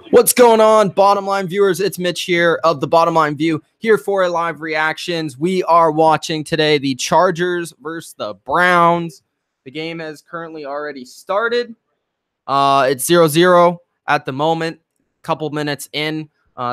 What's going on, Bottom Line viewers? It's Mitch here of the Bottom Line View, here for a live reactions. We are watching today the Chargers versus the Browns. The game has currently already started. It's 0-0 at the moment. Couple minutes in.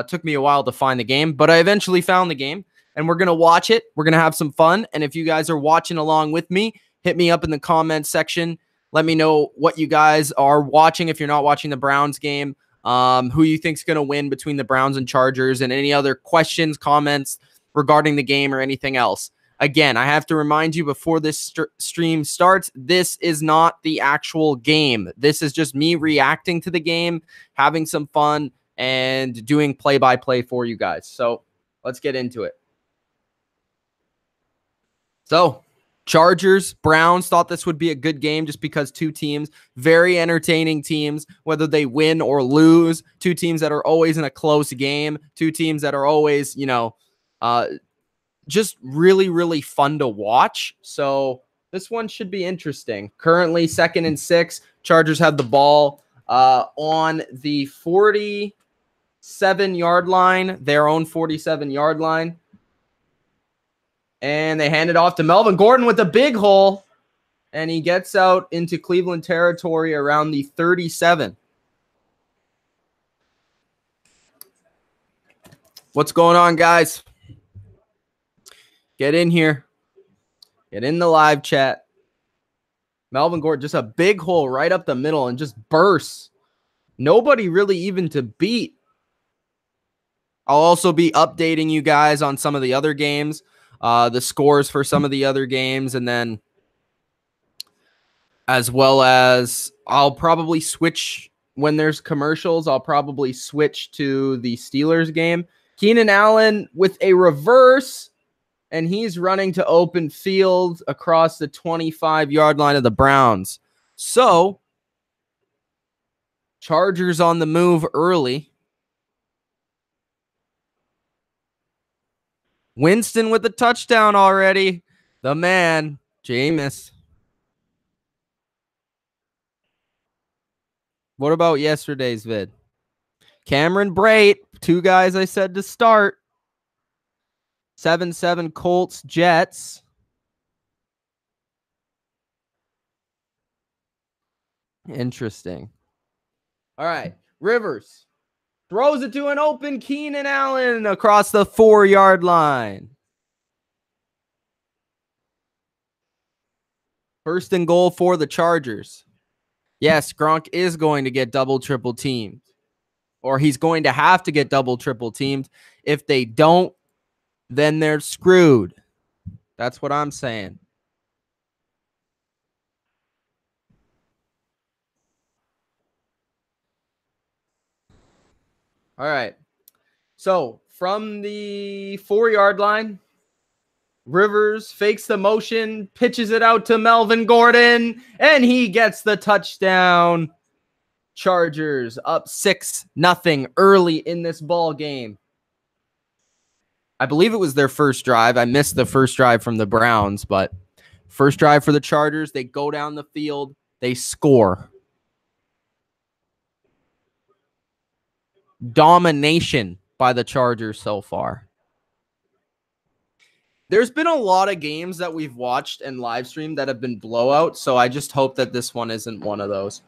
Took me a while to find the game, but I eventually found the game, and we're going to watch it. We're going to have some fun, and if you guys are watching along with me, hit me up in the comments section. Let me know what you guys are watching if you're not watching the Browns game. Who you think's going to win between the Browns and Chargers, and any other questions, comments regarding the game or anything else. Again, I have to remind you before this stream starts, this is not the actual game. This is just me reacting to the game, having some fun, and doing play-by-play for you guys. So let's get into it. So Chargers, Browns, thought this would be a good game just because two teams, very entertaining teams, whether they win or lose, two teams that are always in a close game, two teams that are always, just really, really fun to watch. So this one should be interesting. Currently 2nd and 6. Chargers have the ball on the 47-yard line, their own 47-yard line. And they hand it off to Melvin Gordon with a big hole. And he gets out into Cleveland territory around the 37. What's going on, guys? Get in here. Get in the live chat. Melvin Gordon, just a big hole right up the middle and just bursts. Nobody really even to beat. I'll also be updating you guys on some of the other games. The scores for some of the other games, and then as well as I'll probably switch when there's commercials. I'll probably switch to the Steelers game. Keenan Allen with a reverse, and he's running to open field across the 25-yard line of the Browns. So Chargers on the move early. Winston with the touchdown already. The man, Jameis. What about yesterday's vid? Cameron Brate, two guys I said to start. 7-7 Colts, Jets. Interesting. All right, Rivers. Throws it to an open Keenan Allen across the 4-yard line. 1st and goal for the Chargers. Yes, Gronk is going to get double, triple teamed. Or he's going to have to get double, triple teamed. If they don't, then they're screwed. That's what I'm saying. All right. So from the 4-yard line, Rivers fakes the motion, pitches it out to Melvin Gordon, and he gets the touchdown. Chargers up 6-0 early in this ball game. I believe it was their first drive. I missed the first drive from the Browns, but first drive for the Chargers. They go down the field. They score. Domination by the Chargers so far. There's been a lot of games that we've watched and live streamed that have been blowouts, so I just hope that this one isn't one of those.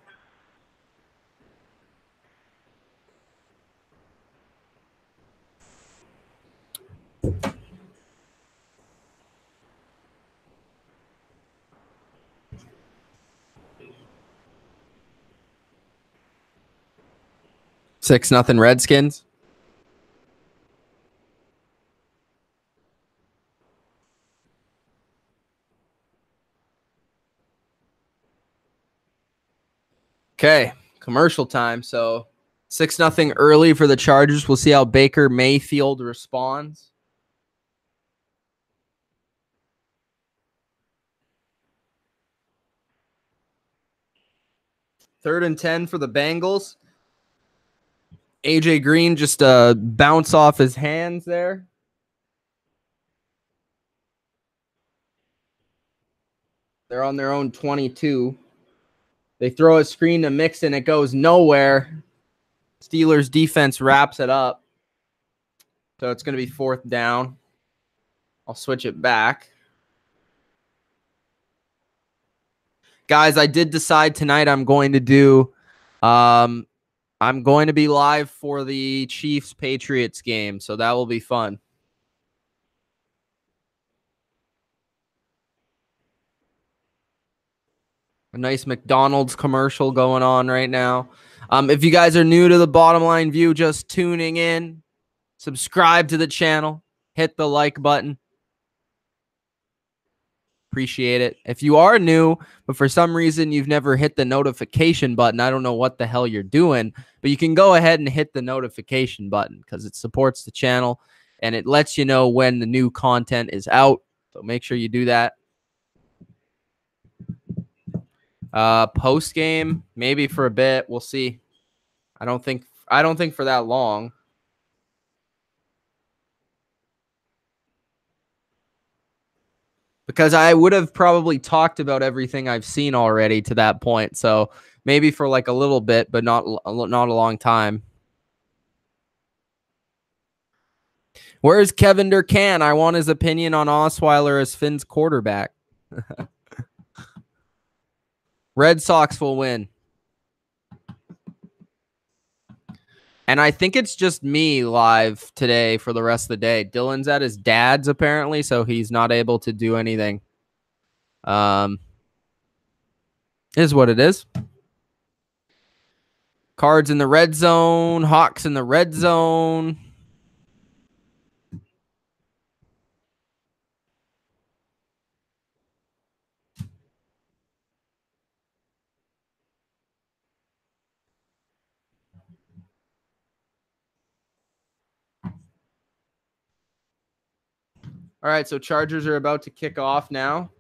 Six nothing Redskins. Okay, commercial time. So 6-0 early for the Chargers. We'll see how Baker Mayfield responds. Third and 10 for the Bengals. AJ Green just bounce off his hands there. They're on their own 22. They throw a screen to Mixon. It goes nowhere. Steelers defense wraps it up. So it's going to be 4th down. I'll switch it back. Guys, I did decide tonight I'm going to do I'm going to be live for the Chiefs-Patriots game, so that will be fun. A nice McDonald's commercial going on right now. If you guys are new to the Bottom Line View, just tuning in, subscribe to the channel, hit the like button. Appreciate it. If you are new, but for some reason you've never hit the notification button, I don't know what the hell you're doing, but you can go ahead and hit the notification button because it supports the channel and it lets you know when the new content is out. So make sure you do that. Post game, maybe for a bit. We'll see. I don't think for that long. Because I would have probably talked about everything I've seen already to that point. So maybe for like a little bit, but not a long time. Where's Kevin Durcan? I want his opinion on Osweiler as Finn's quarterback. Red Sox will win. And I think it's just me live today for the rest of the day. Dylan's at his dad's apparently, so he's not able to do anything. Is what it is. Cards in the red zone. Hawks in the red zone. All right, so Chargers are about to kick off now.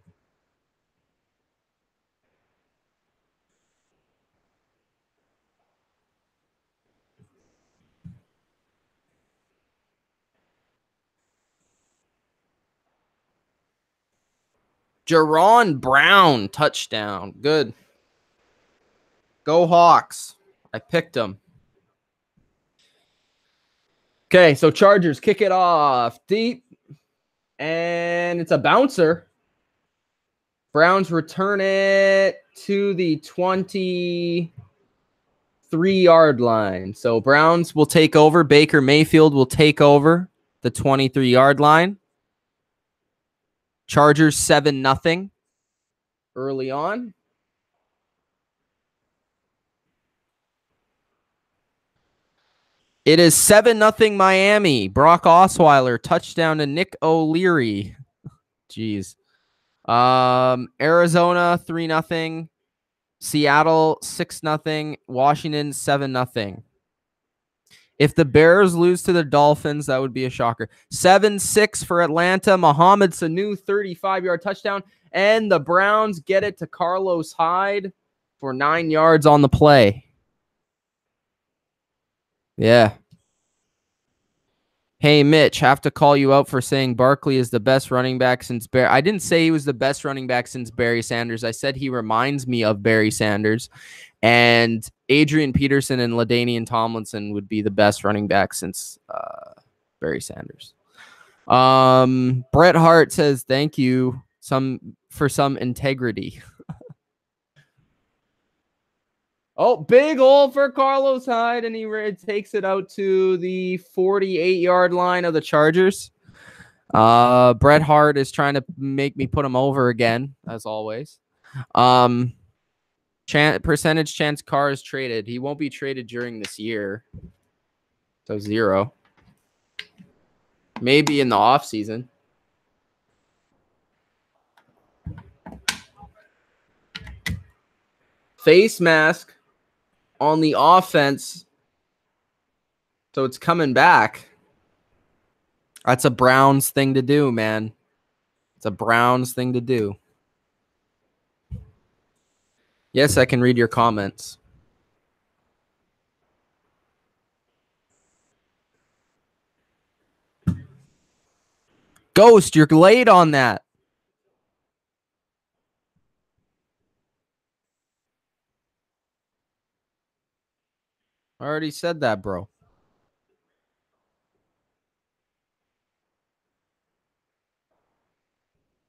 Jaron Brown, touchdown. Good. Go Hawks. I picked them. Okay, so Chargers kick it off deep. And it's a bouncer. Browns return it to the 23-yard line. So Browns will take over. Baker Mayfield will take over the 23-yard line. Chargers 7-0 early on. It is 7-0 Miami. Brock Osweiler, touchdown to Nick O'Leary. Jeez. Arizona 3-0. Seattle 6-0. Washington 7-0. If the Bears lose to the Dolphins, that would be a shocker. 7-6 for Atlanta. Mohamed Sanu, 35-yard touchdown. And the Browns get it to Carlos Hyde for 9 yards on the play. Yeah. Hey, Mitch, have to call you out for saying Barkley is the best running back since Barry. I didn't say he was the best running back since Barry Sanders. I said he reminds me of Barry Sanders. And Adrian Peterson and LaDainian Tomlinson would be the best running back since Barry Sanders. Bret Hart says, thank you for some integrity. Oh, big hole for Carlos Hyde, and he takes it out to the 48-yard line of the Chargers. Bret Hart is trying to make me put him over again, as always. Percentage chance Carr is traded. He won't be traded during this year. So 0. Maybe in the offseason. Face mask on the offense. So it's coming back. That's a Browns thing to do, man. It's a Browns thing to do. Yes, I can read your comments. Ghost, you're late on that. I already said that, bro.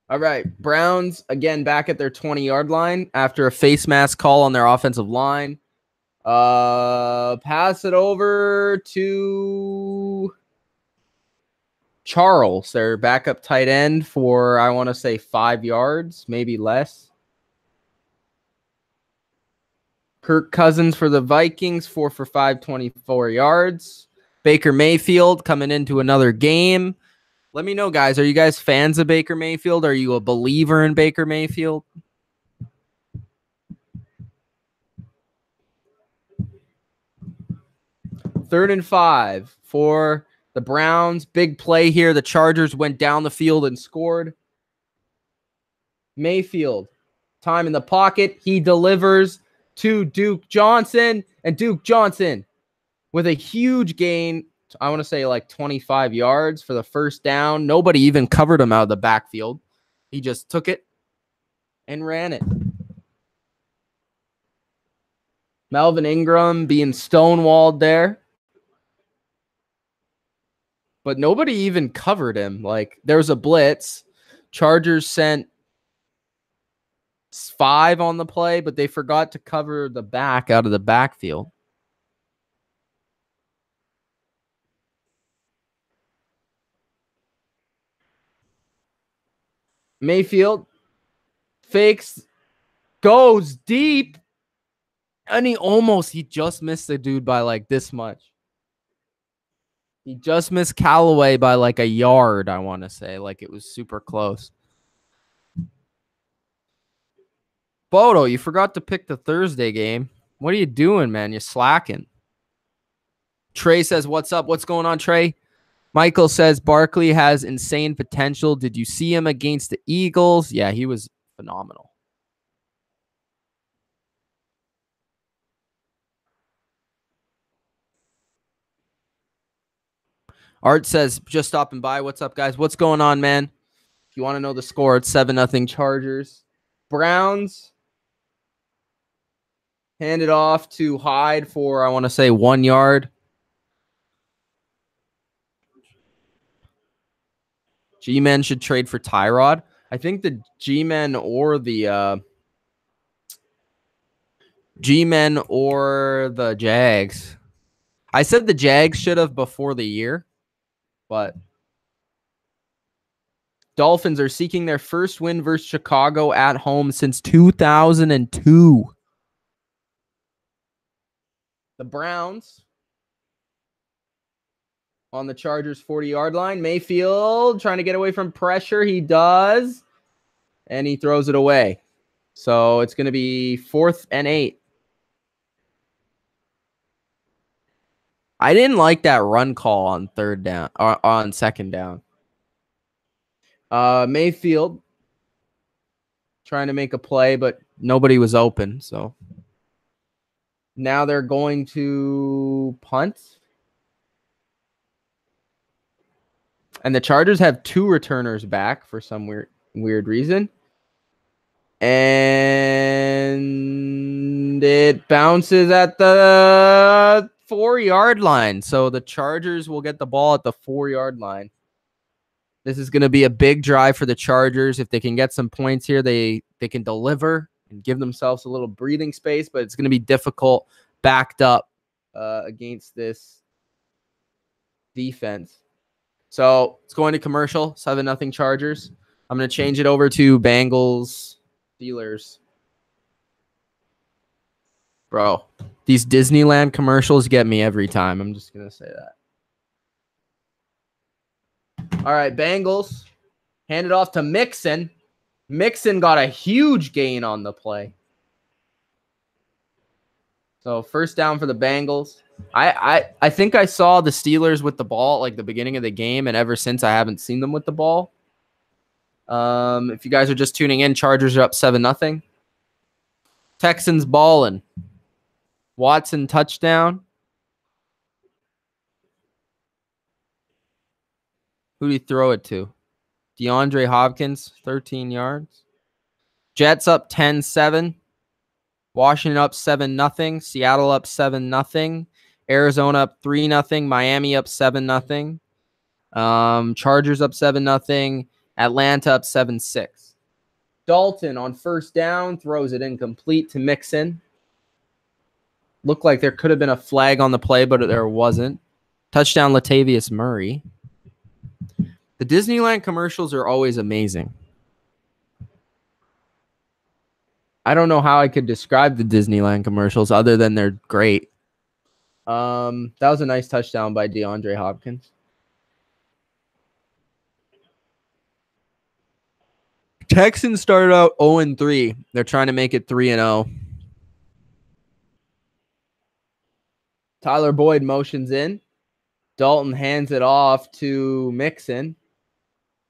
All right. Browns, again, back at their 20-yard line after a face mask call on their offensive line. Pass it over to Charles, their backup tight end, for, I want to say, 5 yards, maybe less. Kirk Cousins for the Vikings, 4 for 5, 24 yards. Baker Mayfield coming into another game. Let me know, guys. Are you guys fans of Baker Mayfield? Are you a believer in Baker Mayfield? Third and 5 for the Browns. Big play here. The Chargers went down the field and scored. Mayfield, time in the pocket. He delivers to Duke Johnson. And Duke Johnson with a huge gain. I want to say like 25 yards for the first down. Nobody even covered him out of the backfield. He just took it and ran it. Melvin Ingram being stonewalled there. But nobody even covered him. Like, there was a blitz. Chargers sent 5 on the play, but they forgot to cover the back out of the backfield. Mayfield fakes, goes deep, and he just missed the dude by like this much. He just missed Callaway by like a yard, I want to say. Like, it was super close. Bodo, you forgot to pick the Thursday game. What are you doing, man? You're slacking. Trey says, what's up? What's going on, Trey? Michael says, Barkley has insane potential. Did you see him against the Eagles? Yeah, he was phenomenal. Art says, just stopping by. What's up, guys? What's going on, man? If you want to know the score, it's 7-0 Chargers. Browns hand it off to Hyde for, I want to say, 1 yard. G-Men should trade for Tyrod. I think the G-Men or the Jags. I said the Jags should have before the year, but Dolphins are seeking their first win versus Chicago at home since 2002. The Browns on the Chargers 40-yard line. Mayfield trying to get away from pressure. He does, and he throws it away. So it's going to be 4th and 8. I didn't like that run call on third down or on second down. Mayfield trying to make a play, but nobody was open. So now they're going to punt. And the Chargers have 2 returners back for some weird reason. And it bounces at the 4-yard line. So the Chargers will get the ball at the 4-yard line. This is going to be a big drive for the Chargers. If they can get some points here, they can deliver and give themselves a little breathing space, but it's going to be difficult backed up against this defense. So it's going to commercial, 7-0 Chargers. I'm going to change it over to Bengals Steelers. Bro, these Disneyland commercials get me every time. I'm just going to say that. All right, Bengals hand it off to Mixon. Mixon got a huge gain on the play. So first down for the Bengals. I think I saw the Steelers with the ball like the beginning of the game, and ever since I haven't seen them with the ball. If you guys are just tuning in, Chargers are up 7-0. Texans balling. Watson touchdown. Who did he throw it to? DeAndre Hopkins, 13 yards. Jets up 10-7. Washington up 7-0. Seattle up 7-0. Arizona up 3-0. Miami up 7-0. Chargers up 7-0. Atlanta up 7-6. Dalton on first down throws it incomplete to Mixon. Looked like there could have been a flag on the play, but there wasn't. Touchdown Latavius Murray. The Disneyland commercials are always amazing. I don't know how I could describe the Disneyland commercials other than they're great. That was a nice touchdown by DeAndre Hopkins. Texans started out 0-3. They're trying to make it 3-0. Tyler Boyd motions in. Dalton hands it off to Mixon.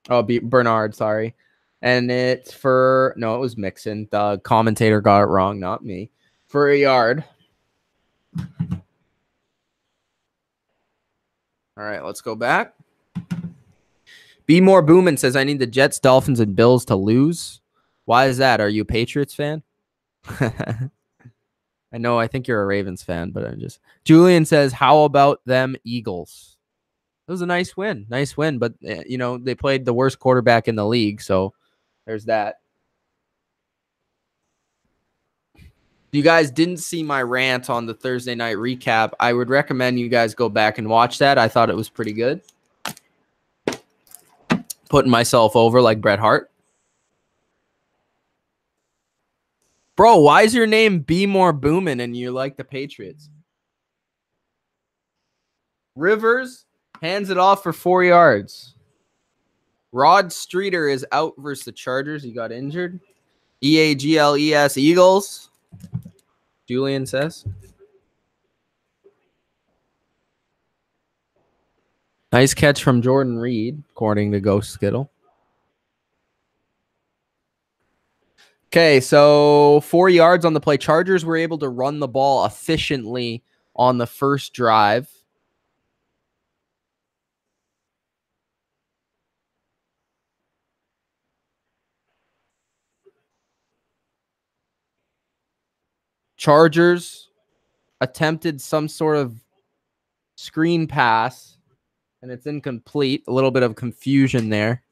Oh, Bernard, sorry. And it's for, no, it was Mixon. The commentator got it wrong, not me. For a yard. All right, let's go back. Be More Boomin says, I need the Jets, Dolphins, and Bills to lose. Why is that? Are you a Patriots fan? I know, I think you're a Ravens fan, but I'm just... Julian says, how about them Eagles? It was a nice win. Nice win, but, you know, they played the worst quarterback in the league, so there's that. If you guys didn't see my rant on the Thursday night recap, I would recommend you guys go back and watch that. I thought it was pretty good. Putting myself over like Bret Hart. Bro, why is your name Be More Boomin' and you like the Patriots? Rivers hands it off for 4 yards. Rod Streeter is out versus the Chargers. He got injured. EAGLES Eagles. Julian says. Nice catch from Jordan Reed, according to Ghost Skittle. Okay, so 4 yards on the play. Chargers were able to run the ball efficiently on the first drive. Chargers attempted some sort of screen pass, and it's incomplete. A little bit of confusion there.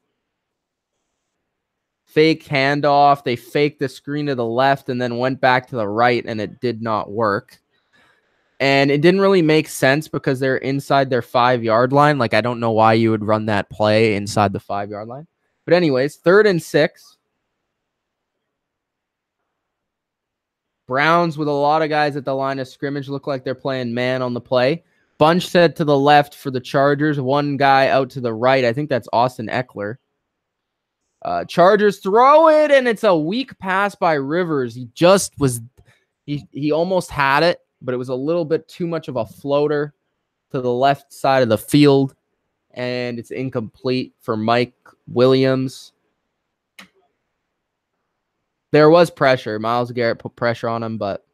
Fake handoff. They faked the screen to the left and then went back to the right, and it did not work. And it didn't really make sense because they're inside their 5-yard line. Like, I don't know why you would run that play inside the 5-yard line. But anyways, 3rd and 6. Browns with a lot of guys at the line of scrimmage look like they're playing man on the play. Bunch set to the left for the Chargers. One guy out to the right. I think that's Austin Eckler. Chargers throw it, and it's a weak pass by Rivers. He just was, he almost had it, but it was a little bit too much of a floater to the left side of the field, and it's incomplete for Mike Williams. There was pressure. Myles Garrett put pressure on him, but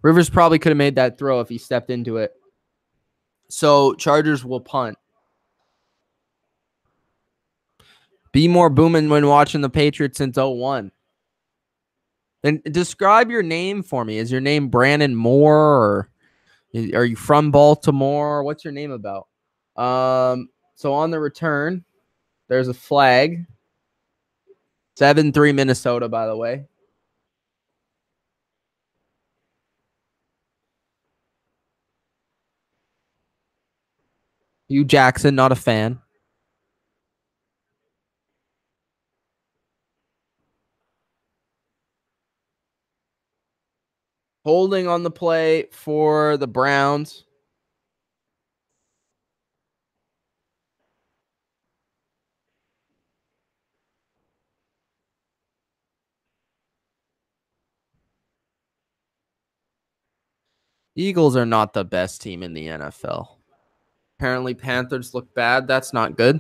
Rivers probably could have made that throw if he stepped into it. So Chargers will punt. Be More Boomin' when watching the Patriots since 2001. Then describe your name for me. Is your name Brandon Moore, or are you from Baltimore? What's your name about? So on the return, there's a flag. 7-3 Minnesota, by the way. Hugh Jackson, not a fan. Holding on the play for the Browns. Eagles are not the best team in the NFL. Apparently, Panthers look bad. That's not good.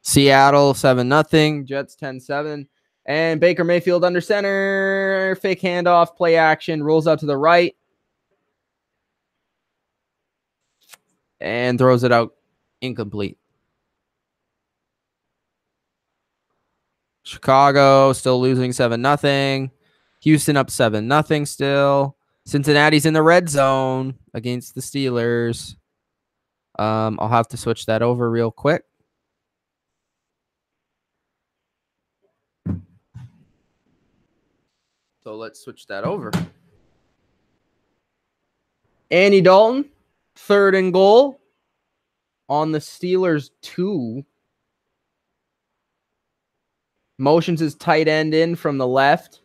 Seattle 7-0. Jets 10-7. And Baker Mayfield under center. Fake handoff, play action, rolls out to the right. And throws it out incomplete. Chicago still losing 7-0. Houston up 7-0 still. Cincinnati's in the red zone against the Steelers. I'll have to switch that over real quick. So let's switch that over. Andy Dalton, 3rd and goal on the Steelers 2. Motions his tight end in from the left.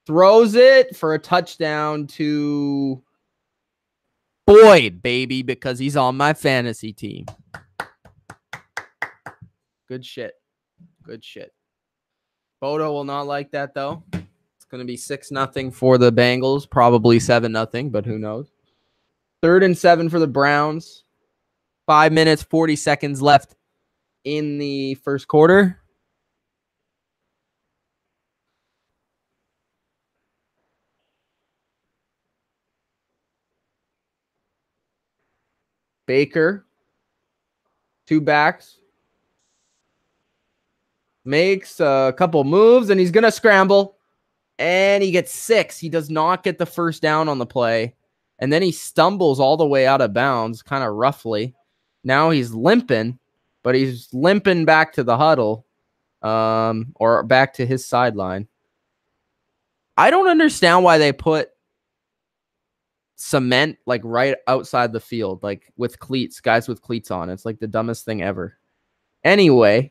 Throws it for a touchdown to Boyd, baby, because he's on my fantasy team. Good shit. Good shit. Bodo will not like that, though. It's going to be 6-0 for the Bengals. Probably 7-0, but who knows. 3rd and 7 for the Browns. 5 minutes, 40 seconds left in the first quarter. Baker, 2 backs. Makes a couple moves, and he's going to scramble. And he gets 6. He does not get the first down on the play. And then he stumbles all the way out of bounds, kind of roughly. Now he's limping, but he's limping back to the huddle, or back to his sideline. I don't understand why they put cement like right outside the field, like with cleats, guys with cleats on. It's like the dumbest thing ever. Anyway.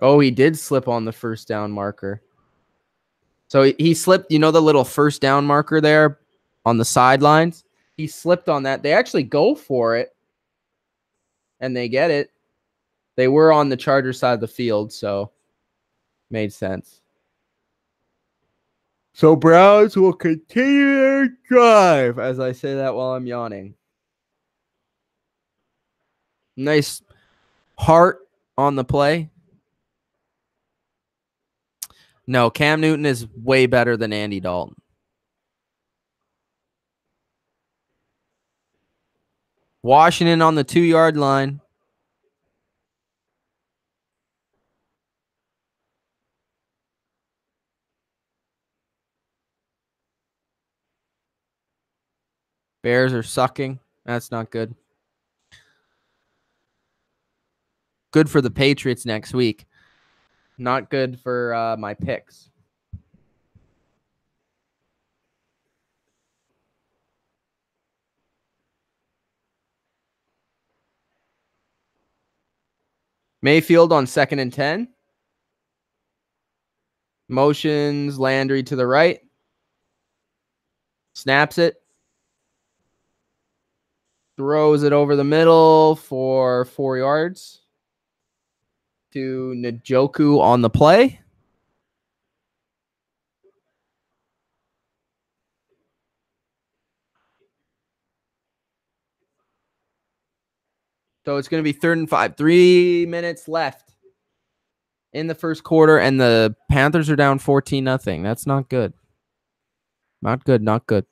Oh, he did slip on the first down marker. So he slipped, you know, the little first down marker there on the sidelines? He slipped on that. They actually go for it, and they get it. They were on the Chargers side of the field, so made sense. So Browns will continue their drive, as I say that while I'm yawning. Nice heart on the play. No, Cam Newton is way better than Andy Dalton. Washington on the 2-yard line. Bears are sucking. That's not good. Good for the Patriots next week. Not good for my picks. Mayfield on 2nd and 10. Motions Landry to the right. Snaps it. Throws it over the middle for 4 yards to Njoku on the play. So it's going to be 3rd and 5. 3 minutes left in the first quarter, and the Panthers are down 14-0. That's not good. Not good, not good.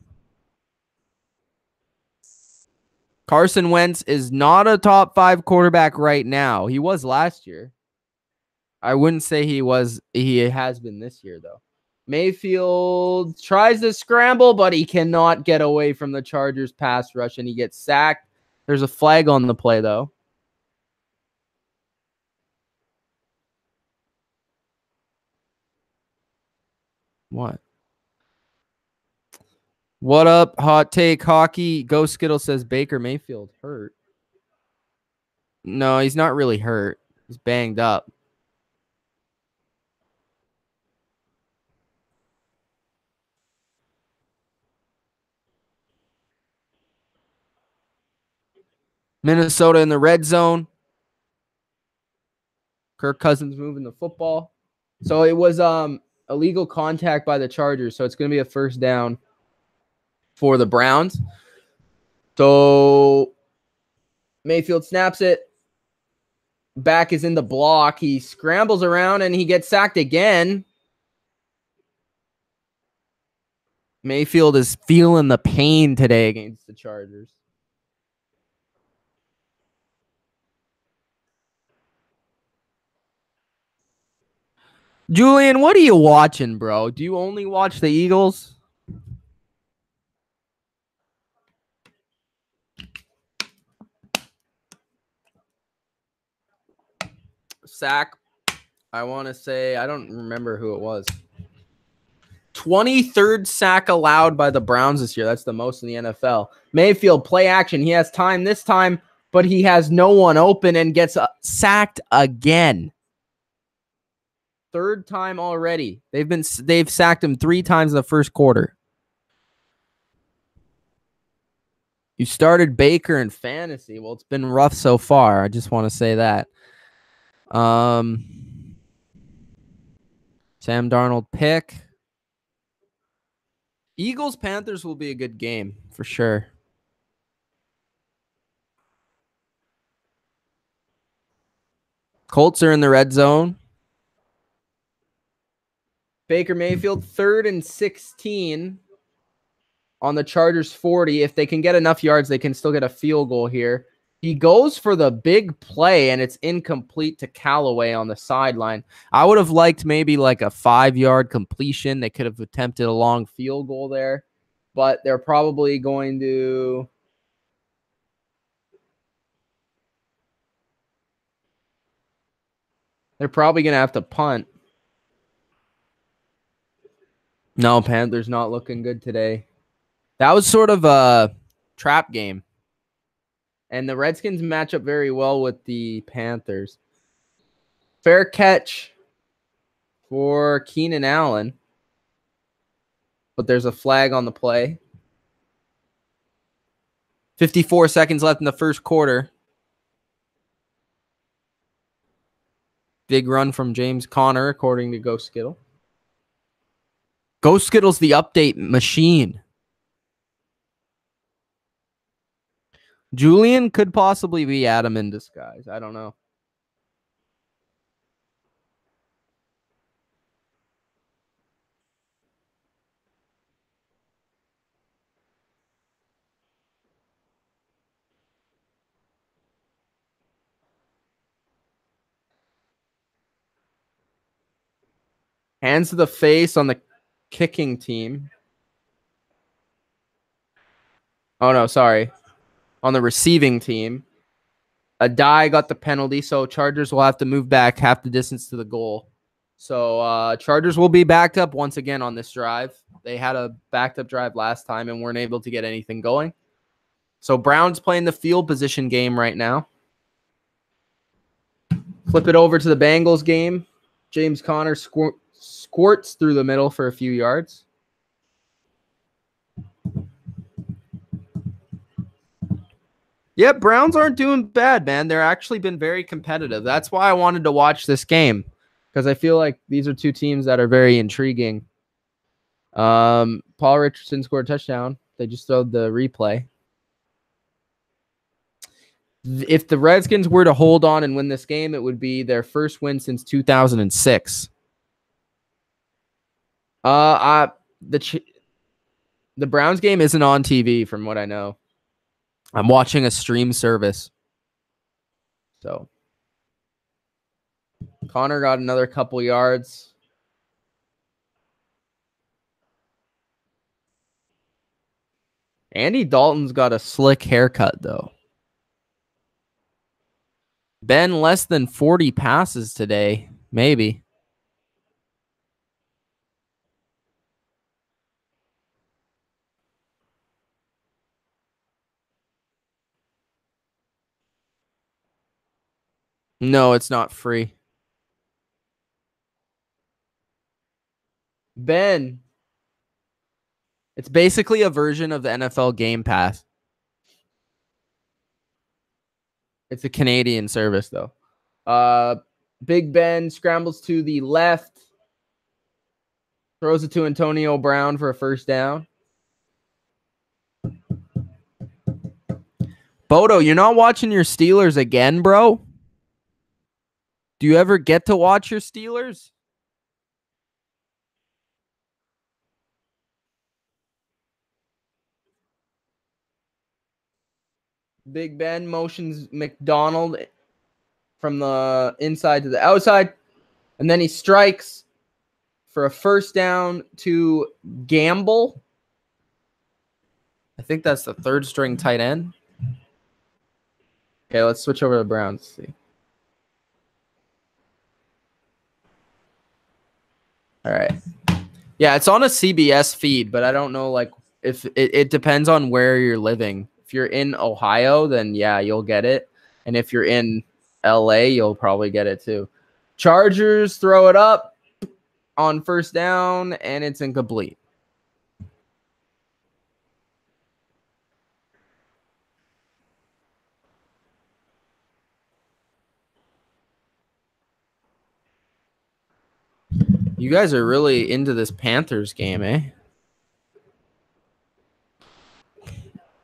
Carson Wentz is not a top 5 quarterback right now. He was last year. I wouldn't say he was. He has been this year, though. Mayfield tries to scramble, but he cannot get away from the Chargers pass rush, and he gets sacked. There's a flag on the play, though. What? What up, Hot Take Hockey? Ghost Skittle says Baker Mayfield hurt. No, he's not really hurt. He's banged up. Minnesota in the red zone. Kirk Cousins moving the football. So it was illegal contact by the Chargers, so it's going to be a first down for the Browns. So Mayfield snaps it. Back is in the block. He scrambles around, and he gets sacked again. Mayfield is feeling the pain today against the Chargers. Julian, what are you watching, bro? Do you only watch the Eagles? Sack. I want to say, I don't remember who it was. 23rd sack allowed by the Browns this year. That's the most in the NFL. Mayfield, play action. He has time this time, but he has no one open and gets sacked again. Third time already. They've sacked him 3 times in the first quarter. You started Baker in fantasy. Well, it's been rough so far. I just want to say that. Sam Darnold pick. Eagles Panthers will be a good game for sure. Colts are in the red zone. Baker Mayfield, 3rd and 16 on the Chargers 40. If they can get enough yards, they can still get a field goal here. He goes for the big play, and it's incomplete to Callaway on the sideline. I would have liked maybe like a 5-yard completion. They could have attempted a long field goal there, but they're probably going to... They're probably going to have to punt. No, Panthers not looking good today. That was sort of a trap game. And the Redskins match up very well with the Panthers. Fair catch for Keenan Allen. But there's a flag on the play. 54 seconds left in the first quarter. Big run from James Conner, according to Ghost Skittle. Ghost Skittle's the update machine. Julian could possibly be Adam in disguise. I don't know. Hands to the face on the kicking team. Oh, no, sorry. On the receiving team. Adai got the penalty, so Chargers will have to move back half the distance to the goal. So Chargers will be backed up once again on this drive. They had a backed up drive last time and weren't able to get anything going. So Browns playing the field position game right now. Flip it over to the Bengals game. James Conner squirts through the middle for a few yards. Yeah, Browns aren't doing bad, man. They're actually been very competitive. That's why I wanted to watch this game, because I feel like these are two teams that are very intriguing. Paul Richardson scored a touchdown. They just showed the replay. If the Redskins were to hold on and win this game, it would be their first win since 2006. The Browns game isn't on TV from what I know. I'm watching a stream service. So Connor got another couple yards. Andy Dalton's got a slick haircut, though. Ben, less than 40 passes today. Maybe. No, it's not free. Ben. It's basically a version of the NFL Game Pass. It's a Canadian service, though. Big Ben scrambles to the left. Throws it to Antonio Brown for a first down. Bodo, you're not watching your Steelers again, bro? Do you ever get to watch your Steelers? Big Ben motions McDonald from the inside to the outside, and then he strikes. for a first down to Gamble. I think that's the third string tight end. Okay, let's switch over to the Browns. See. All right. Yeah, it's on a CBS feed, but I don't know, like, if it depends on where you're living. If you're in Ohio, then yeah, you'll get it. And if you're in LA, you'll probably get it too. Chargers throw it up on first down, and it's incomplete. You guys are really into this Panthers game, eh?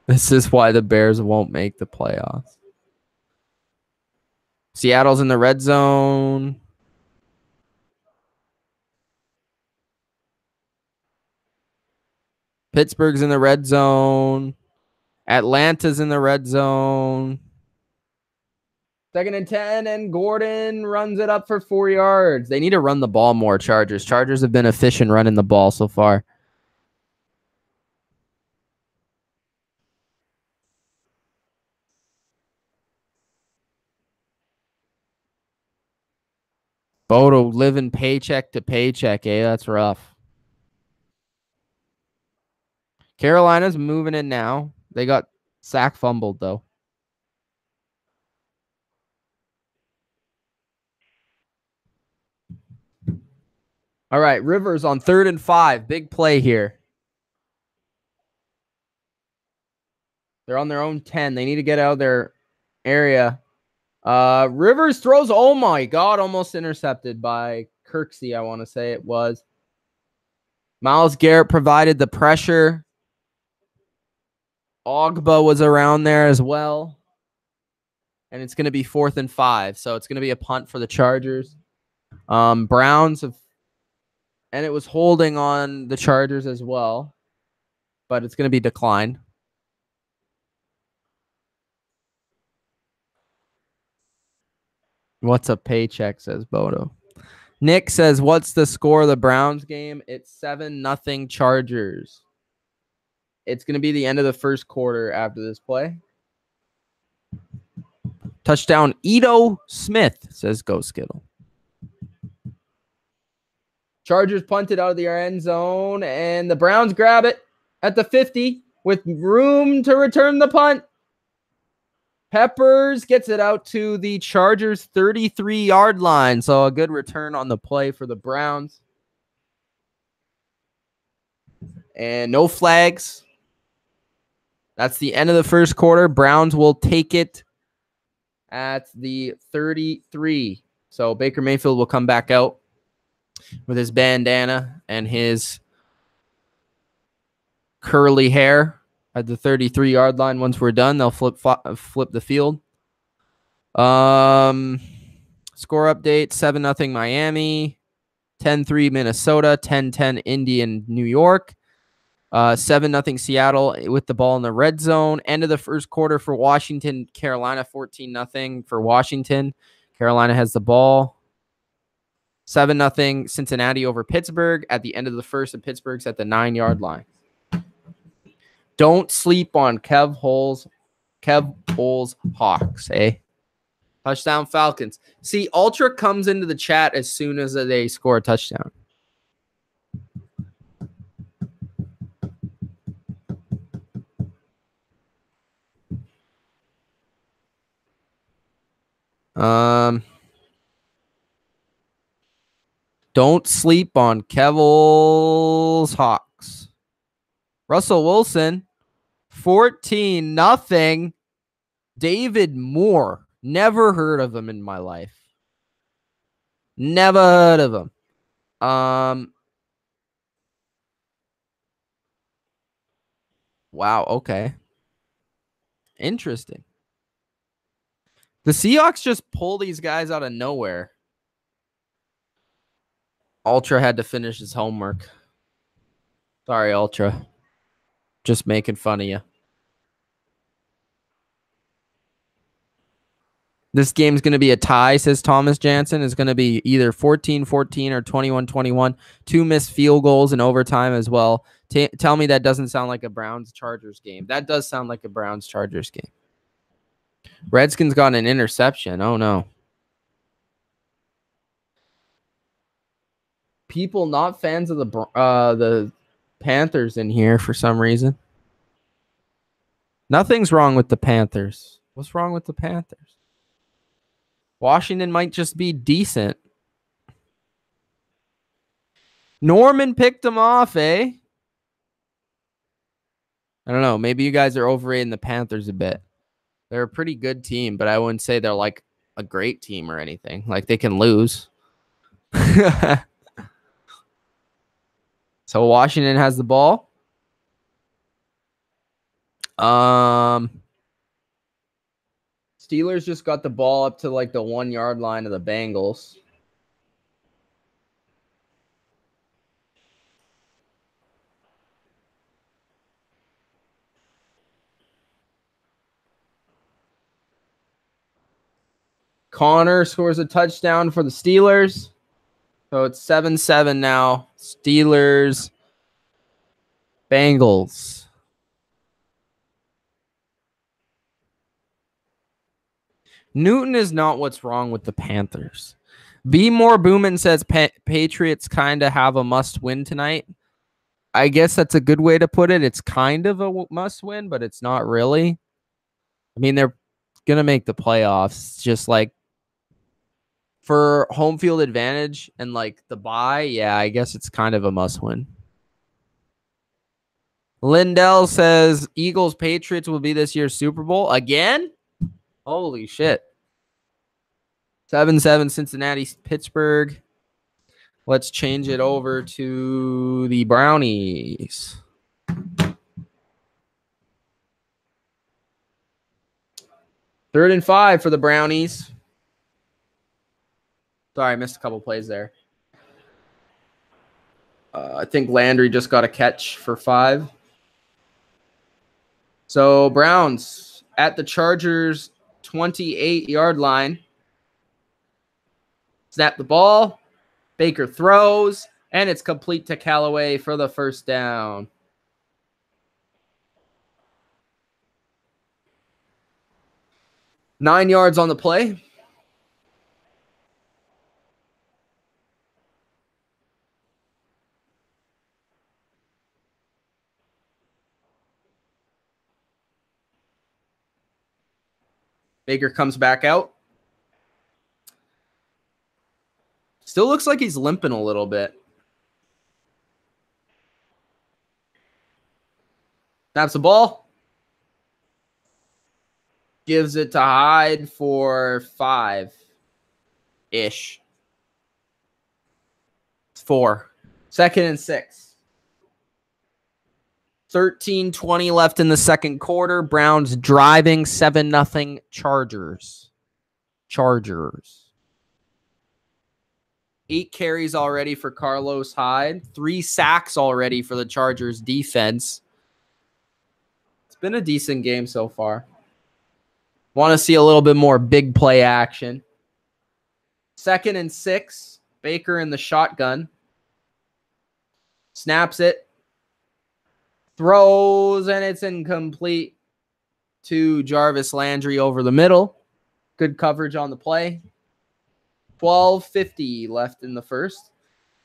This is why the Bears won't make the playoffs. Seattle's in the red zone. Pittsburgh's in the red zone. Atlanta's in the red zone. 2nd and 10, and Gordon runs it up for 4 yards. They need to run the ball more, Chargers. Chargers have been efficient running the ball so far. Bodo living paycheck to paycheck, eh? That's rough. Carolina's moving in now. They got sack fumbled, though. All right, Rivers on 3rd and 5. Big play here. They're on their own 10. They need to get out of their area. Rivers throws, oh my God, almost intercepted by Kirksey, I want to say it was. Myles Garrett provided the pressure. Ogba was around there as well. And it's going to be 4th and 5. So it's going to be a punt for the Chargers. Browns have, and it was holding on the Chargers as well, but it's going to be declined. What's a paycheck, says Bodo. Nick says, what's the score of the Browns game? It's 7-0 Chargers. It's going to be the end of the first quarter after this play. Touchdown, Ito Smith, says Go Skittle. Chargers punted out of the end zone, and the Browns grab it at the 50 with room to return the punt. Peppers gets it out to the Chargers' 33-yard line, so a good return on the play for the Browns. And no flags. That's the end of the first quarter. Browns will take it at the 33. So Baker Mayfield will come back out with his bandana and his curly hair at the 33-yard line. Once we're done, they'll flip the field. Score update, 7-0 Miami, 10-3 Minnesota, 10-10 Indy and New York. 7-0 Seattle with the ball in the red zone. End of the first quarter for Washington. Carolina 14-0 for Washington. Carolina has the ball. 7-0 Cincinnati over Pittsburgh at the end of the first, and Pittsburgh's at the 9-yard line. Don't sleep on Kev Holes Hawks, eh? Touchdown Falcons. See, Ultra comes into the chat as soon as they score a touchdown. Don't sleep on Kevil's Hawks. Russell Wilson, 14-0. David Moore. Never heard of him in my life. Never heard of him. Wow, okay. Interesting. The Seahawks just pull these guys out of nowhere. Ultra had to finish his homework. Sorry, Ultra. Just making fun of you. This game's going to be a tie, says Thomas Jansen. It's going to be either 14-14 or 21-21. 2 missed field goals in overtime as well. Tell me that doesn't sound like a Browns-Chargers game. That does sound like a Browns-Chargers game. Redskins got an interception. Oh, no. People not fans of the Panthers in here for some reason. Nothing's wrong with the Panthers. What's wrong with the Panthers? Washington might just be decent. Norman picked them off, eh? I don't know. Maybe you guys are overrating the Panthers a bit. They're a pretty good team, but I wouldn't say they're like a great team or anything. Like they can lose. So Washington has the ball. Steelers just got the ball up to like the 1-yard line of the Bengals. Connor scores a touchdown for the Steelers. So it's 7-7 now. Steelers, Bengals. Newton is not what's wrong with the Panthers. B. More Boomin says Patriots kind of have a must-win tonight. I guess that's a good way to put it. It's kind of a must-win, but it's not really. I mean, they're going to make the playoffs. Just like for home field advantage and like the bye, yeah, I guess it's kind of a must-win. Lindell says Eagles-Patriots will be this year's Super Bowl. Again? Holy shit. 7-7 Cincinnati-Pittsburgh. Let's change it over to the Brownies. Third and 5 for the Brownies. Sorry, I missed a couple plays there. I think Landry just got a catch for 5. So Browns at the Chargers 28-yard line. Snap the ball. Baker throws, and it's complete to Callaway for the first down. Nine yards on the play. Baker comes back out. Still looks like he's limping a little bit. Snaps the ball. Gives it to Hyde for 5-ish. It's 4. 2nd and 6. 13:20 left in the second quarter. Browns driving 7-0 Chargers. 8 carries already for Carlos Hyde. 3 sacks already for the Chargers defense. It's been a decent game so far. Want to see a little bit more big play action. 2nd and 6. Baker in the shotgun. Snaps it. Throws, and it's incomplete to Jarvis Landry over the middle. Good coverage on the play. 12:50 left in the first.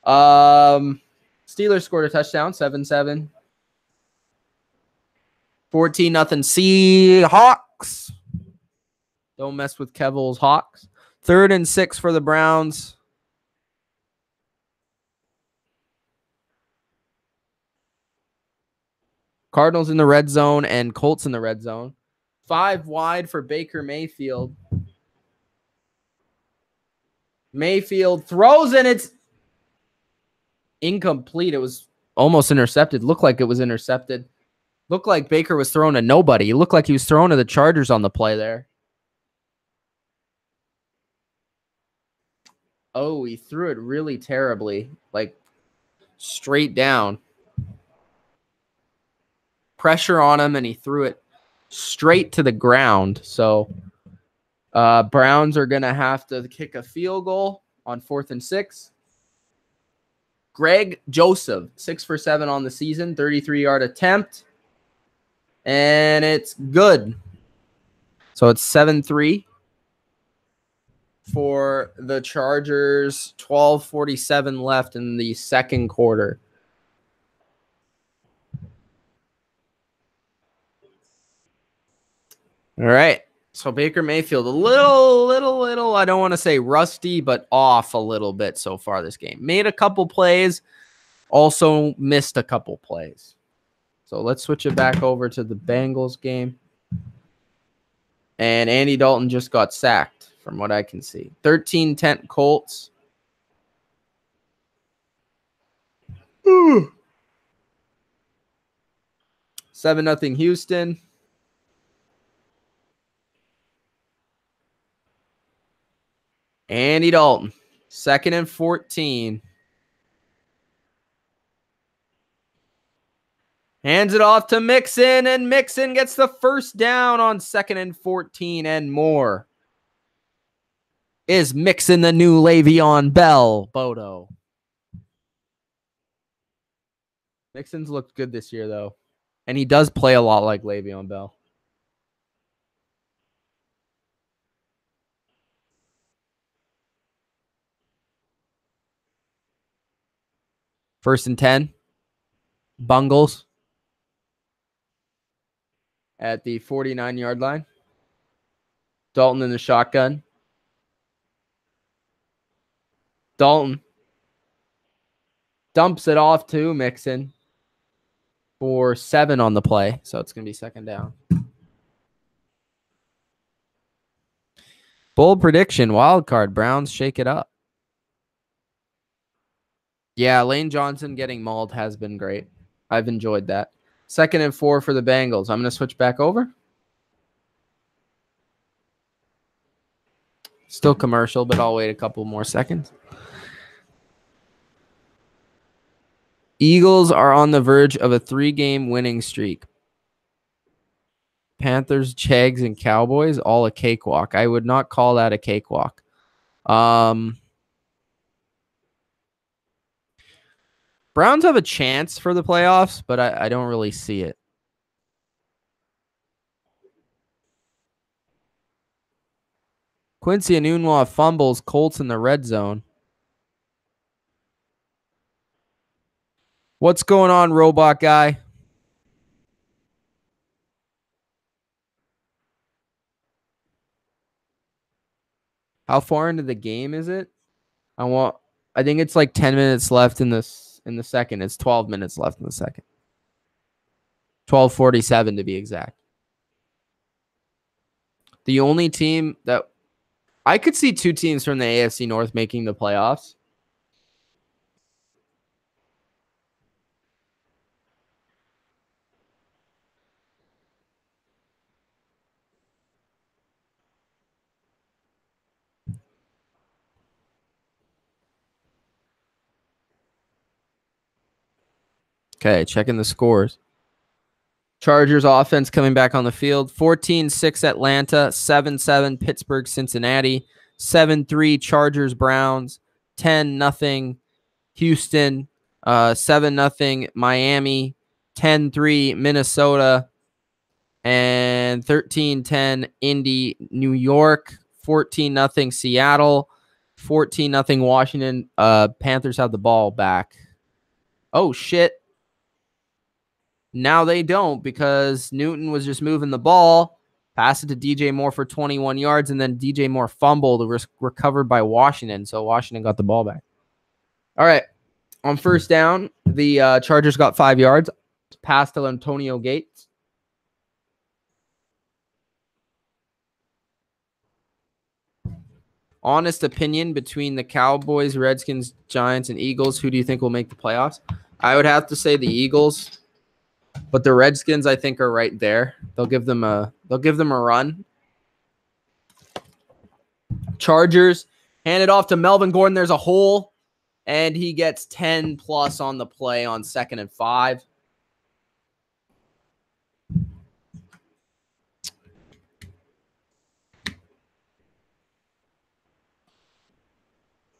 Steelers scored a touchdown, 7-7. 14-0 Seahawks. Don't mess with Kevil's Hawks. 3rd and 6 for the Browns. Cardinals in the red zone and Colts in the red zone. 5 wide for Baker Mayfield. Mayfield throws, and it's incomplete. It was almost intercepted. Looked like it was intercepted. Looked like Baker was throwing to nobody. It looked like he was throwing to the Chargers on the play there. Oh, he threw it really terribly. Like, straight down. Pressure on him, and he threw it straight to the ground. So, Browns are going to have to kick a field goal on 4th and 6. Greg Joseph, 6 for 7 on the season, 33-yard attempt. And it's good. So it's 7-3 for the Chargers. 12:47 left in the second quarter. All right. So Baker Mayfield, a little, I don't want to say rusty, but off a little bit so far this game. Made a couple plays, also missed a couple plays. So let's switch it back over to the Bengals game. And Andy Dalton just got sacked from what I can see. 13-10 Colts. 7-0 Houston. Andy Dalton, 2nd and 14. Hands it off to Mixon, and Mixon gets the first down on 2nd and 14 and more. Is Mixon the new Le'Veon Bell, Bodo? Mixon's looked good this year, though. And he does play a lot like Le'Veon Bell. First and 10. Bungles at the 49-yard line. Dalton in the shotgun. Dalton dumps it off to Mixon for 7 on the play. So it's going to be 2nd down. Bold prediction, wild card. Browns shake it up. Yeah, Lane Johnson getting mauled has been great. I've enjoyed that. 2nd and 4 for the Bengals. I'm going to switch back over. Still commercial, but I'll wait a couple more seconds. Eagles are on the verge of a 3-game winning streak. Panthers, Jags, and Cowboys, all a cakewalk. I would not call that a cakewalk. Browns have a chance for the playoffs, but I don't really see it. Quincy Enunwa fumbles, Colts in the red zone. What's going on, robot guy? How far into the game is it? I think it's like 10 minutes left in the second. It's 12 minutes left in the second. 12:47 to be exact. The only team that I could see 2 teams from the AFC North making the playoffs. Okay, checking the scores. Chargers offense coming back on the field. 14-6 Atlanta, 7-7 Pittsburgh, Cincinnati, 7-3 Chargers, Browns, 10-0 Houston, 7-0 Miami, 10-3 Minnesota, and 13-10 Indy, New York, 14-0 Seattle, 14-0 Washington. Panthers have the ball back. Oh, shit. Now they don't because Newton was just moving the ball, passed it to DJ Moore for 21 yards, and then DJ Moore fumbled, recovered by Washington, so Washington got the ball back. All right. On first down, the Chargers got 5 yards, pass to Antonio Gates. Honest opinion between the Cowboys, Redskins, Giants, and Eagles, who do you think will make the playoffs? I would have to say the Eagles. But the Redskins, I think, are right there. They'll give them a run. Chargers hand it off to Melvin Gordon. There's a hole, and he gets 10 plus on the play on 2nd and 5.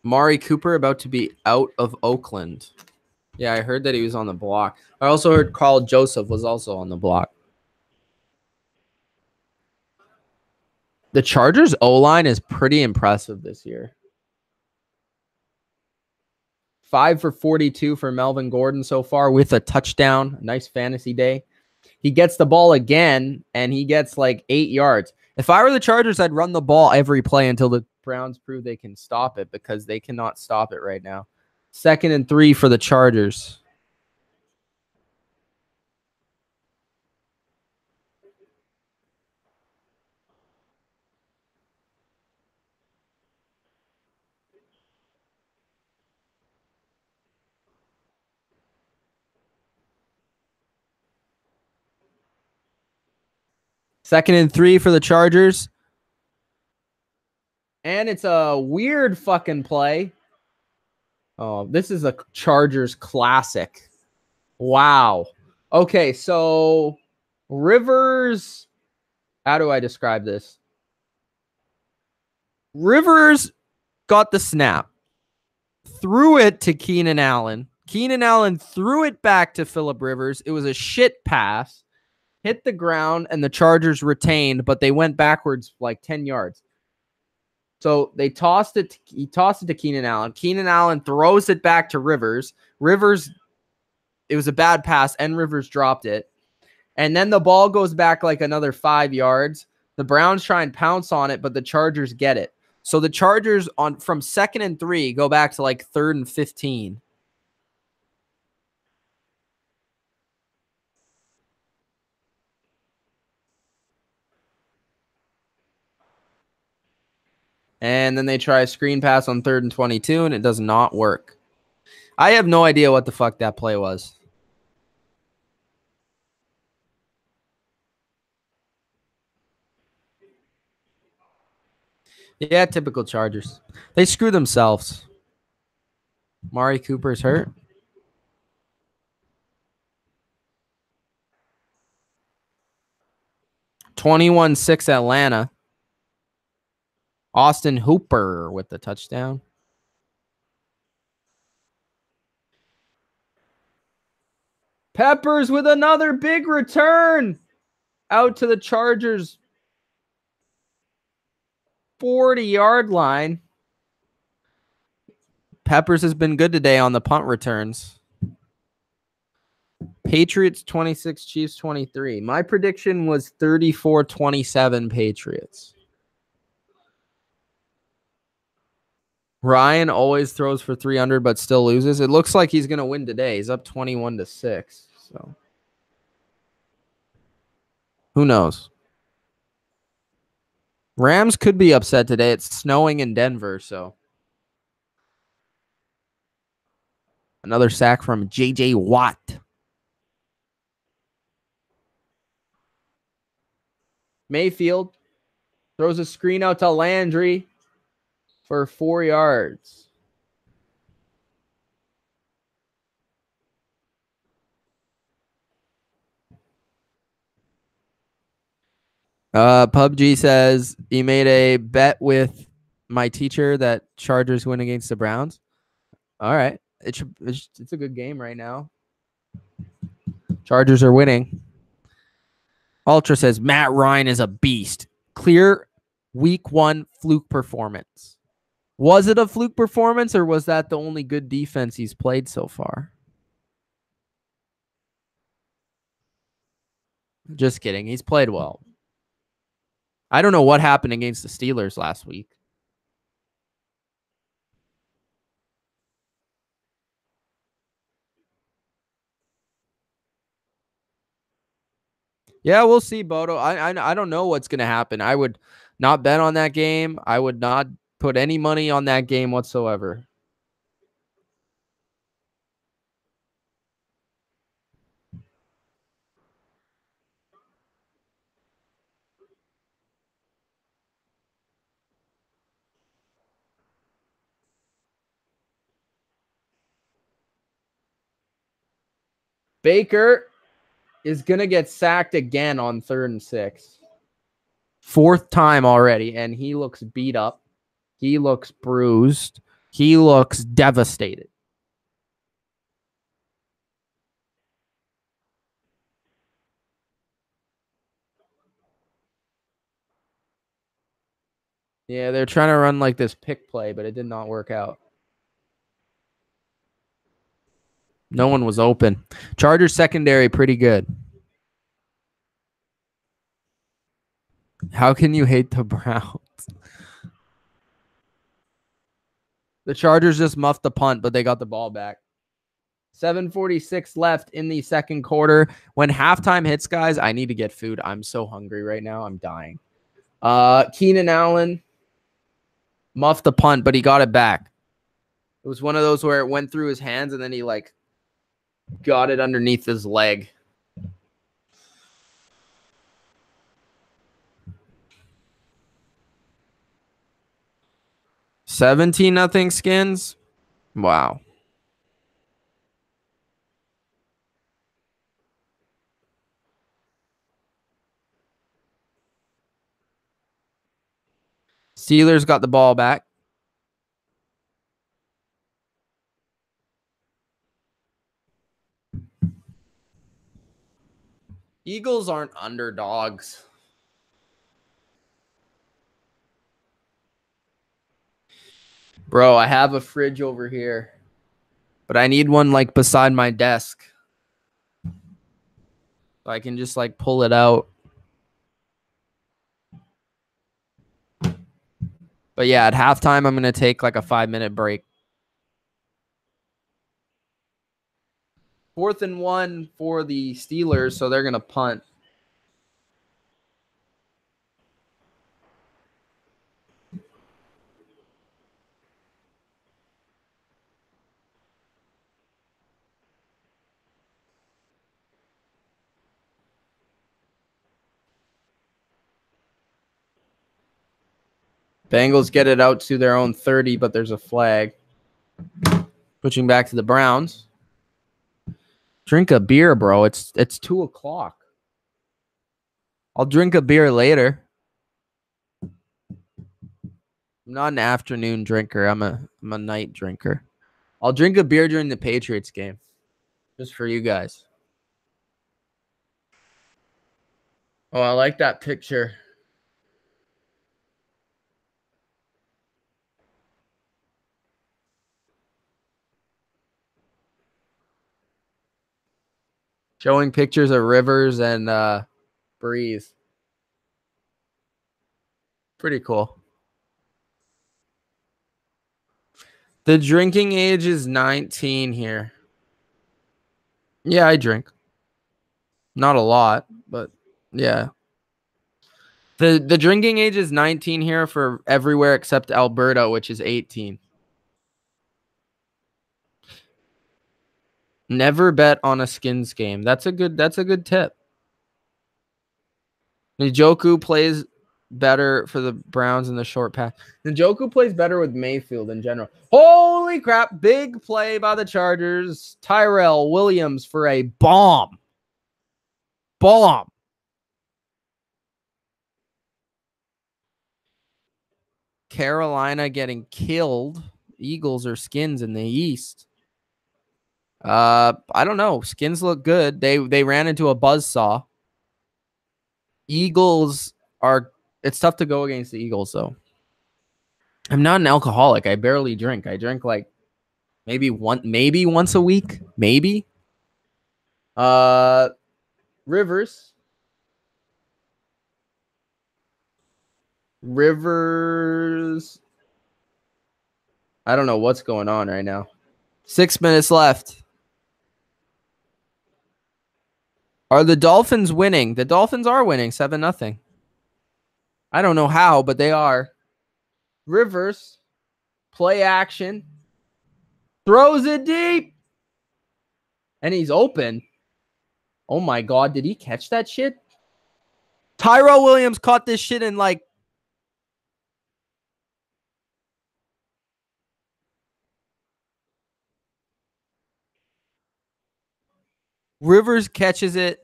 Mari Cooper about to be out of Oakland. Yeah, I heard that he was on the block. I also heard Carl Joseph was also on the block. The Chargers O-line is pretty impressive this year. 5 for 42 for Melvin Gordon so far with a touchdown. Nice fantasy day. He gets the ball again, and he gets like 8 yards. If I were the Chargers, I'd run the ball every play until the Browns prove they can stop it, because they cannot stop it right now. 2nd and 3 for the Chargers. Second and 3 for the Chargers. And it's a weird fucking play. Oh, this is a Chargers classic. Wow. Okay, so Rivers, how do I describe this? Rivers got the snap, threw it to Keenan Allen. Keenan Allen threw it back to Phillip Rivers. It was a shit pass, hit the ground, and the Chargers retained, but they went backwards like 10 yards. So they tossed it. He tossed it to Keenan Allen. Keenan Allen throws it back to Rivers. Rivers, it was a bad pass, and Rivers dropped it. And then the ball goes back like another 5 yards. The Browns try and pounce on it, but the Chargers get it. So the Chargers from 2nd and 3 go back to like 3rd and 15. And then they try a screen pass on 3rd and 22, and it does not work. I have no idea what the fuck that play was. Yeah, typical Chargers. They screw themselves. Mari Cooper's hurt. (21-6) Atlanta. Austin Hooper with the touchdown. Peppers with another big return out to the Chargers 40-yard line. Peppers has been good today on the punt returns. Patriots 26, Chiefs 23. My prediction was 34-27 Patriots. Ryan always throws for 300 but still loses. It looks like he's going to win today. He's up 21-6. So who knows? Rams could be upset today. It's snowing in Denver, so another sack from J.J. Watt. Mayfield throws a screen out to Landry for 4 yards. PUBG says he made a bet with my teacher that Chargers win against the Browns. All right. It's a good game right now. Chargers are winning. Ultra says Matt Ryan is a beast. Clear week 1 fluke performance. Was it a fluke performance, or was that the only good defense he's played so far? Just kidding. He's played well. I don't know what happened against the Steelers last week. Yeah, we'll see, Bodo. I don't know what's going to happen. I would not bet on that game. I would not put any money on that game whatsoever. Baker is going to get sacked again on 3rd and 6. 4th time already, and he looks beat up. He looks bruised. He looks devastated. Yeah, they're trying to run like this pick play, but it did not work out. No one was open. Chargers secondary pretty good. How can you hate the Browns? The Chargers just muffed the punt, but they got the ball back. 7:46 left in the second quarter. When halftime hits, guys, I need to get food. I'm so hungry right now. I'm dying. Keenan Allen muffed the punt, but he got it back. It was one of those where it went through his hands and then he like got it underneath his leg. $17-0 Skins. Wow. Steelers got the ball back. Eagles aren't underdogs. Bro, I have a fridge over here, but I need one like beside my desk. So I can just like pull it out. But yeah, at halftime, I'm going to take like a 5-minute break. 4th and 1 for the Steelers, so they're going to punt. Bengals get it out to their own 30, but there's a flag. Switching back to the Browns. Drink a beer, bro. It's 2 o'clock. I'll drink a beer later. I'm not an afternoon drinker. I'm a night drinker. I'll drink a beer during the Patriots game. Just for you guys. Oh, I like that picture. Showing pictures of Rivers and Breeze. Pretty cool. The drinking age is 19 here. Yeah, I drink. Not a lot, but yeah. The drinking age is 19 here for everywhere except Alberta, which is 18. Never bet on a Skins game. That's a good tip. Njoku plays better for the Browns in the short pass. Njoku plays better with Mayfield in general. Holy crap. Big play by the Chargers. Tyrell Williams for a bomb. Carolina getting killed. Eagles or Skins in the East. I don't know. Skins look good. They ran into a buzzsaw. Eagles are. It's tough to go against the Eagles, though. I'm not an alcoholic. I barely drink. I drink like maybe once a week. Maybe. Rivers. I don't know what's going on right now. 6 minutes left. Are the Dolphins winning? The Dolphins are winning 7-0. I don't know how, but they are. Rivers, play action, throws it deep, and he's open. Oh my God, did he catch that shit? Tyrell Williams caught this shit in like. Rivers catches it.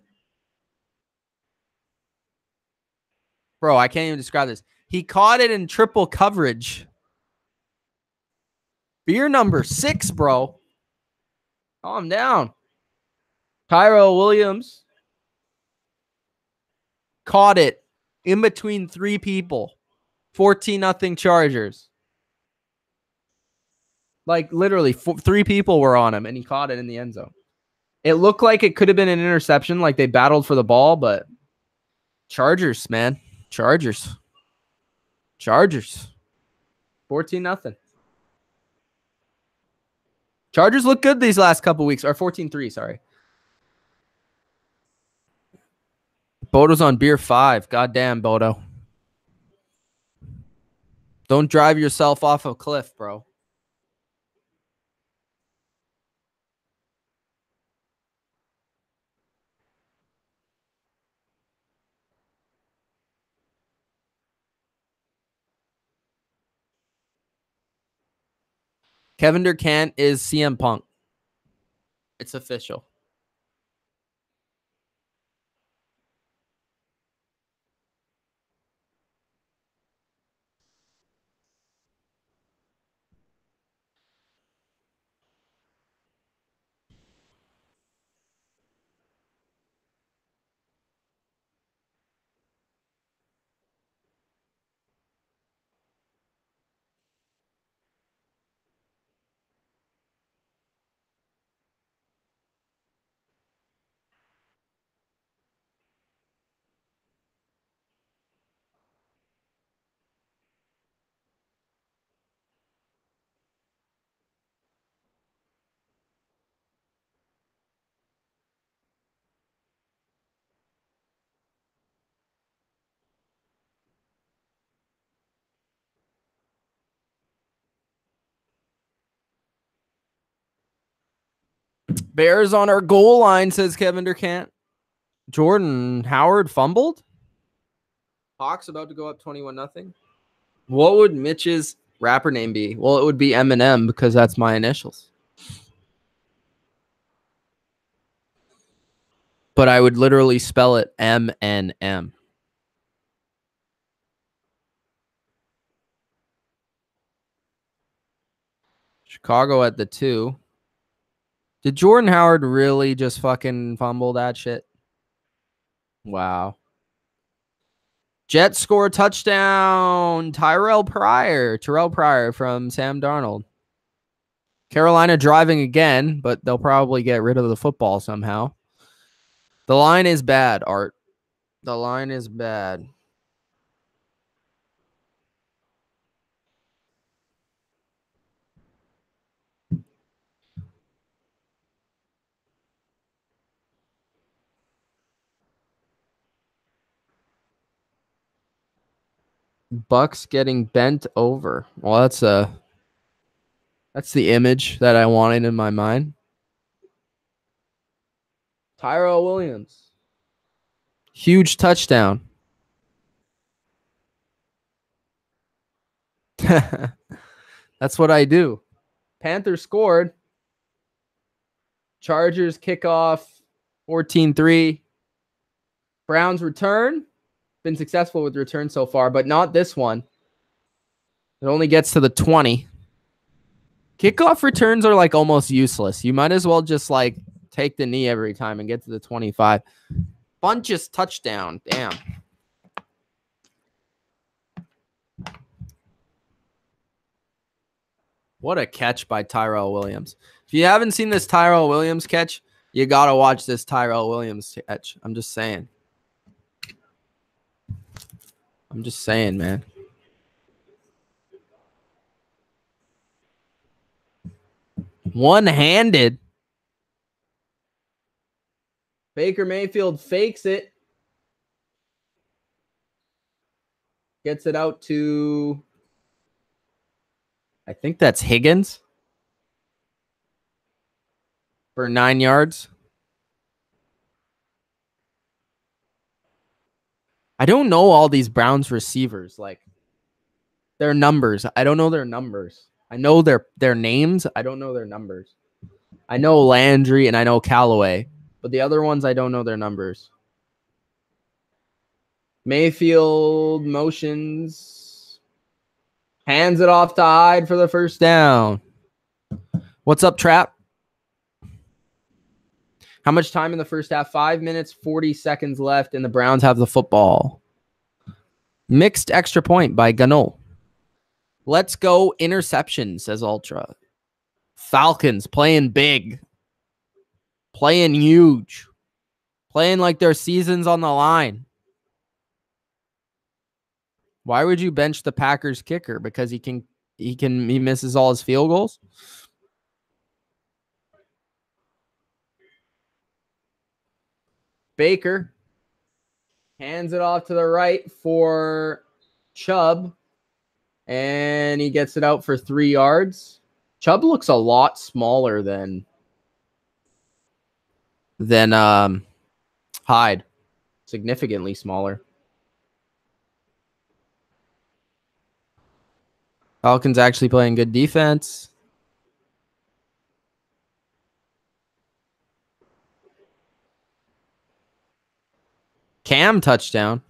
Bro, I can't even describe this. He caught it in triple coverage. Beer number 6, bro. Calm down. Tyrell Williams caught it in between 3 people. 14-0 Chargers. Like literally 3 people were on him and he caught it in the end zone. It looked like it could have been an interception, like they battled for the ball, but Chargers, man. Chargers. 14-0. Chargers look good these last couple weeks. Or 14-3, sorry. Bodo's on beer 5. Goddamn, Bodo. Don't drive yourself off a cliff, bro. Kevin Durant is CM Punk. It's official. Bears on our goal line, says Kevin Durant. Jordan Howard fumbled. Hawks about to go up 21-0. What would Mitch's rapper name be? Well, it would be Eminem because that's my initials. But I would literally spell it MNM. Chicago at the 2. Did Jordan Howard really just fucking fumble that shit? Wow. Jets score a touchdown. Terrell Pryor from Sam Darnold. Carolina driving again, but they'll probably get rid of the football somehow. The line is bad, Art. The line is bad. Bucks getting bent over. Well, that's the image that I wanted in my mind. Tyrell Williams. Huge touchdown. That's what I do. Panthers scored. Chargers kickoff 14-3. Browns return. Been successful with return so far, but not this one. It only gets to the 20. Kickoff returns are like almost useless. You might as well just like take the knee every time and get to the 25. Bunches touchdown. Damn. What a catch by Tyrell Williams. If you haven't seen this Tyrell Williams catch, you got to watch this Tyrell Williams catch. I'm just saying. Man. One-handed. Baker Mayfield fakes it. Gets it out to, I think that's Higgins for 9 yards. I don't know all these Browns receivers, like their numbers. I don't know their numbers. I know their names. I don't know their numbers. I know Landry and I know Callaway, but the other ones I don't know their numbers. Mayfield motions. Hands it off to Hyde for the first down. What's up, Trap? How much time in the first half? 5 minutes, 40 seconds left, and the Browns have the football. Mixed extra point by Gano. Let's go interception, says Ultra. Falcons playing big. Playing huge. Playing like their season's on the line. Why would you bench the Packers kicker? Because he misses all his field goals? Baker hands it off to the right for Chubb, and he gets it out for 3 yards. Chubb looks a lot smaller than Hyde. Significantly smaller. Falcons actually playing good defense. Cam touchdown.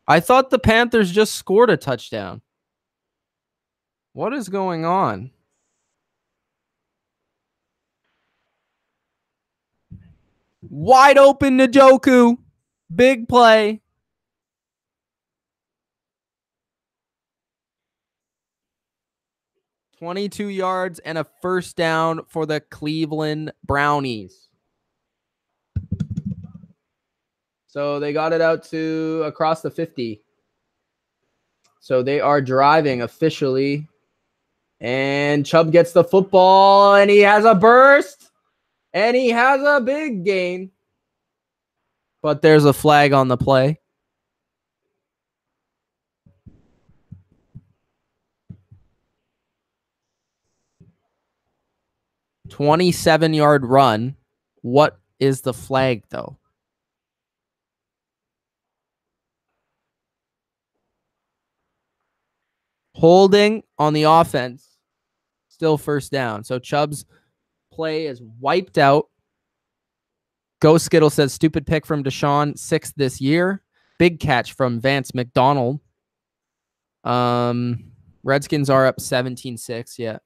I thought the Panthers just scored a touchdown. What is going on? Wide open Njoku. Big play. $22 yards and a first down for the Cleveland Brownies. So they got it out to across the 50. So they are driving officially. And Chubb gets the football, and he has a burst. And he has a big gain. But there's a flag on the play. $27-yard run. What is the flag, though? Holding on the offense. Still first down. So Chubb's play is wiped out. Ghost Skittle says, stupid pick from Deshaun, 6th this year. Big catch from Vance McDonald. Redskins are up 17-6, yeah.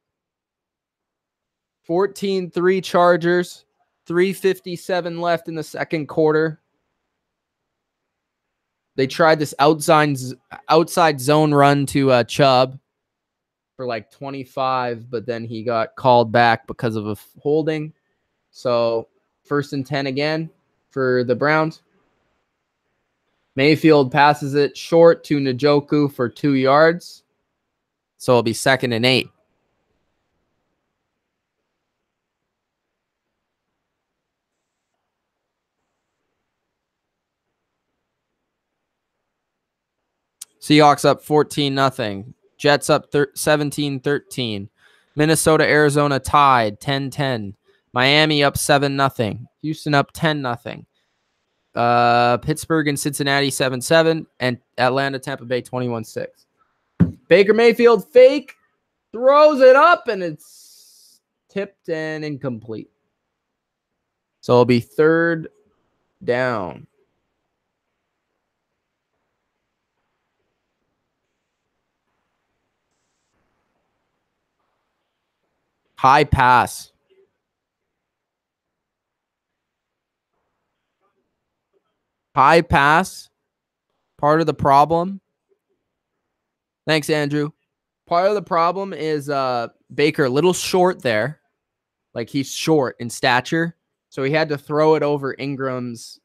14-3 Chargers. 3:57 left in the second quarter. They tried this outside zone run to Chubb for like 25, but then he got called back because of a holding. So 1st and 10 again for the Browns. Mayfield passes it short to Njoku for 2 yards. So it'll be 2nd and 8. Seahawks up 14-0. Jets up 17-13. Minnesota, Arizona tied 10-10. Miami up 7-0. Houston up 10-0. Pittsburgh and Cincinnati 7-7. And Atlanta, Tampa Bay 21-6. Baker Mayfield fake. Throws it up, and it's tipped and incomplete. So it'll be 3rd down. High pass. High pass. Part of the problem. Thanks, Andrew. Part of the problem is Baker a little short there. Like he's short in stature. So he had to throw it over Ingram's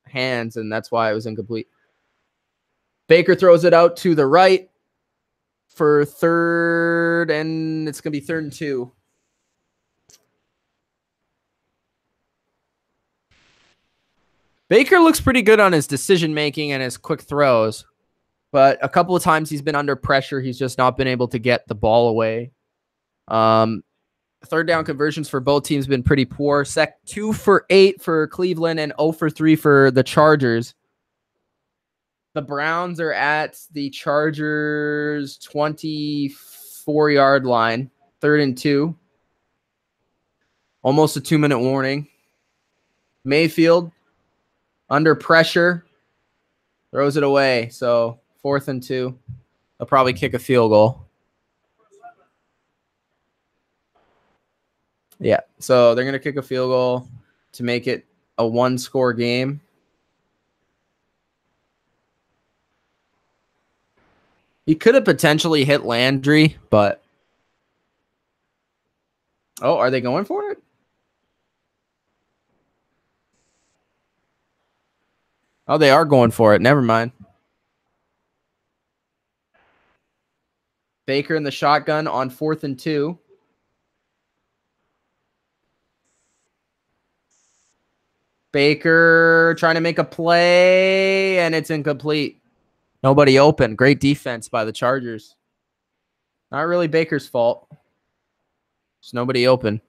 hands, and that's why it was incomplete. Baker throws it out to the right for 3rd, and it's going to be 3rd and 2. Baker looks pretty good on his decision-making and his quick throws, but a couple of times he's been under pressure. He's just not been able to get the ball away. 3rd down conversions for both teams been pretty poor. 2 for 8 for Cleveland and 0 for 3 for the Chargers. The Browns are at the Chargers' 24-yard line, 3rd and 2. Almost a 2-minute warning. Mayfield under pressure, throws it away. So 4th and 2. They'll probably kick a field goal. Yeah. So they're going to kick a field goal to make it a 1-score game. He could have potentially hit Landry, but... Oh, are they going for it? Oh, they are going for it. Never mind. Baker in the shotgun on 4th and 2. Baker trying to make a play, and it's incomplete. Nobody open. Great defense by the Chargers. Not really Baker's fault. There's nobody open.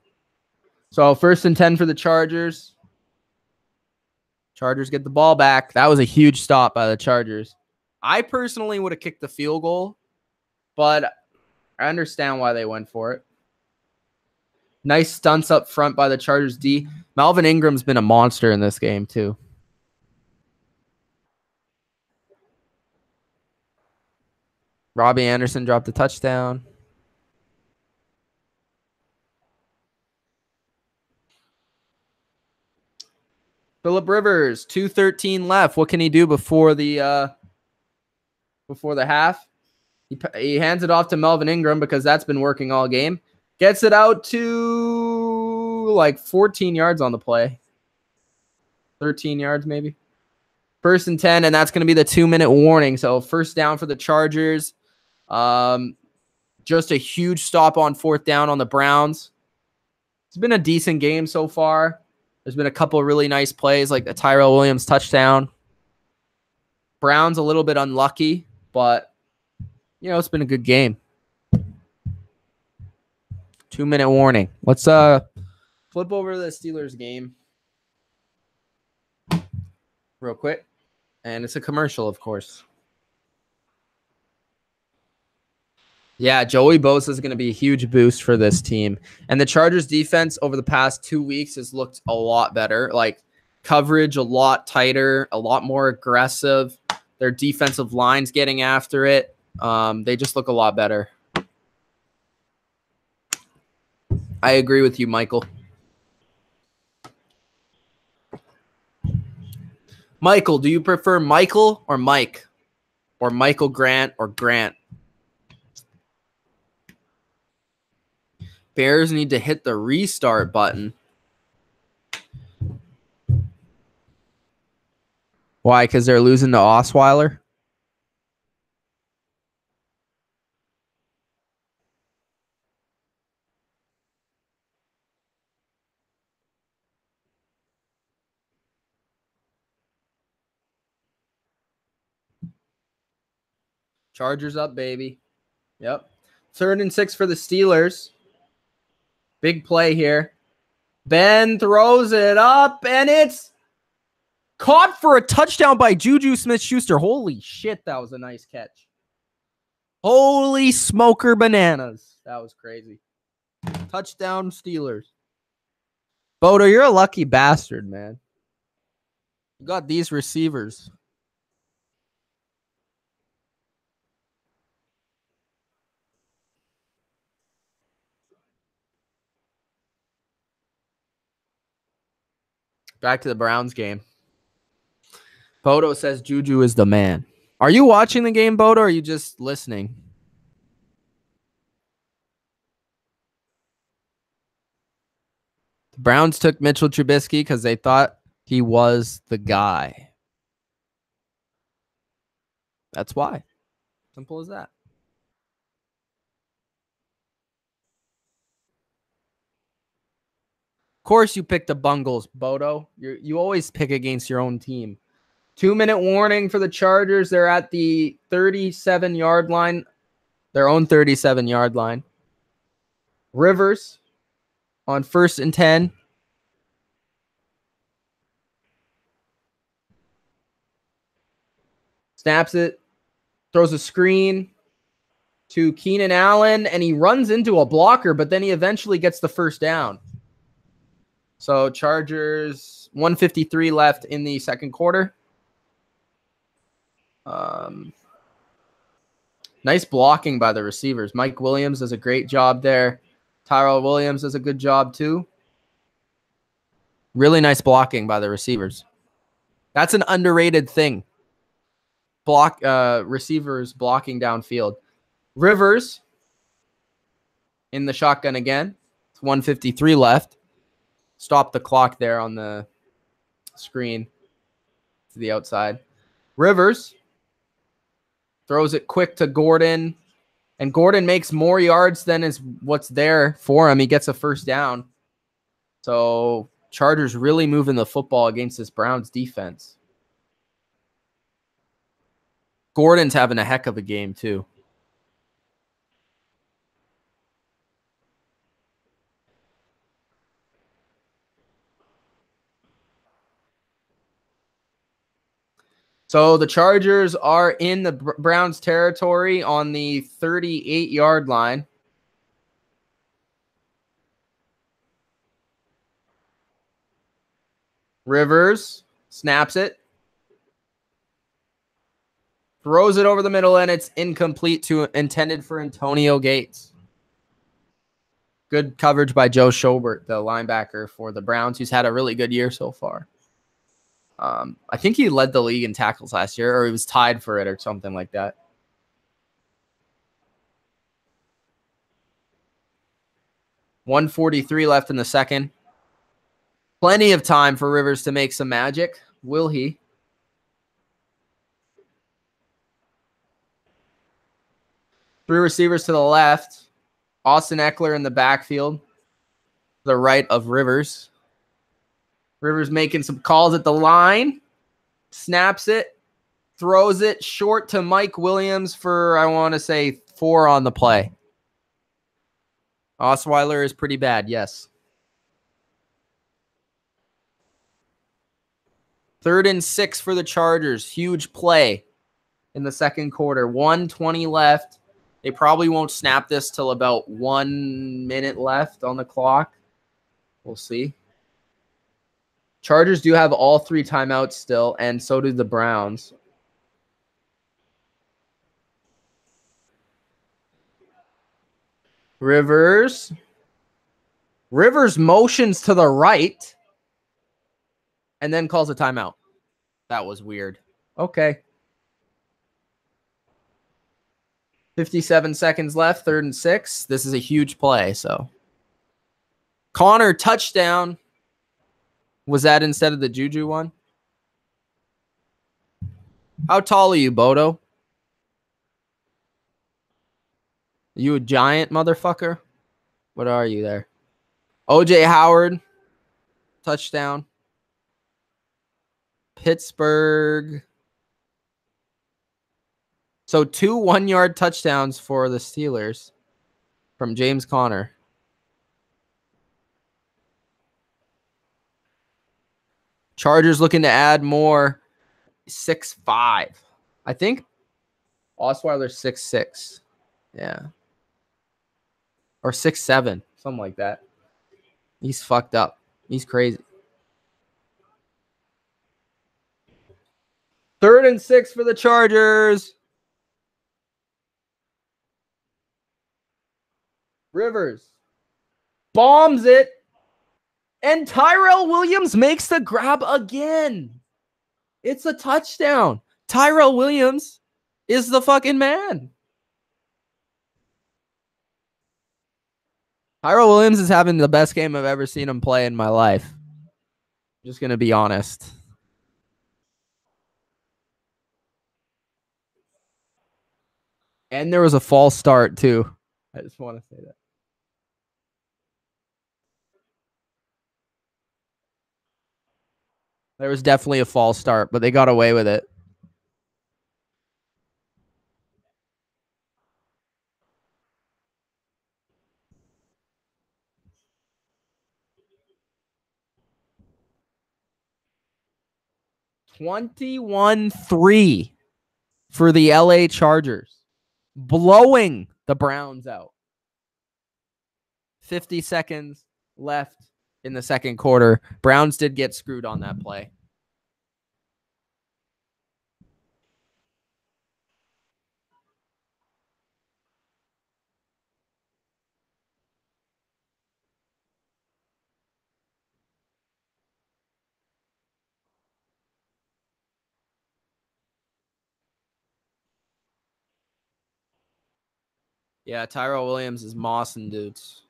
So 1st and 10 for the Chargers. Chargers get the ball back. That was a huge stop by the Chargers. I personally would have kicked the field goal, but I understand why they went for it. Nice stunts up front by the Chargers D. Melvin Ingram's been a monster in this game, too. Robbie Anderson dropped a touchdown. Phillip Rivers, 2:13 left. What can he do before the half? He hands it off to Melvin Ingram because that's been working all game. Gets it out to like 14 yards on the play. 13 yards maybe. 1st and 10, and that's going to be the 2-minute warning. So 1st down for the Chargers. Just a huge stop on 4th down on the Browns. It's been a decent game so far. There's been a couple of really nice plays like the Tyrell Williams touchdown. Browns a little bit unlucky, but, you know, it's been a good game. 2-minute warning. Let's flip over to the Steelers game real quick. And it's a commercial, of course. Yeah, Joey Bosa is going to be a huge boost for this team. And the Chargers defense over the past 2 weeks has looked a lot better. Like coverage a lot tighter, a lot more aggressive. Their defensive line's getting after it. They just look a lot better. I agree with you, Michael. Michael, do you prefer Michael or Mike? Or Michael Grant or Grant? Bears need to hit the restart button. Why? Because they're losing to Osweiler? Chargers up, baby. Yep. 3rd and 6 for the Steelers. Big play here. Ben throws it up, and it's caught for a touchdown by Juju Smith-Schuster. Holy shit, that was a nice catch. Holy smoker bananas. That was crazy. Touchdown Steelers. Bodo, you're a lucky bastard, man. You got these receivers. Back to the Browns game. Bodo says Juju is the man. Are you watching the game, Bodo, or are you just listening? The Browns took Mitchell Trubisky because they thought he was the guy. That's why. Simple as that. Of course you picked the Bungles, Bodo. You always pick against your own team. 2-minute warning for the Chargers. They're at the 37-yard line. Their own 37-yard line. Rivers on 1st and 10. Snaps it. Throws a screen to Keenan Allen, and he runs into a blocker, but then he eventually gets the 1st down. So Chargers, 1:53 left in the 2nd quarter. Nice blocking by the receivers. Mike Williams does a great job there Tyrell Williams does a good job too. Really nice blocking by the receivers. That's an underrated thing. Receivers blocking downfield. Rivers in the shotgun again. It's 1:53 left. Stop the clock there on the screen to the outside. Rivers throws it quick to Gordon, and Gordon makes more yards than is what's there for him. He gets a first down. So Chargers really moving the football against this Browns defense. Gordon's having a heck of a game too. So the Chargers are in the Browns territory on the 38-yard line. Rivers snaps it. Throws it over the middle, and it's incomplete to intended for Antonio Gates. Good coverage by Joe Schobert, the linebacker for the Browns, who's had a really good year so far. I think he led the league in tackles last year, or he was tied for it or something like that. $1:43 left in the second. Plenty of time for Rivers to make some magic. Will he? Three receivers to the left. Austin Eckler in the backfield. The right of Rivers. Rivers making some calls at the line. Snaps it. Throws it short to Mike Williams for, I want to say, 4 on the play. Osweiler is pretty bad, yes. 3rd and 6 for the Chargers. Huge play in the second quarter. 1:20 left. They probably won't snap this till about 1 minute left on the clock. We'll see. Chargers do have all 3 timeouts still, and so do the Browns. Rivers motions to the right and then calls a timeout. That was weird. Okay. 57 seconds left, 3rd and 6. This is a huge play, so. Connor, touchdown. Was that instead of the Juju one? How tall are you, Bodo? Are you a giant motherfucker? What are you there? OJ Howard, touchdown. Pittsburgh. So 2 one-yard touchdowns for the Steelers from James Conner. Chargers looking to add more. 6'5". I think Osweiler's 6'6". Yeah. Or 6'7", something like that. He's fucked up. He's crazy. 3rd and 6 for the Chargers. Rivers bombs it. And Tyrell Williams makes the grab again. It's a touchdown. Tyrell Williams is the fucking man. Tyrell Williams is having the best game I've ever seen him play in my life. Just going to be honest. And there was a false start, too. I just want to say that. There was definitely a false start, but they got away with it. $21-3 for the LA Chargers, blowing the Browns out. 50 seconds left in the second quarter. Browns did get screwed on that play. Yeah, Tyrell Williams is mossing dudes.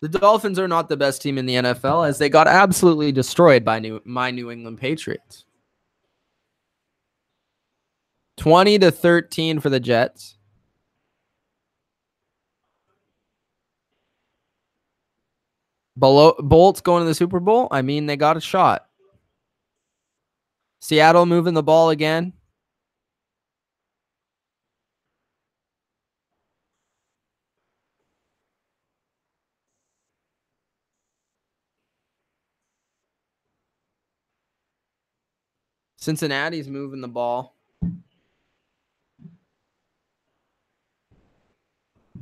The Dolphins are not the best team in the NFL as they got absolutely destroyed by my New England Patriots. 20-13 for the Jets. Bolts going to the Super Bowl. I mean, they got a shot. Seattle moving the ball again. Cincinnati's moving the ball.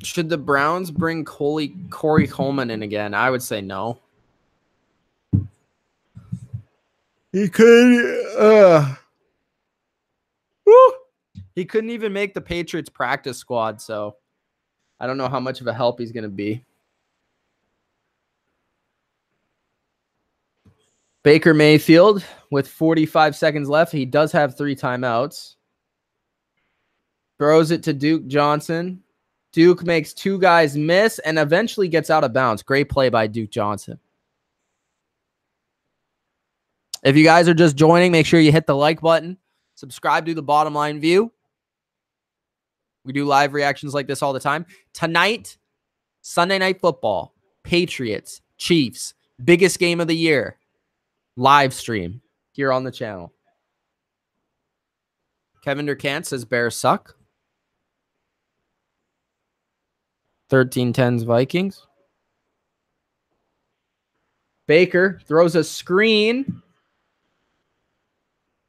Should the Browns bring Corey Coleman in again? I would say no. He could. He couldn't even make the Patriots practice squad, so I don't know how much of a help he's going to be. Baker Mayfield with 45 seconds left. He does have 3 timeouts. Throws it to Duke Johnson. Duke makes 2 guys miss and eventually gets out of bounds. Great play by Duke Johnson. If you guys are just joining, make sure you hit the like button. Subscribe to the Bottom Line View. We do live reactions like this all the time. Tonight, Sunday Night Football, Patriots, Chiefs, biggest game of the year. Live stream here on the channel. Kevin Durkant says Bears suck. 13-10s Vikings. Baker throws a screen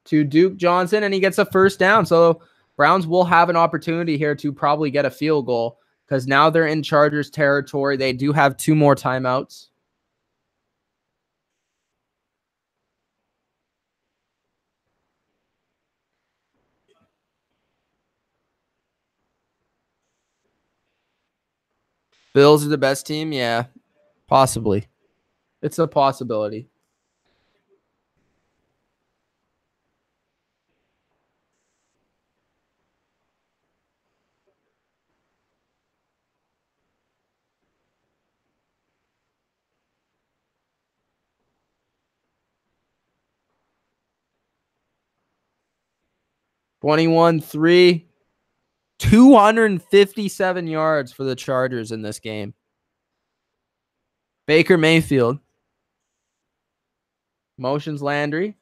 to Duke Johnson, and he gets a first down. So Browns will have an opportunity here to probably get a field goal because now they're in Chargers territory. They do have 2 more timeouts. Bills are the best team? Yeah, possibly. It's a possibility. (21-3). 257 yards for the Chargers in this game. Baker Mayfield. Motions Landry.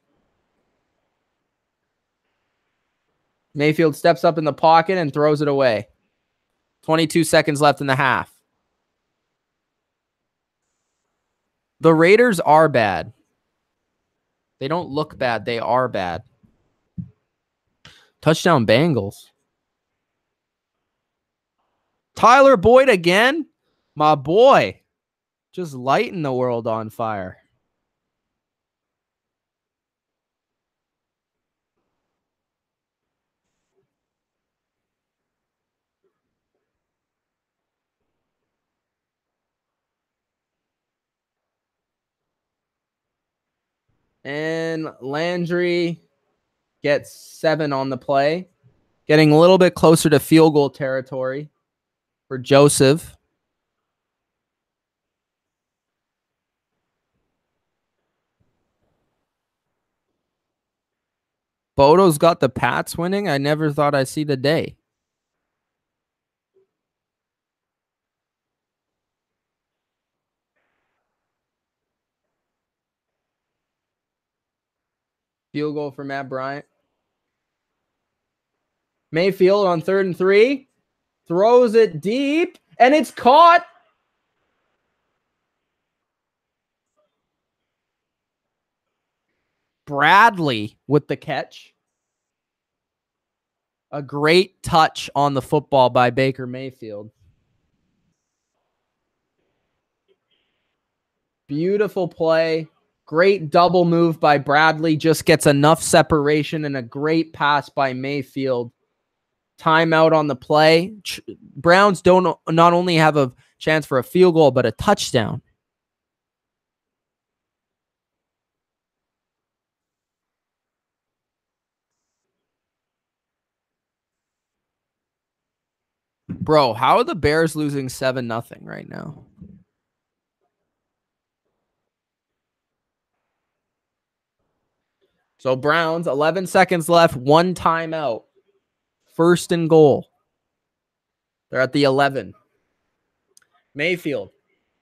Mayfield steps up in the pocket and throws it away. 22 seconds left in the half. The Raiders are bad. They don't look bad. They are bad. Touchdown Bengals. Tyler Boyd again? My boy. Just lighting the world on fire. And Landry gets 7 on the play. Getting a little bit closer to field goal territory for Joseph. Bodo's got the Pats winning. I never thought I'd see the day. Field goal for Matt Bryant. Mayfield on 3rd and 3. Throws it deep, and it's caught. Bradley with the catch. A great touch on the football by Baker Mayfield. Beautiful play. Great double move by Bradley. Just gets enough separation and a great pass by Mayfield timeout on the play. Browns don't not only have a chance for a field goal, but a touchdown. Bro, how are the Bears losing 7-0 right now? So Browns, 11 seconds left, one timeout. First and goal. They're at the 11. Mayfield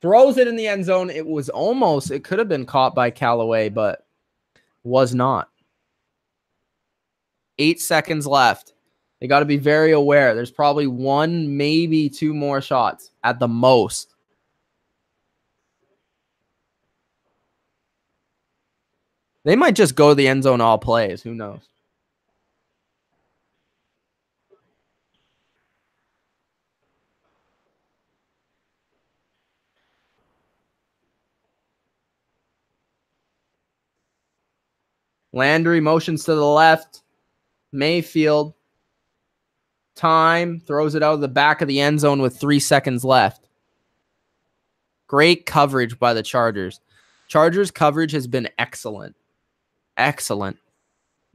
throws it in the end zone. It could have been caught by Callaway, but was not. 8 seconds left. They got to be very aware. There's probably one, maybe two more shots at the most. They might just go to the end zone all plays. Who knows? Landry motions to the left. Mayfield. Time. Throws it out of the back of the end zone with 3 seconds left. Great coverage by the Chargers. Chargers coverage has been excellent. Excellent.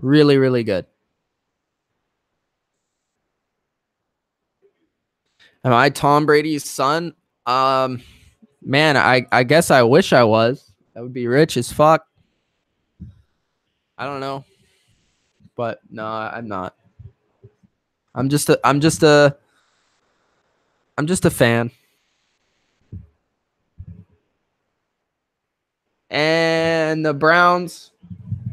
Really, really good. Am I Tom Brady's son? Man, I guess I wish I was. That would be rich as fuck. I don't know. But no, I'm not. I'm just a fan. And the Browns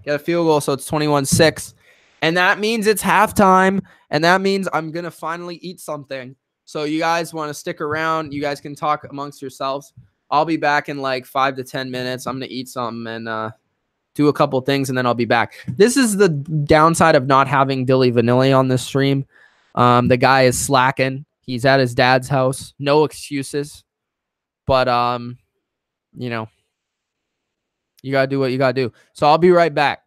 get a field goal, so it's 21-6. And that means it's halftime. And that means I'm going to finally eat something. So you guys want to stick around. You guys can talk amongst yourselves. I'll be back in like 5 to 10 minutes. I'm going to eat something and do a couple things, and then I'll be back. This is the downside of not having Dilly Vanilli on this stream. The guy is slacking. He's at his dad's house. No excuses. But, you know, you got to do what you got to do. So I'll be right back.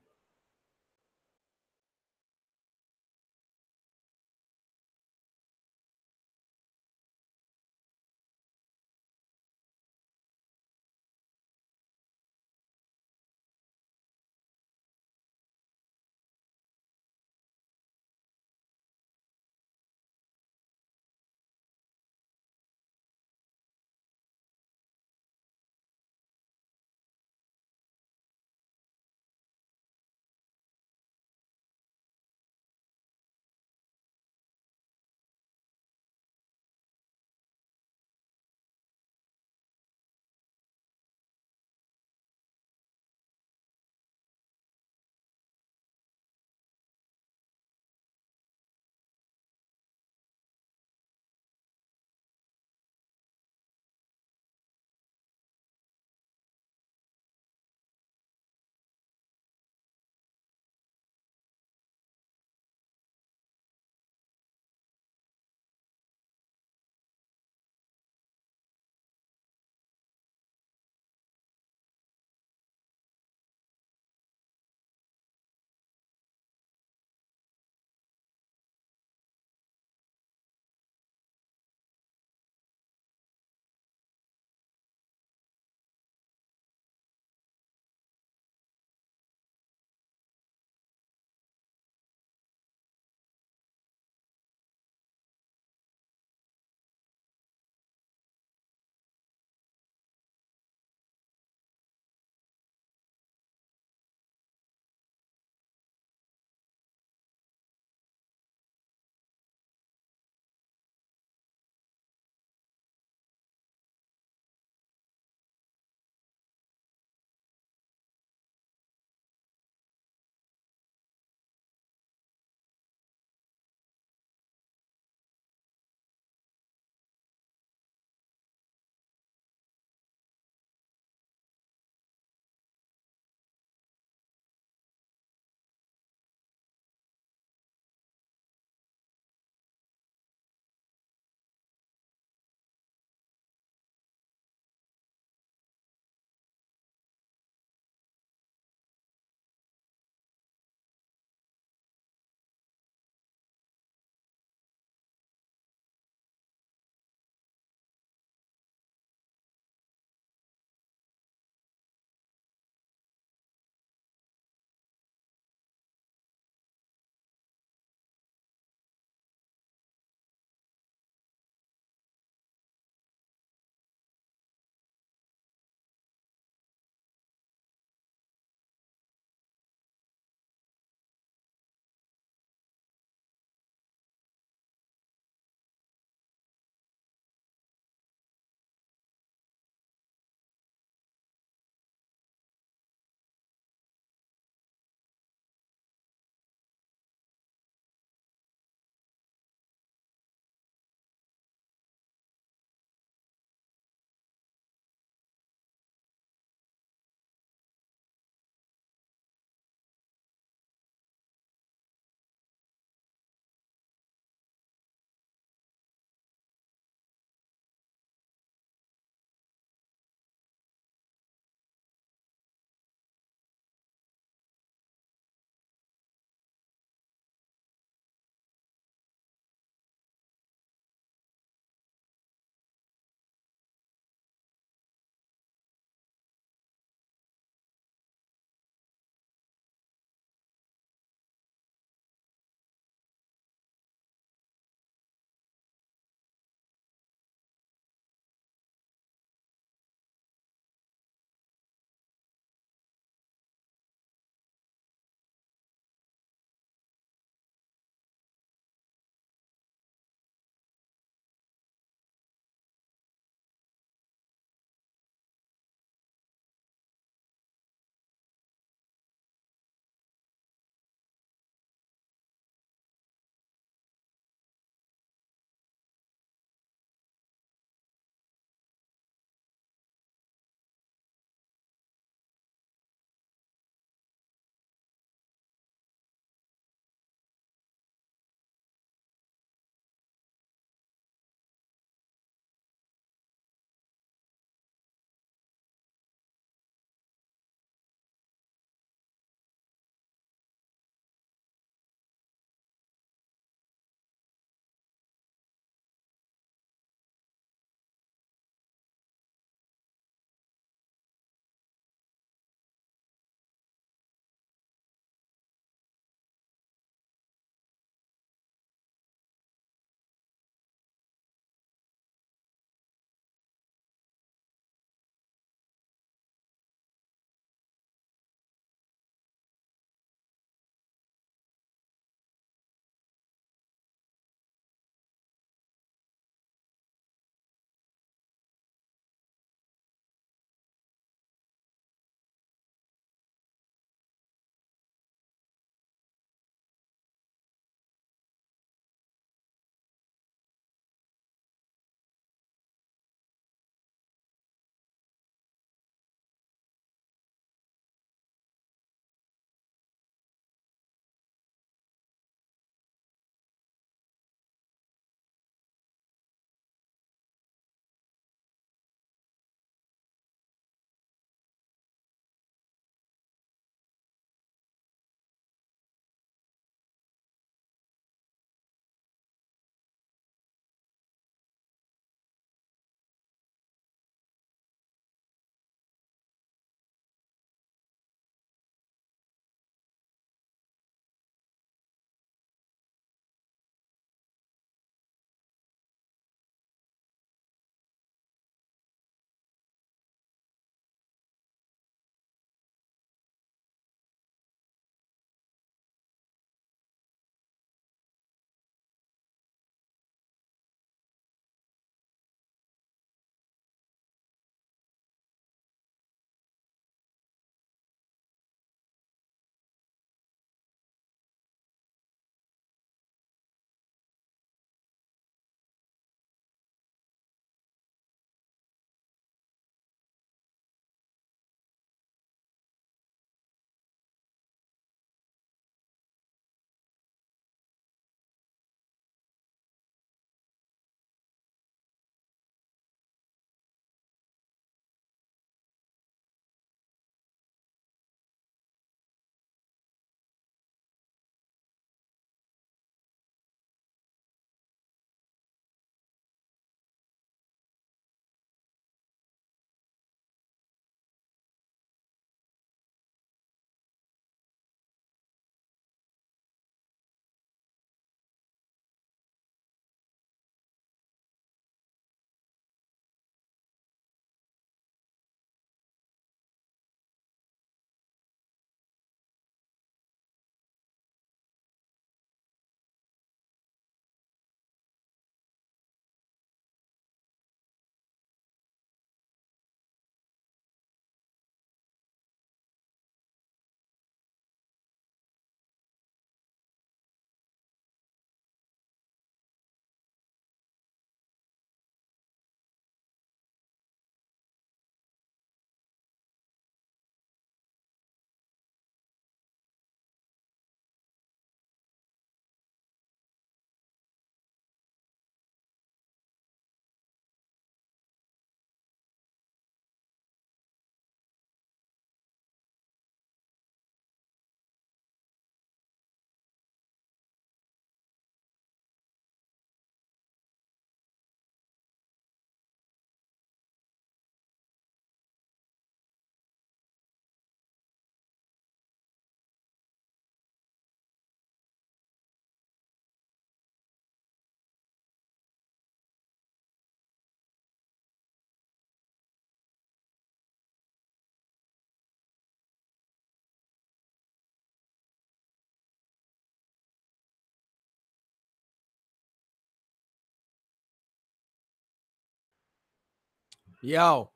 Yo,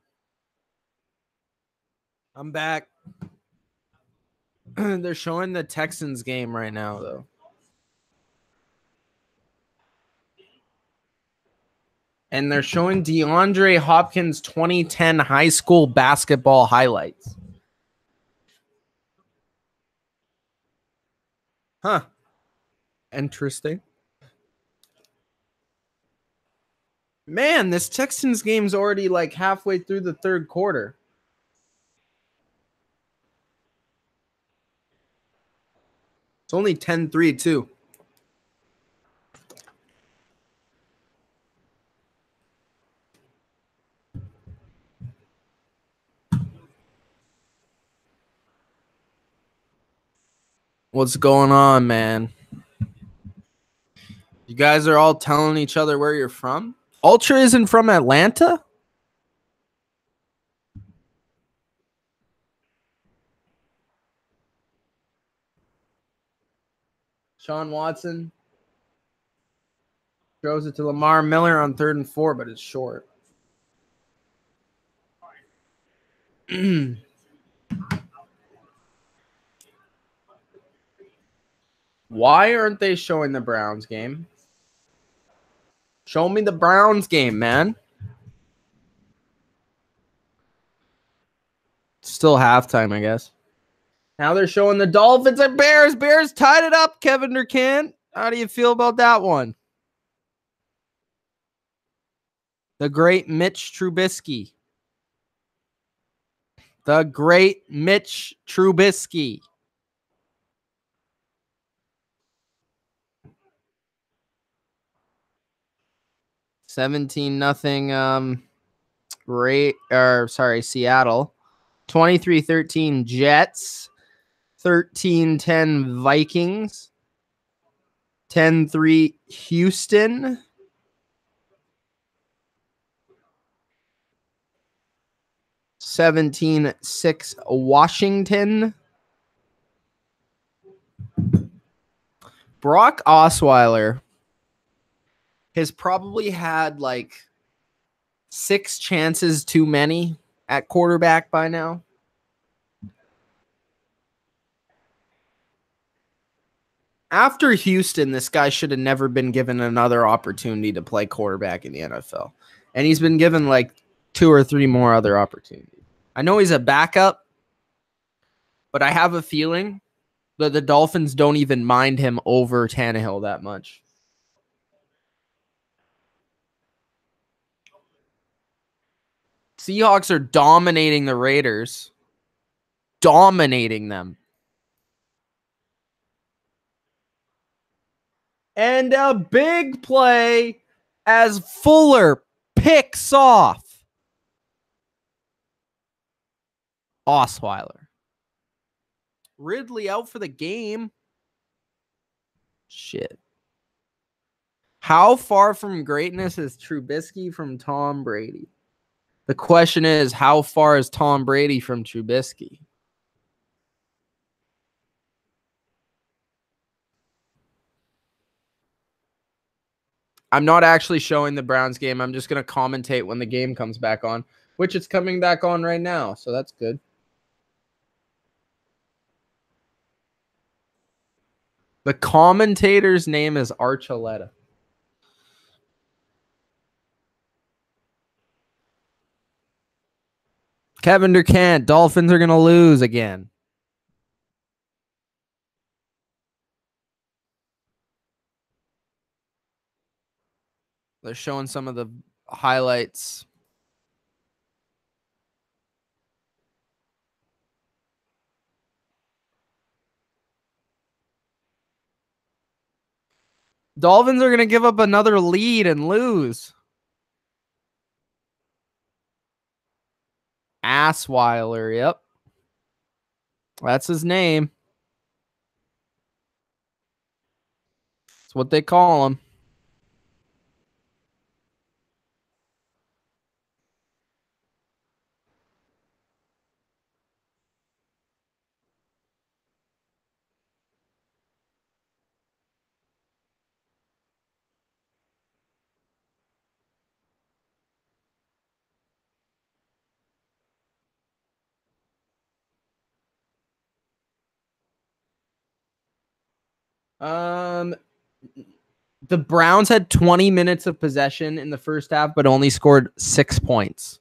I'm back. They're showing the Texans game right now, though. And they're showing DeAndre Hopkins' 2010 high school basketball highlights. Huh. Interesting. Man, this Texans game's already like halfway through the third quarter. It's only 10-3, too. What's going on, man? You guys are all telling each other where you're from? Ultra isn't from Atlanta? Sean Watson throws it to Lamar Miller on 3rd and 4, but it's short. Why aren't they showing the Browns game? Show me the Browns game, man. Still halftime, I guess. Now they're showing the Dolphins and Bears. Bears tied it up, Kevin Durkant. How do you feel about that one? The great Mitch Trubisky. The great Mitch Trubisky. $17-0. Seattle. 23-13 Jets. 13-10 Vikings. 10-3 Houston. 17-6 Washington. Brock Osweiler has probably had like 6 chances too many at quarterback by now. After Houston, this guy should have never been given another opportunity to play quarterback in the NFL. And he's been given like 2 or 3 more other opportunities. I know he's a backup, but I have a feeling that the Dolphins don't even mind him over Tannehill that much. Seahawks are dominating the Raiders. Dominating them. And a big play as Fuller picks off Osweiler. Ridley out for the game. Shit. How far from greatness is Trubisky from Tom Brady? The question is, how far is Tom Brady from Trubisky? I'm not actually showing the Browns game. I'm just going to commentate when the game comes back on, which it's coming back on right now, so that's good. The commentator's name is Archuleta. Kevin Durkant, Dolphins are going to lose again. They're showing some of the highlights. Dolphins are going to give up another lead and lose. Assweiler, yep. That's his name. That's what they call him. The Browns had 20 minutes of possession in the first half, but only scored 6 points.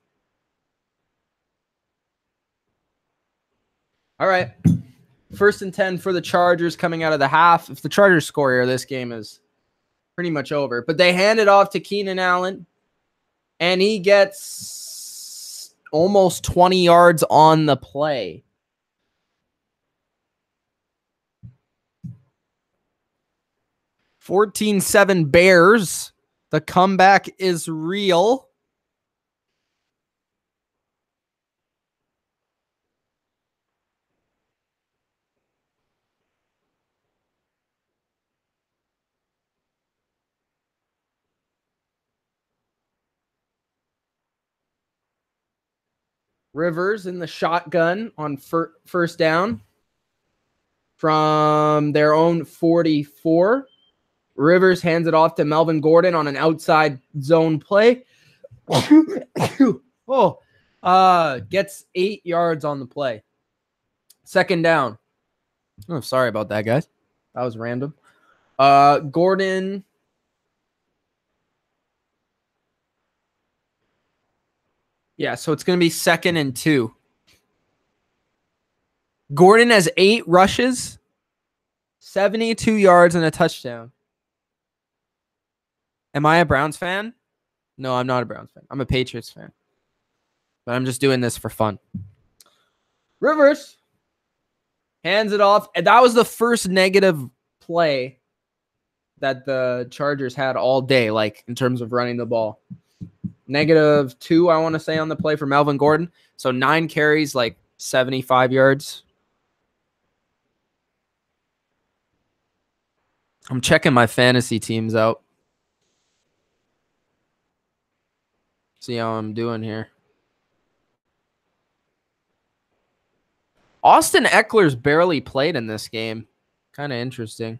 All right. 1st and 10 for the Chargers coming out of the half. If the Chargers score here, this game is pretty much over. But they hand it off to Keenan Allen, and he gets almost 20 yards on the play. 14-7 Bears. The comeback is real. Rivers in the shotgun on first down from their own 44. Rivers hands it off to Melvin Gordon on an outside zone play. Gets 8 yards on the play. 2nd down. Oh, sorry about that, guys. That was random. Gordon. Yeah, so it's going to be 2nd and 2. Gordon has 8 rushes, 72 yards, and a touchdown. Am I a Browns fan? No, I'm not a Browns fan. I'm a Patriots fan. But I'm just doing this for fun. Rivers hands it off. And that was the first negative play that the Chargers had all day, like in terms of running the ball. -2, I want to say, on the play for Melvin Gordon. So 9 carries, like 75 yards. I'm checking my fantasy teams out. See how I'm doing here. Austin Eckler's barely played in this game. Kind of interesting.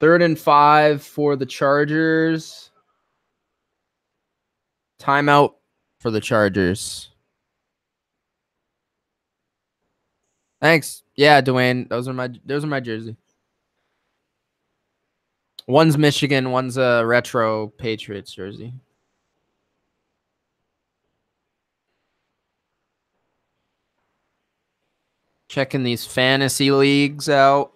Third and 5 for the Chargers. Timeout for the Chargers. Thanks. Yeah, Dwayne. Those are my jersey. One's Michigan, one's a retro Patriots jersey. Checking these fantasy leagues out.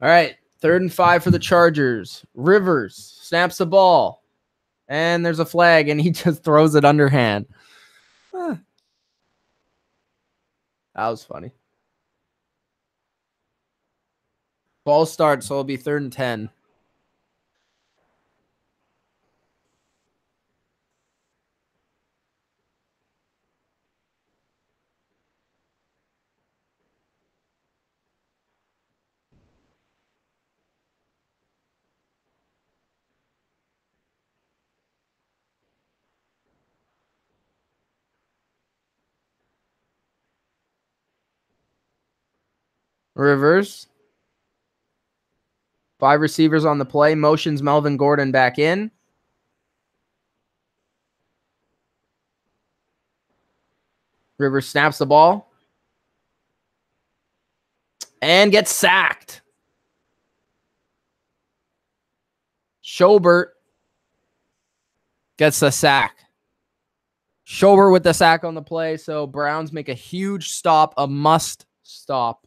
All right, 3rd and 5 for the Chargers. Rivers snaps the ball, and there's a flag, and he just throws it underhand. That was funny. Ball starts, so it'll be 3rd and 10. Rivers. 5 receivers on the play. Motions Melvin Gordon back in. Rivers snaps the ball and gets sacked. Schobert gets the sack. Schobert with the sack on the play. So Browns make a huge stop, a must stop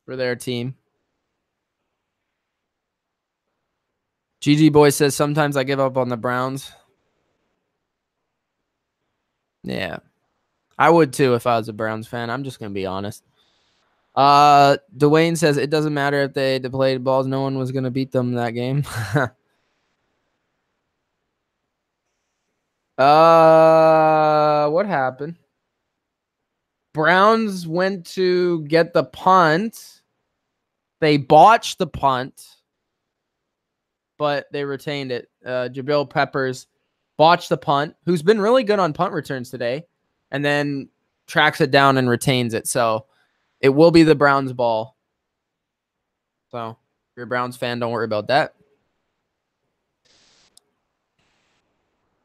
for their team. GG Boy says, sometimes I give up on the Browns. Yeah. I would too if I was a Browns fan. I'm just going to be honest. Dwayne says, it doesn't matter if they played balls. No one was going to beat them that game. What happened? Browns went to get the punt. They botched the punt, but they retained it. Jabril Peppers botched the punt, who's been really good on punt returns today, and then tracks it down and retains it. So it will be the Browns' ball. So if you're a Browns fan, don't worry about that.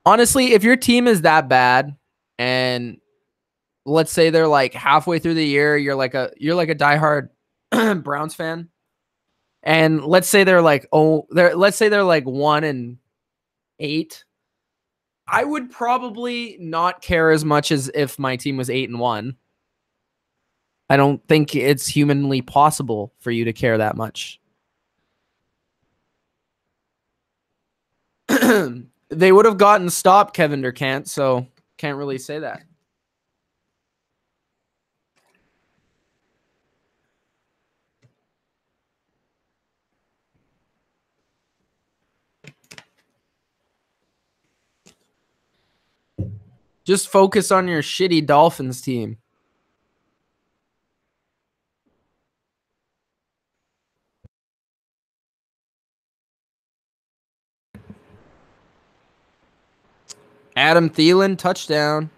Honestly, if your team is that bad, and let's say they're like halfway through the year, you're like a diehard Browns fan, and let's say they're like 1-8. I would probably not care as much as if my team was 8-1. I don't think it's humanly possible for you to care that much. They would have gotten stopped, Kevin Durkant, so can't really say that. Just focus on your shitty Dolphins team. Adam Thielen, touchdown.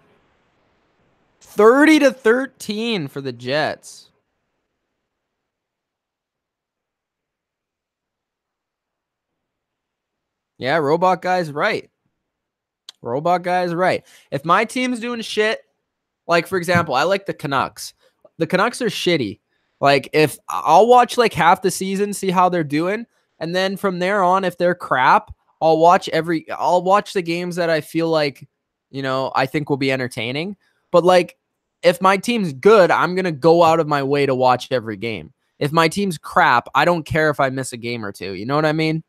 30-13 for the Jets. Yeah, Robot Guy's right. Robot Guy's right. If my team's doing shit, like, for example, I like the Canucks. The Canucks are shitty. Like, if I'll watch like half the season, see how they're doing, and then from there on, if they're crap, I'll watch the games that I feel like, I think will be entertaining. But like, if my team's good, I'm going to go out of my way to watch every game. If my team's crap, I don't care if I miss a game or two. You know what I mean?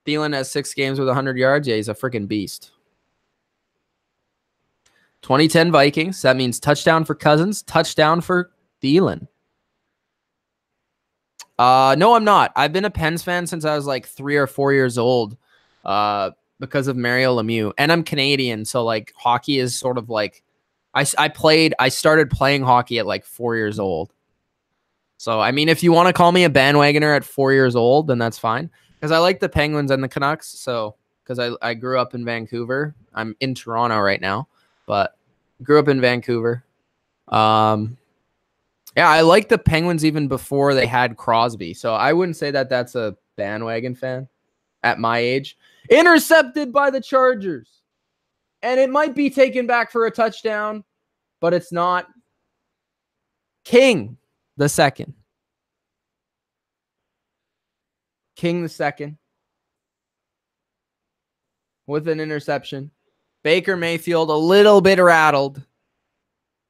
Thielen has 6 games with 100 yards. Yeah, he's a freaking beast. 2010 Vikings. That means touchdown for Cousins, touchdown for Thielen. No, I'm not. I've been a Pens fan since I was like 3 or 4 years old because of Mario Lemieux. And I'm Canadian, so like hockey is sort of like I started playing hockey at like 4 years old. So, I mean, if you want to call me a bandwagoner at 4 years old, then that's fine. Because I like the Penguins and the Canucks. So, because I grew up in Vancouver. I'm in Toronto right now, but grew up in Vancouver. Yeah, I like the Penguins even before they had Crosby. So I wouldn't say that that's a bandwagon fan at my age. Intercepted by the Chargers. And it might be taken back for a touchdown, but it's not. King the second. King the second. With an interception. Baker Mayfield a little bit rattled.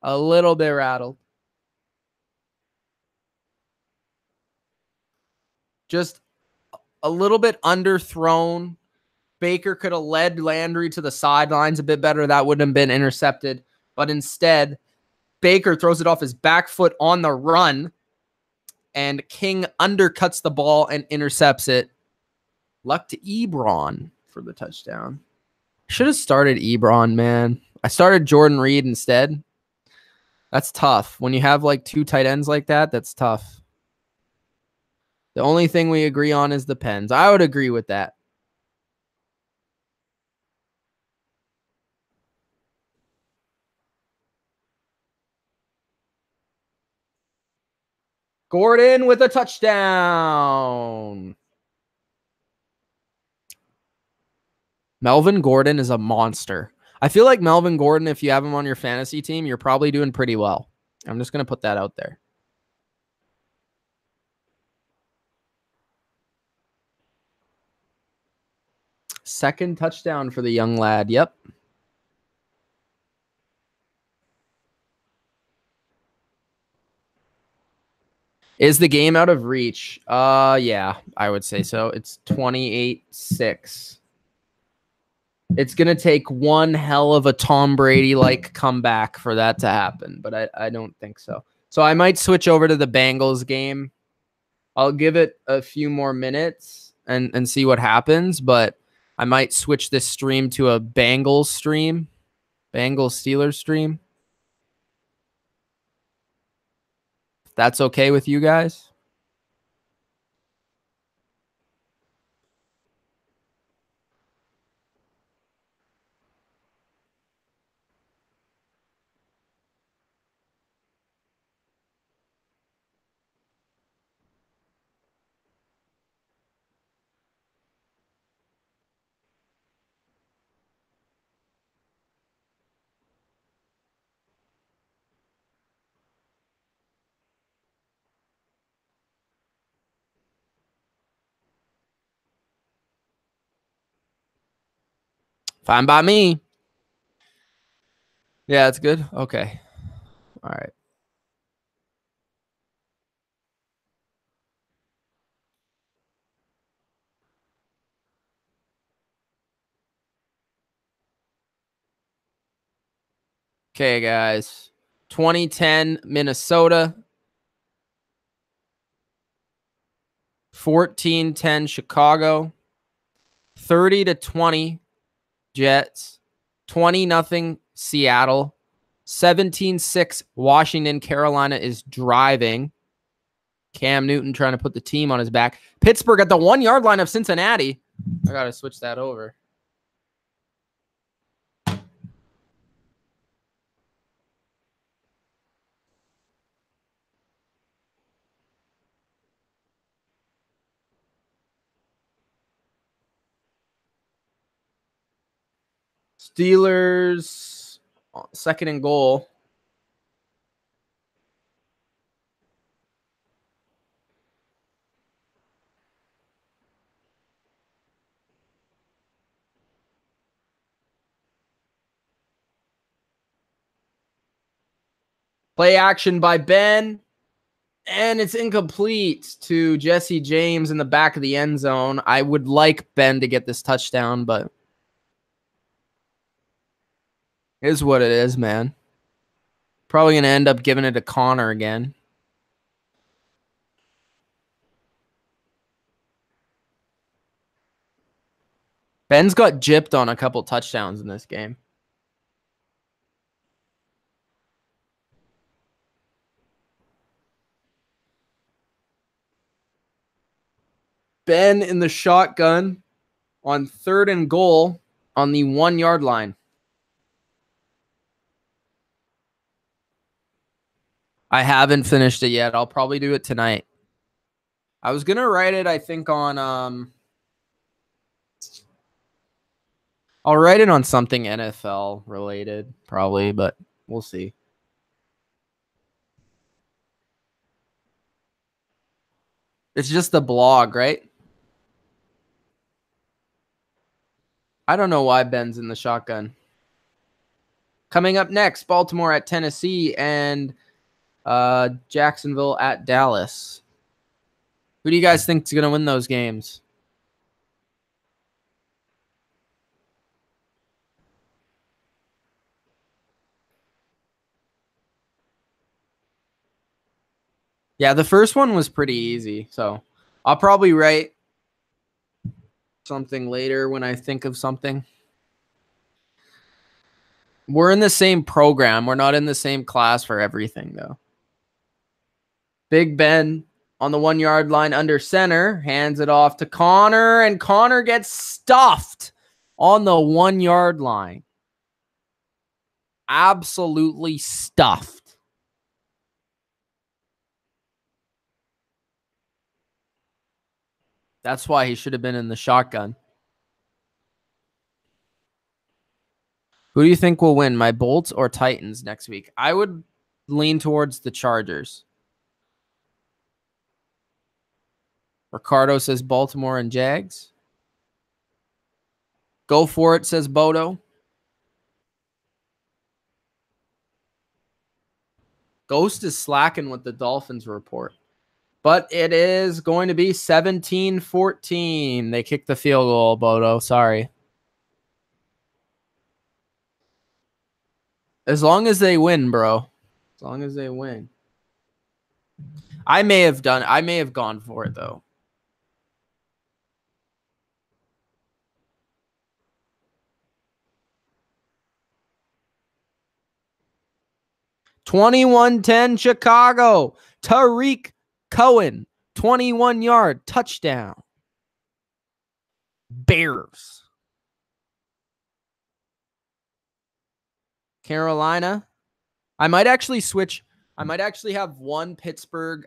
A little bit rattled. Just a little bit underthrown. Baker could have led Landry to the sidelines a bit better. That wouldn't have been intercepted. But instead, Baker throws it off his back foot on the run. And King undercuts the ball and intercepts it. Luck to Ebron for the touchdown. Should have started Ebron, man. I started Jordan Reed instead. That's tough. When you have like 2 tight ends like that, that's tough. The only thing we agree on is the Pens. I would agree with that. Gordon with a touchdown. Melvin Gordon is a monster. I feel like Melvin Gordon, if you have him on your fantasy team, you're probably doing pretty well. I'm just going to put that out there. Second touchdown for the young lad. Yep. Is the game out of reach? Yeah, I would say so. It's 28-6. It's going to take one hell of a Tom Brady-like comeback for that to happen, but I don't think so. So I might switch over to the Bengals game. I'll give it a few more minutes and see what happens, but I might switch this stream to a Bengals stream. Bengals Steelers stream. If that's okay with you guys. Fine by me. Yeah, it's good. Okay. All right. Okay, guys. 2010 Minnesota. 14-10 Chicago. 30-20 Jets. 20-0 Seattle. 17-6 Washington. Carolina is driving. Cam Newton trying to put the team on his back. Pittsburgh at the 1-yard line of Cincinnati. I got to switch that over. Steelers, 2nd and goal. Play action by Ben. And it's incomplete to Jesse James in the back of the end zone. I would like Ben to get this touchdown, but it is what it is, man. Probably going to end up giving it to Connor again. Ben's got gypped on a couple touchdowns in this game. Ben in the shotgun on 3rd and goal on the 1-yard line. I haven't finished it yet. I'll probably do it tonight. I was going to write it, I think, on I'll write it on something NFL related, probably, but we'll see. It's just a blog, right? I don't know why Ben's in the shotgun. Coming up next, Baltimore at Tennessee and Jacksonville at Dallas. Who do you guys think is going to win those games? Yeah, the first one was pretty easy, so I'll probably write something later when I think of something. We're in the same program. We're not in the same class for everything, though. Big Ben on the 1-yard line under center, hands it off to Connor, and Connor gets stuffed on the 1-yard line. Absolutely stuffed. That's why he should have been in the shotgun. Who do you think will win, my Bolts or Titans next week? I would lean towards the Chargers. Ricardo says Baltimore and Jags. Go for it, says Bodo. Ghost is slacking with the Dolphins report. But it is going to be 17-14. They kicked the field goal, Bodo. Sorry. As long as they win, bro. As long as they win. I may have gone for it, though. 21-10 Chicago. Tariq Cohen, 21-yard touchdown. Bears. Carolina. I might actually switch. I might actually have one Pittsburgh.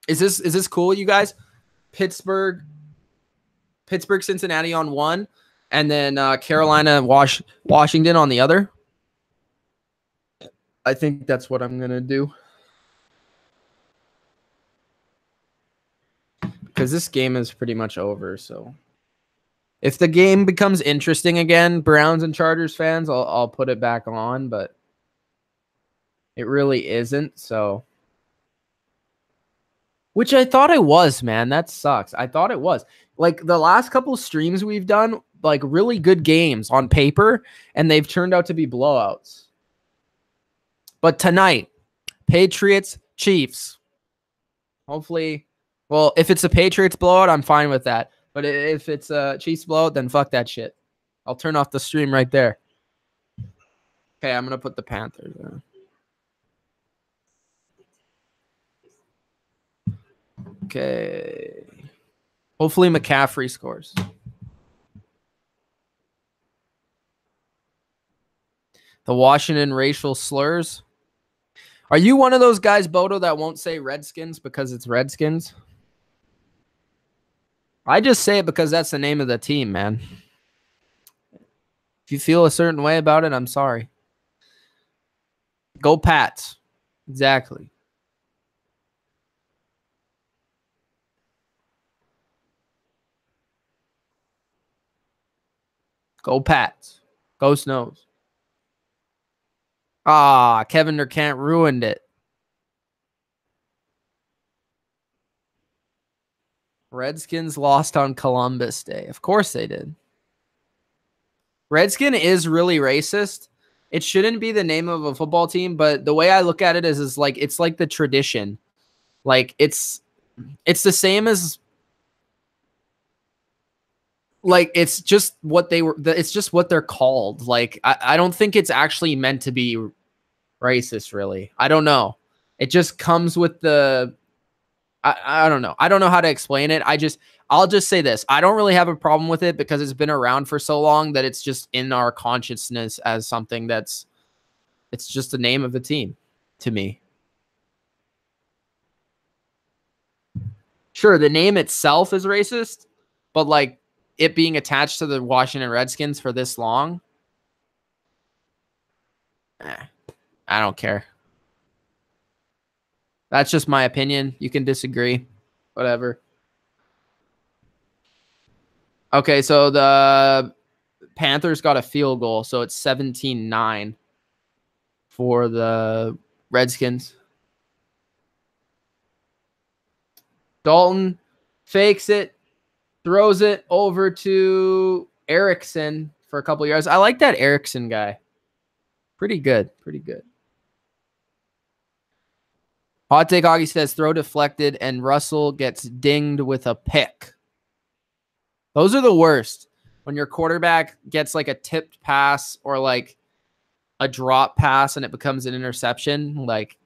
Is this cool, you guys? Pittsburgh, Cincinnati on one, and then Carolina, Washington on the other. I think that's what I'm gonna do. Because this game is pretty much over, so if the game becomes interesting again, Browns and Chargers fans, I'll put it back on, but it really isn't, so. Which I thought it was, man. That sucks. I thought it was. Like, the last couple streams we've done, like, really good games on paper, and they've turned out to be blowouts. But tonight, Patriots, Chiefs. Hopefully, well, if it's a Patriots blowout, I'm fine with that. But if it's a Chiefs blowout, then fuck that shit. I'll turn off the stream right there. Okay, I'm going to put the Panthers in. Okay. Hopefully McCaffrey scores. The Washington racial slurs. Are you one of those guys, Bodo, that won't say Redskins because it's Redskins? I just say it because that's the name of the team, man. If you feel a certain way about it, I'm sorry. Go Pats. Exactly. Go Pats. Go Snows. Ah, Kevin Durant ruined it. Redskins lost on Columbus Day. Of course they did. Redskin is really racist. It shouldn't be the name of a football team, but the way I look at it is like it's like the tradition. Like it's the same as like it's just what they were. It's just what they're called. Like I don't think it's actually meant to be racist. Really, I don't know. It just comes with the. I don't know. I don't know how to explain it. I'll just say this. I don't really have a problem with it because it's been around for so long that it's just in our consciousness as something it's just the name of the team to me. Sure, the name itself is racist, but like it being attached to the Washington Redskins for this long, I don't care. That's just my opinion. You can disagree. Whatever. Okay, so the Panthers got a field goal, so it's 17-9 for the Redskins. Dalton fakes it, throws it over to Erickson for a couple yards. I like that Erickson guy. Pretty good. Pretty good. Hot Take Augie says throw deflected and Russell gets dinged with a pick. Those are the worst. When your quarterback gets like a tipped pass or like a drop pass and it becomes an interception, like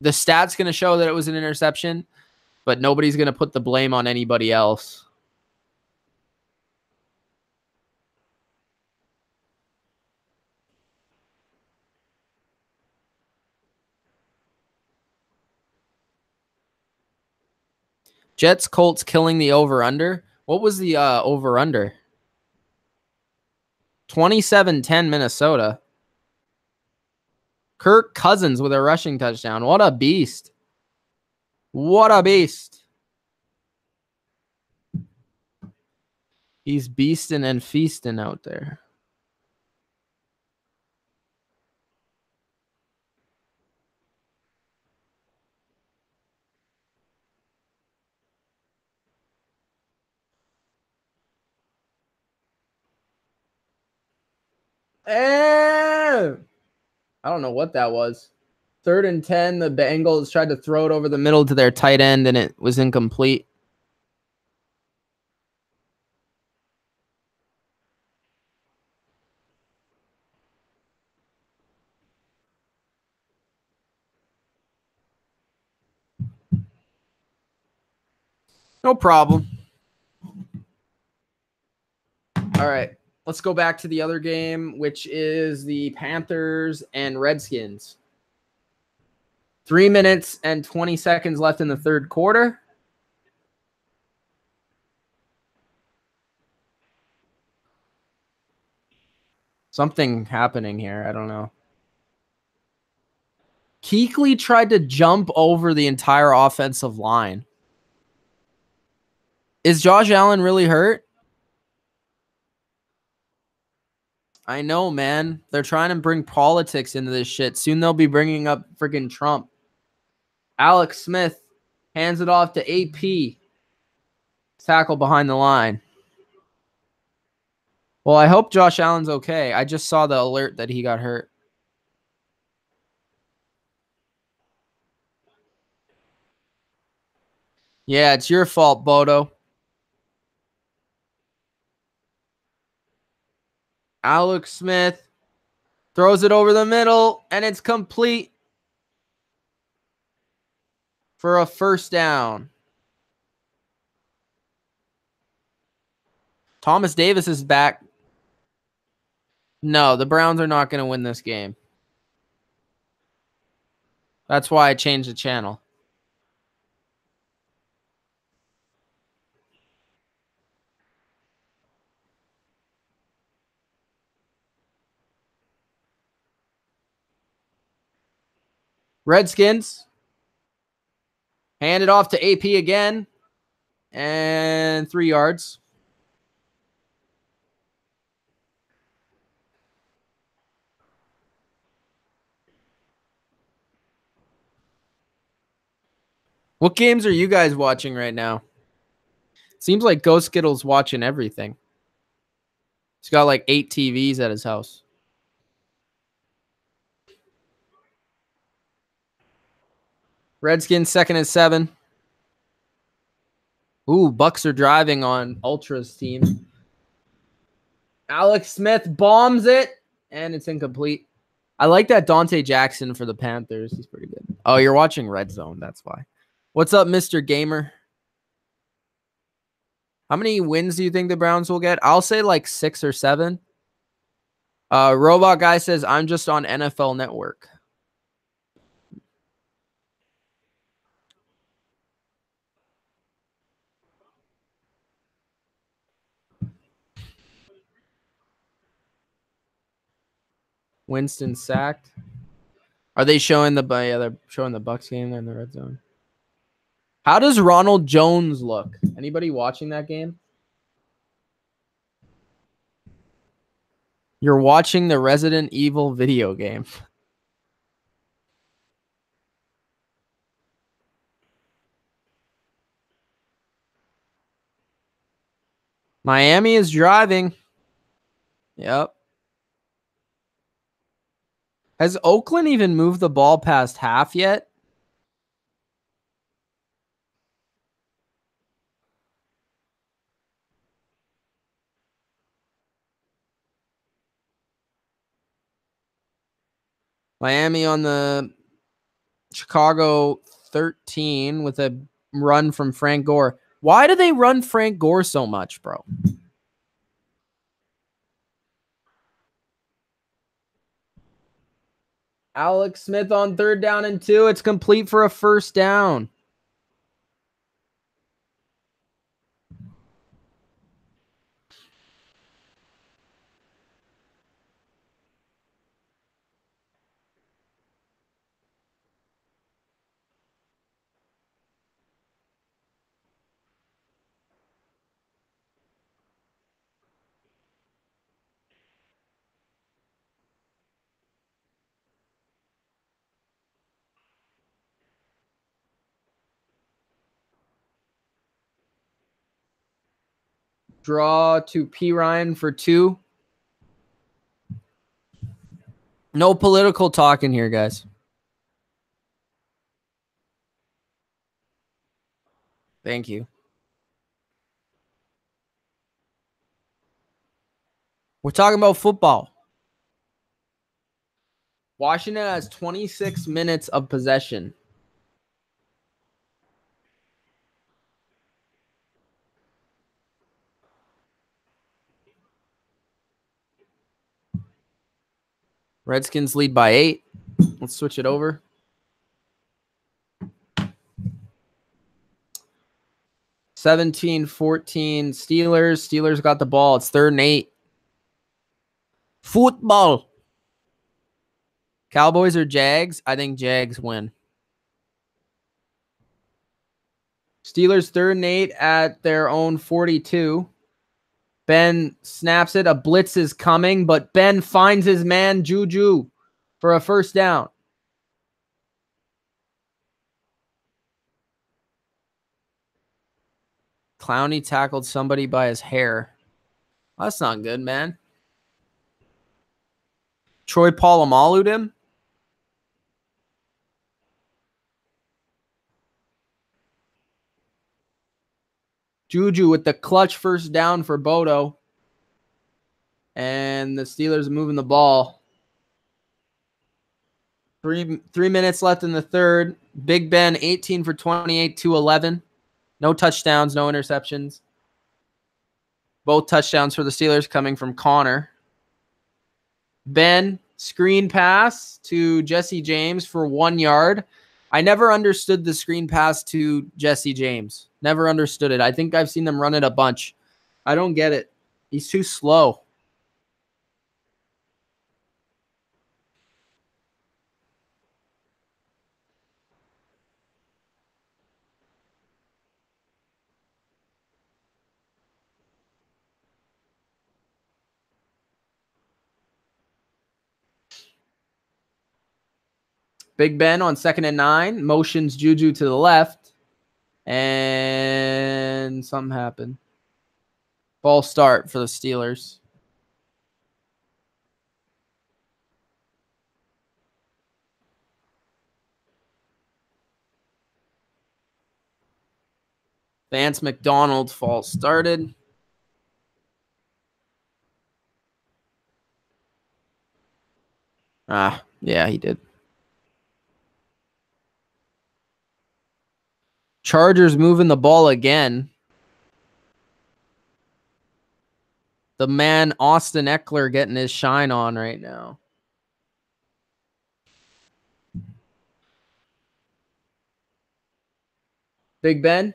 the stat's going to show that it was an interception, but nobody's going to put the blame on anybody else. Jets Colts killing the over-under. What was the over-under? 27-10 Minnesota. Kirk Cousins with a rushing touchdown. What a beast. What a beast. He's beasting and feasting out there. I don't know what that was. 3rd and 10. The Bengals tried to throw it over the middle to their tight end, and it was incomplete. No problem. All right. Let's go back to the other game, which is the Panthers and Redskins. 3 minutes and 20 seconds left in the third quarter. Something happening here. I don't know. Kuechly tried to jump over the entire offensive line. Is Josh Allen really hurt? I know, man. They're trying to bring politics into this shit. Soon they'll be bringing up freaking Trump. Alex Smith hands it off to AP. Tackle behind the line. Well, I hope Josh Allen's okay. I just saw the alert that he got hurt. Yeah, it's your fault, Bodo. Alex Smith throws it over the middle, and it's complete for a first down. Thomas Davis is back. No, the Browns are not going to win this game. That's why I changed the channel. Redskins hand it off to AP again. And 3 yards. What games are you guys watching right now? Seems like Ghost Skittle's watching everything. He's got like 8 TVs at his house. Redskins 2nd and 7. Ooh, Bucks are driving on Ultra's team. Alex Smith bombs it, and it's incomplete. I like that Dante Jackson for the Panthers. He's pretty good. Oh, you're watching Red Zone. That's why. What's up, Mr. Gamer? How many wins do you think the Browns will get? I'll say like 6 or 7. Robot Guy says, I'm just on NFL Network. Winston sacked. Are they showing the they're showing the Bucks game in the red zone? How does Ronald Jones look? Anybody watching that game? You're watching the Resident Evil video game. Miami is driving. Yep. Has Oakland even moved the ball past half yet? Miami on the Chicago 13 with a run from Frank Gore. Why do they run Frank Gore so much, bro? Alex Smith on 3rd down and 2. It's complete for a first down. Draw to P. Ryan for 2. No political talk in here, guys. Thank you. We're talking about football. Washington has 26 minutes of possession. Redskins lead by 8. Let's switch it over. $17-14 Steelers. Steelers got the ball. It's 3rd and 8. Football. Cowboys or Jags? I think Jags win. Steelers 3rd and 8 at their own 42. Ben snaps it. A blitz is coming, but Ben finds his man, Juju, for a first down. Clowney tackled somebody by his hair. That's not good, man. Troy Polamalu'd him. Juju with the clutch first down for Bodo. And the Steelers are moving the ball. Three minutes left in the third. Big Ben, 18 for 28, 211. No touchdowns, no interceptions. Both touchdowns for the Steelers coming from Connor. Ben, screen pass to Jesse James for 1 yard. I never understood the screen pass to Jesse James. Never understood it. I think I've seen them run it a bunch. I don't get it. He's too slow. Big Ben on 2nd and 9. Motions Juju to the left. And something happened. Ball start for the Steelers. Vance McDonald false started. Yeah, he did. Chargers moving the ball again. The man Austin Eckler getting his shine on right now. Big Ben.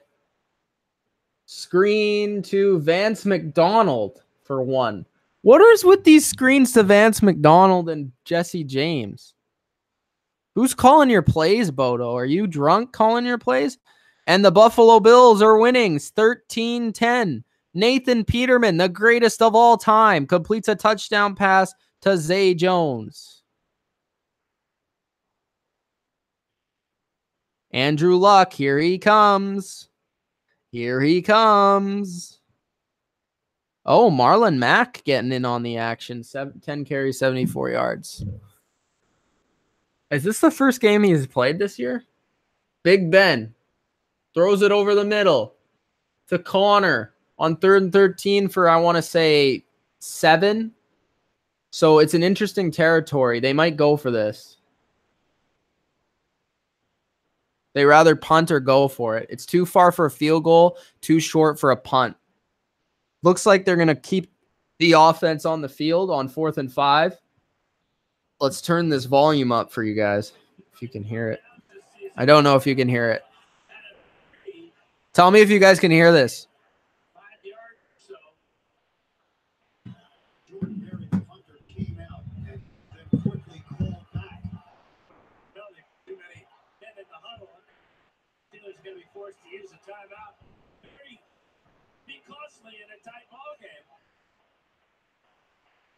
Screen to Vance McDonald for 1. What is with these screens to Vance McDonald and Jesse James? Who's calling your plays, Bodo? Are you drunk calling your plays? And the Buffalo Bills are winning 13-10. Nathan Peterman, the greatest of all time, completes a touchdown pass to Zay Jones. Andrew Luck, here he comes. Here he comes. Oh, Marlon Mack getting in on the action. 10 carries, 74 yards. Is this the first game he's played this year? Big Ben throws it over the middle to Connor on 3rd and 13 for, I want to say, 7. So it's an interesting territory. They might go for this. They rather punt or go for it. It's too far for a field goal, too short for a punt. Looks like they're going to keep the offense on the field on 4th and 5. Let's turn this volume up for you guys, if you can hear it. I don't know if you can hear it. Tell me if you guys can hear this.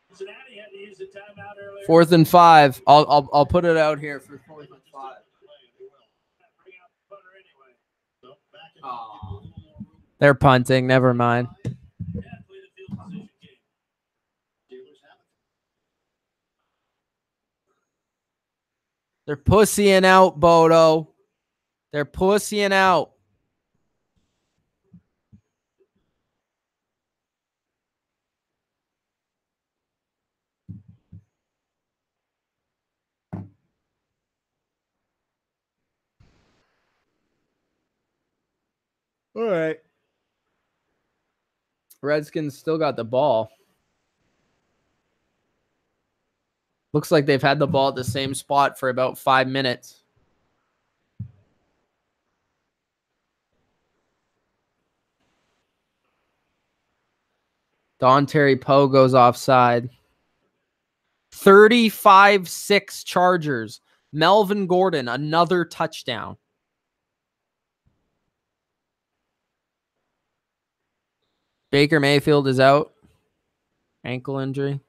Cincinnati had to use the timeout earlier. 4th and 5. I'll put it out here for 4th and 5. Oh. They're punting. Never mind. They're pussying out, Bodo. They're pussying out. All right. Redskins still got the ball. Looks like they've had the ball at the same spot for about 5 minutes. Dontari Poe goes offside. 35-6 Chargers. Melvin Gordon, another touchdown. Baker Mayfield is out. Ankle injury.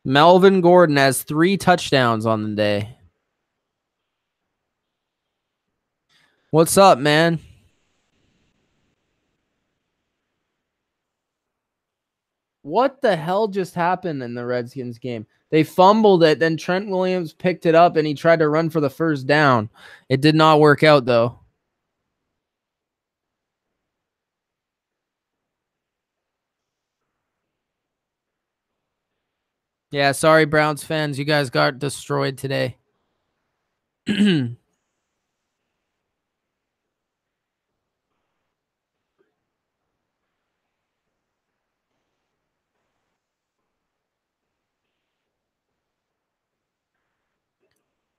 Melvin Gordon has 3 touchdowns on the day. What's up, man? What the hell just happened in the Redskins game? They fumbled it, then Trent Williams picked it up, and he tried to run for the first down. It did not work out, though. Yeah, sorry, Browns fans. You guys got destroyed today.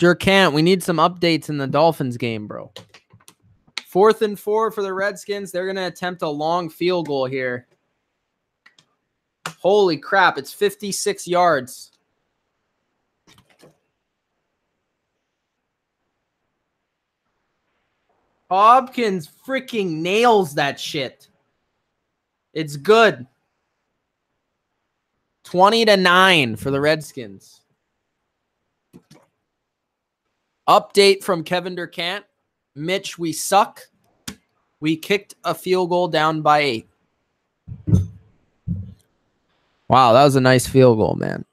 Jerkant, we need some updates in the Dolphins game, bro. 4th and 4 for the Redskins. They're going to attempt a long field goal here. Holy crap, it's 56 yards. Hopkins freaking nails that shit. It's good. 20-9 for the Redskins. Update from Kevin Durkant. Mitch, we suck. We kicked a field goal down by 8. Wow, that was a nice field goal, man.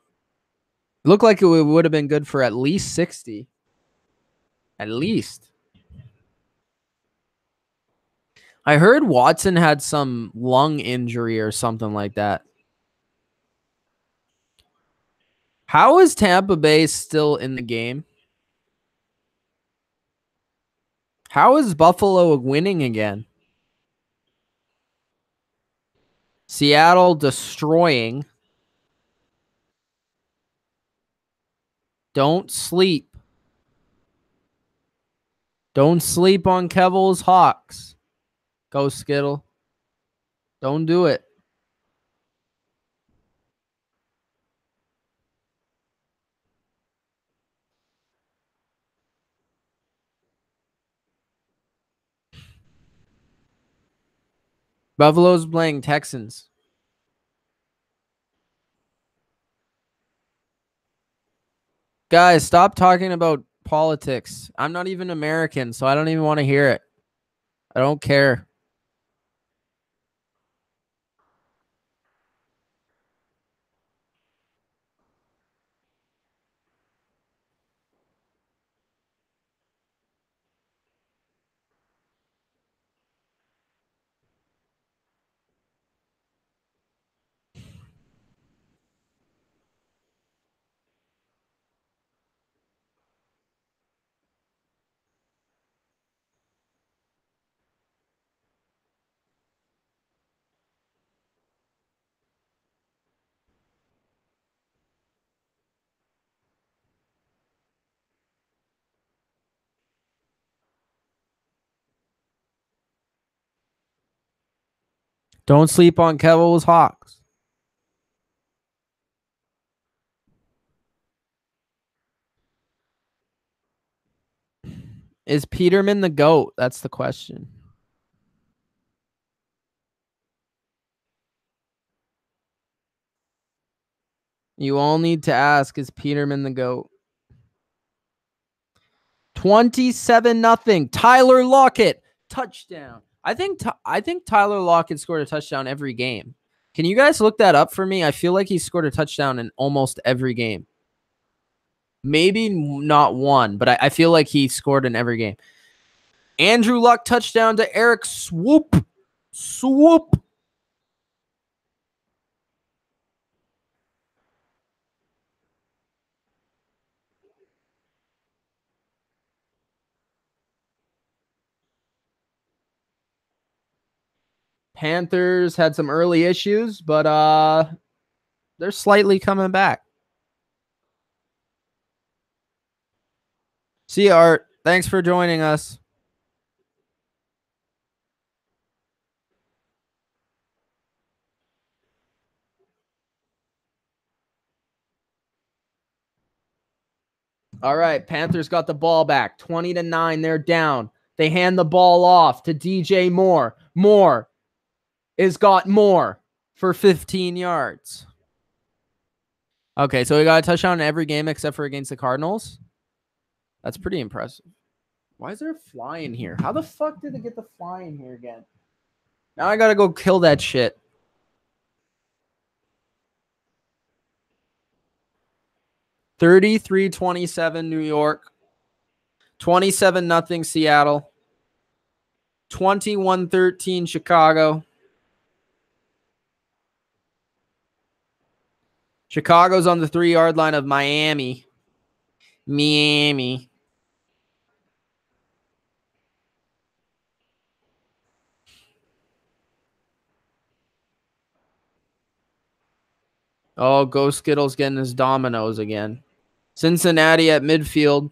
It looked like it would have been good for at least 60. At least. I heard Watson had some lung injury or something like that. How is Tampa Bay still in the game? How is Buffalo winning again? Seattle destroying. Don't sleep. Don't sleep on Kevil's Hawks. Go Skittle. Don't do it. Buffalo's playing Texans. Guys, stop talking about politics. I'm not even American, so I don't even want to hear it. I don't care. Don't sleep on Kevil's Hawks. Is Peterman the GOAT? That's the question. You all need to ask, is Peterman the GOAT? 27-0. Tyler Lockett, touchdown. I think Tyler Lockett scored a touchdown every game. Can you guys look that up for me? I feel like he scored a touchdown in almost every game. Maybe not one, but I feel like he scored in every game. Andrew Luck touchdown to Eric Swoop. Swoop. Panthers had some early issues, but they're slightly coming back. See you, Art. Thanks for joining us. All right, Panthers got the ball back. 20-9, they're down. They hand the ball off to DJ Moore. Moore is got more for 15 yards. Okay, so we got a touchdown in every game except for against the Cardinals. That's pretty impressive. Why is there a fly in here? How the fuck did they get the fly in here again? Now I gotta go kill that shit. 33-27 New York. 27-0 Seattle. 21-13 Chicago. Chicago's on the 3-yard line of Miami. Miami. Oh, Go Skittles getting his dominoes again. Cincinnati at midfield.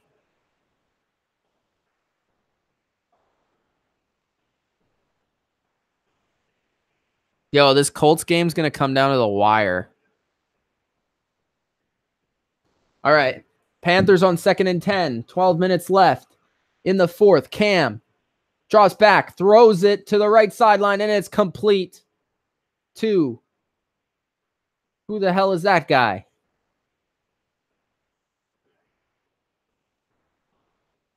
Yo, this Colts game's going to come down to the wire. All right. Panthers on 2nd and 10. 12 minutes left. In the 4th, Cam draws back, throws it to the right sideline, and it's complete. 2. Who the hell is that guy?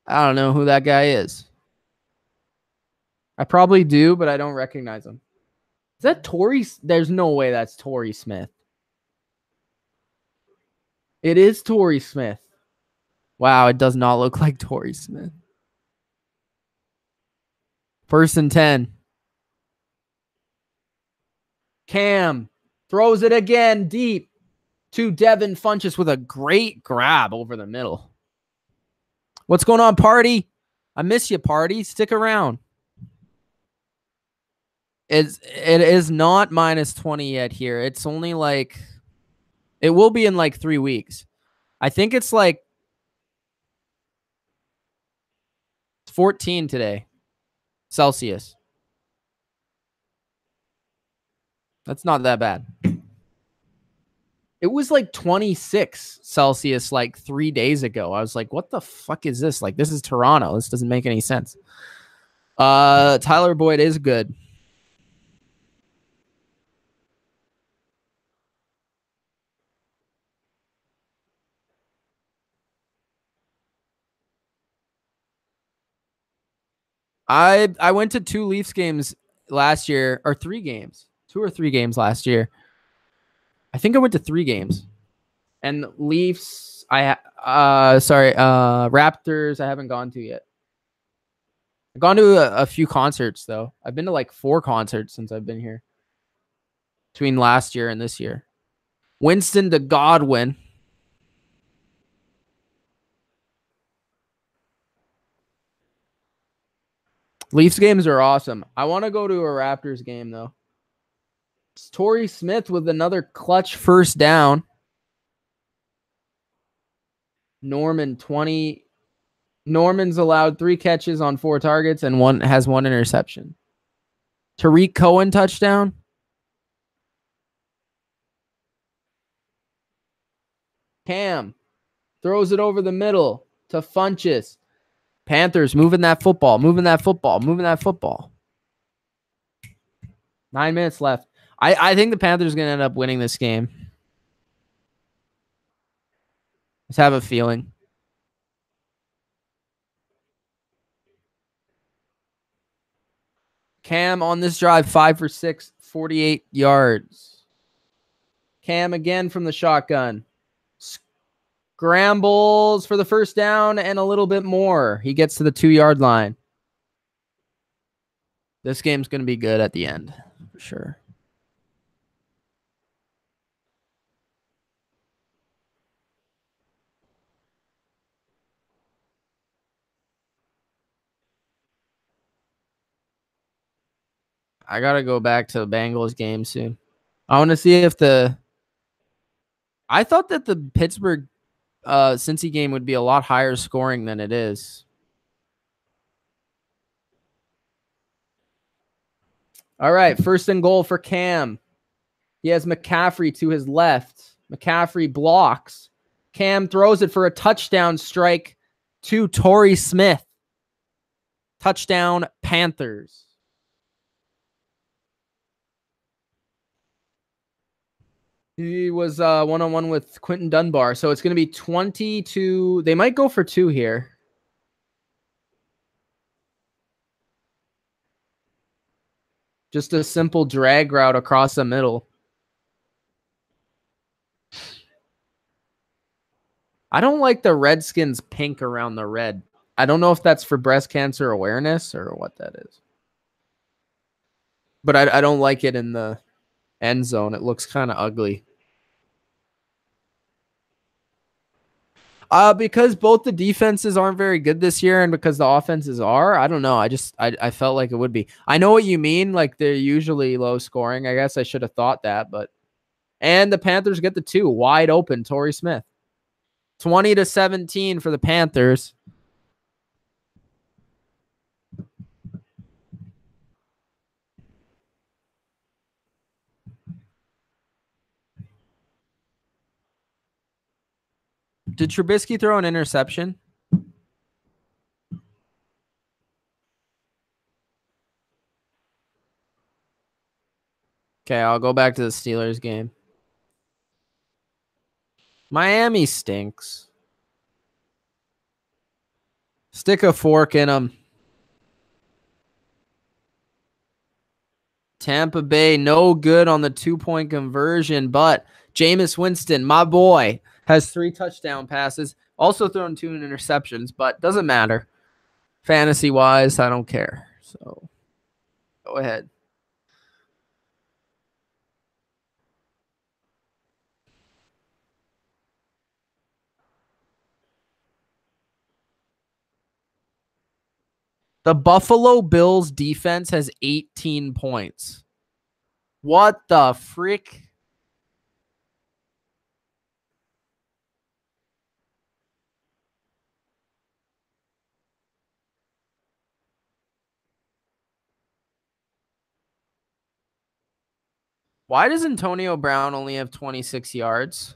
I don't know who that guy is. I probably do, but I don't recognize him. Is that Torrey? There's no way that's Torrey Smith. It is Torrey Smith. Wow, it does not look like Torrey Smith. 1st and 10. Cam throws it again deep to Devin Funchess with a great grab over the middle. What's going on, Party? I miss you, Party. Stick around. It is not minus 20 yet here. It's only like, it will be in like 3 weeks. I think it's like 14 today. Celsius. That's not that bad. It was like 26 Celsius like 3 days ago. I was like, what the fuck is this? Like, this is Toronto. This doesn't make any sense. Tyler Boyd is good. I went to 2 Leafs games last year, or 3 games. 2 or 3 games last year. I think I went to 3 games. And Leafs, Raptors, I haven't gone to yet. I've gone to a few concerts, though. I've been to like 4 concerts since I've been here. Between last year and this year. Winston to Godwin. Leafs games are awesome. I want to go to a Raptors game, though. It's Torrey Smith with another clutch first down. Norman's allowed 3 catches on 4 targets and has 1 interception. Tariq Cohen touchdown. Cam throws it over the middle to Funchess. Panthers moving that football. 9 minutes left. I think the Panthers are going to end up winning this game. Just have a feeling. Cam on this drive, 5 for 6, 48 yards. Cam again from the shotgun. Scrambles for the first down and a little bit more. He gets to the 2-yard line. This game's going to be good at the end, for sure. I got to go back to the Bengals game soon. I want to see if I thought that the Pittsburgh Cincy game would be a lot higher scoring than it is. All right, first and goal for Cam. He has McCaffrey to his left. McCaffrey blocks. Cam throws it for a touchdown strike to Torrey Smith. Touchdown, Panthers. He was one-on-one with Quentin Dunbar. So it's going to be 22. They might go for 2 here. Just a simple drag route across the middle. I don't like the Redskins pink around the red. I don't know if that's for breast cancer awareness or what that is. But I don't like it in the end zone. It looks kind of ugly. Because both the defenses aren't very good this year and because the offenses are, I don't know. I felt like it would be. I know what you mean. Like they're usually low scoring. I guess I should have thought that, but and the Panthers get the 2 wide open. Torrey Smith. 20-17 for the Panthers. Did Trubisky throw an interception? Okay, I'll go back to the Steelers game. Miami stinks. Stick a fork in them. Tampa Bay, no good on the 2-point conversion, but Jameis Winston, my boy, has 3 touchdown passes. Also thrown 2 interceptions, but doesn't matter. Fantasy-wise, I don't care. So, go ahead. The Buffalo Bills defense has 18 points. What the frick? Why does Antonio Brown only have 26 yards?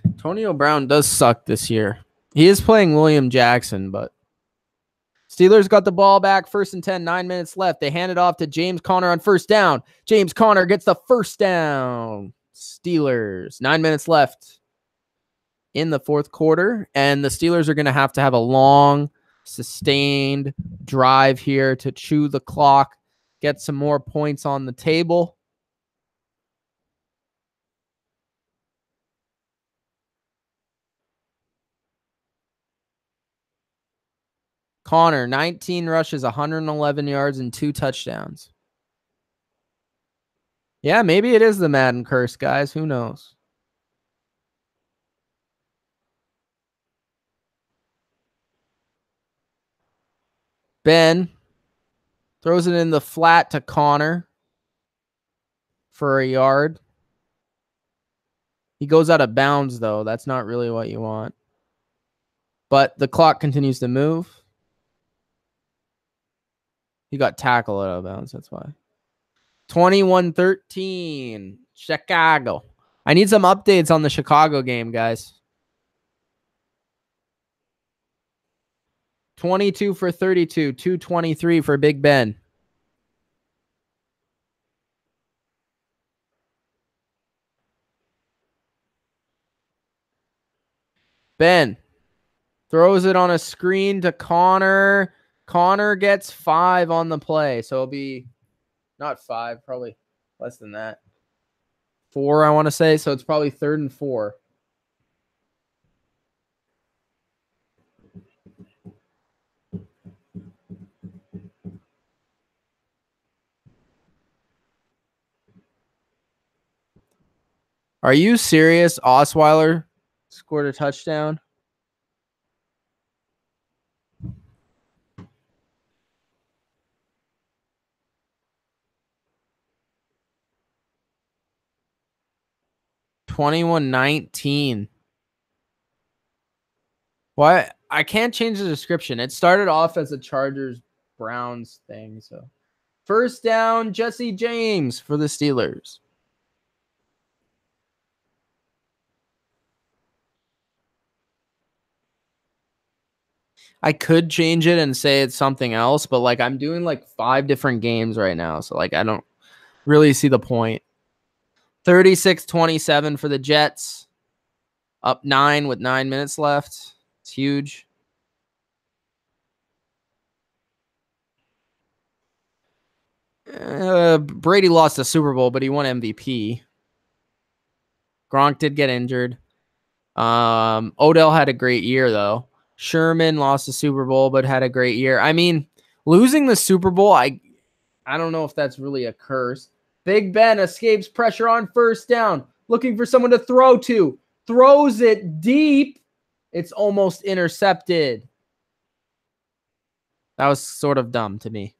Antonio Brown does suck this year. He is playing William Jackson, but Steelers got the ball back. 1st and 10, 9 minutes left. They hand it off to James Conner on first down. James Conner gets the first down. Steelers. 9 minutes left in the 4th quarter, and the Steelers are going to have a long, sustained drive here to chew the clock, get some more points on the table. Connor, 19 rushes, 111 yards, and 2 touchdowns. Yeah, maybe it is the Madden curse, guys. Who knows? Ben throws it in the flat to Connor for a yard. He goes out of bounds, though. That's not really what you want. But the clock continues to move. He got tackled out of bounds. That's why. 21-13. Chicago. I need some updates on the Chicago game, guys. 22 for 32. 223 for Big Ben. Ben throws it on a screen to Connor. Connor gets 5 on the play. So it'll be not 5, probably less than that. 4, I want to say. So it's probably 3rd and 4. Are you serious? Osweiler scored a touchdown. $21-19. Why? I can't change the description. It started off as a Chargers Browns thing. So first down, Jesse James for the Steelers. I could change it and say it's something else, but like I'm doing like 5 different games right now. So like I don't really see the point. 36-27 for the Jets. Up 9 with 9 minutes left. It's huge. Brady lost the Super Bowl, but he won MVP. Gronk did get injured. Odell had a great year, though. Sherman lost the Super Bowl, but had a great year. I mean, losing the Super Bowl, I don't know if that's really a curse. Big Ben escapes pressure on first down, looking for someone to throw to. Throws it deep. It's almost intercepted. That was sort of dumb to me.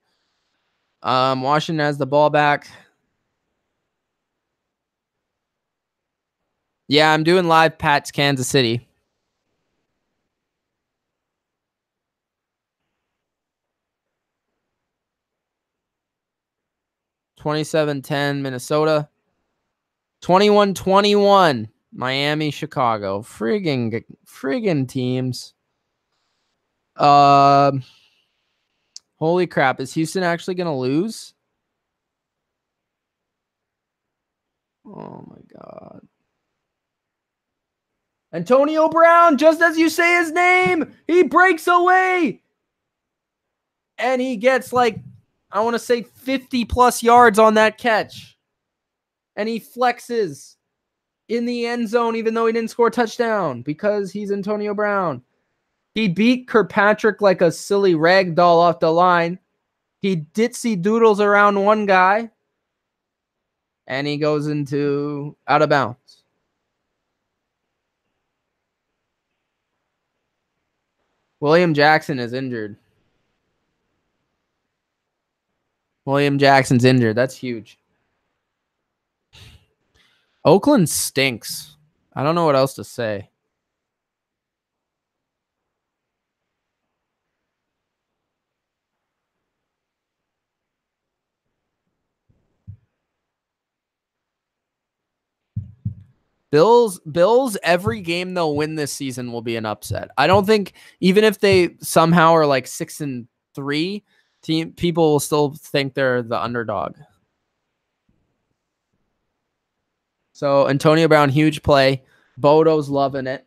Washington has the ball back. Yeah, I'm doing live Pats Kansas City. $27-10 Minnesota. 21-21 Miami, Chicago. Friggin' teams. Holy crap. Is Houston actually going to lose? Oh, my God. Antonio Brown, just as you say his name, he breaks away. And he gets like, I want to say 50-plus yards on that catch. And he flexes in the end zone, even though he didn't score a touchdown, because he's Antonio Brown. He beat Kirkpatrick like a silly rag doll off the line. He ditsy doodles around one guy. And he goes into out of bounds. William Jackson is injured. William Jackson's injured. That's huge. Oakland stinks. I don't know what else to say. Bills, every game they'll win this season will be an upset. I don't think even if they somehow are like 6-3, people will still think they're the underdog. So Antonio Brown, huge play. Bodo's loving it.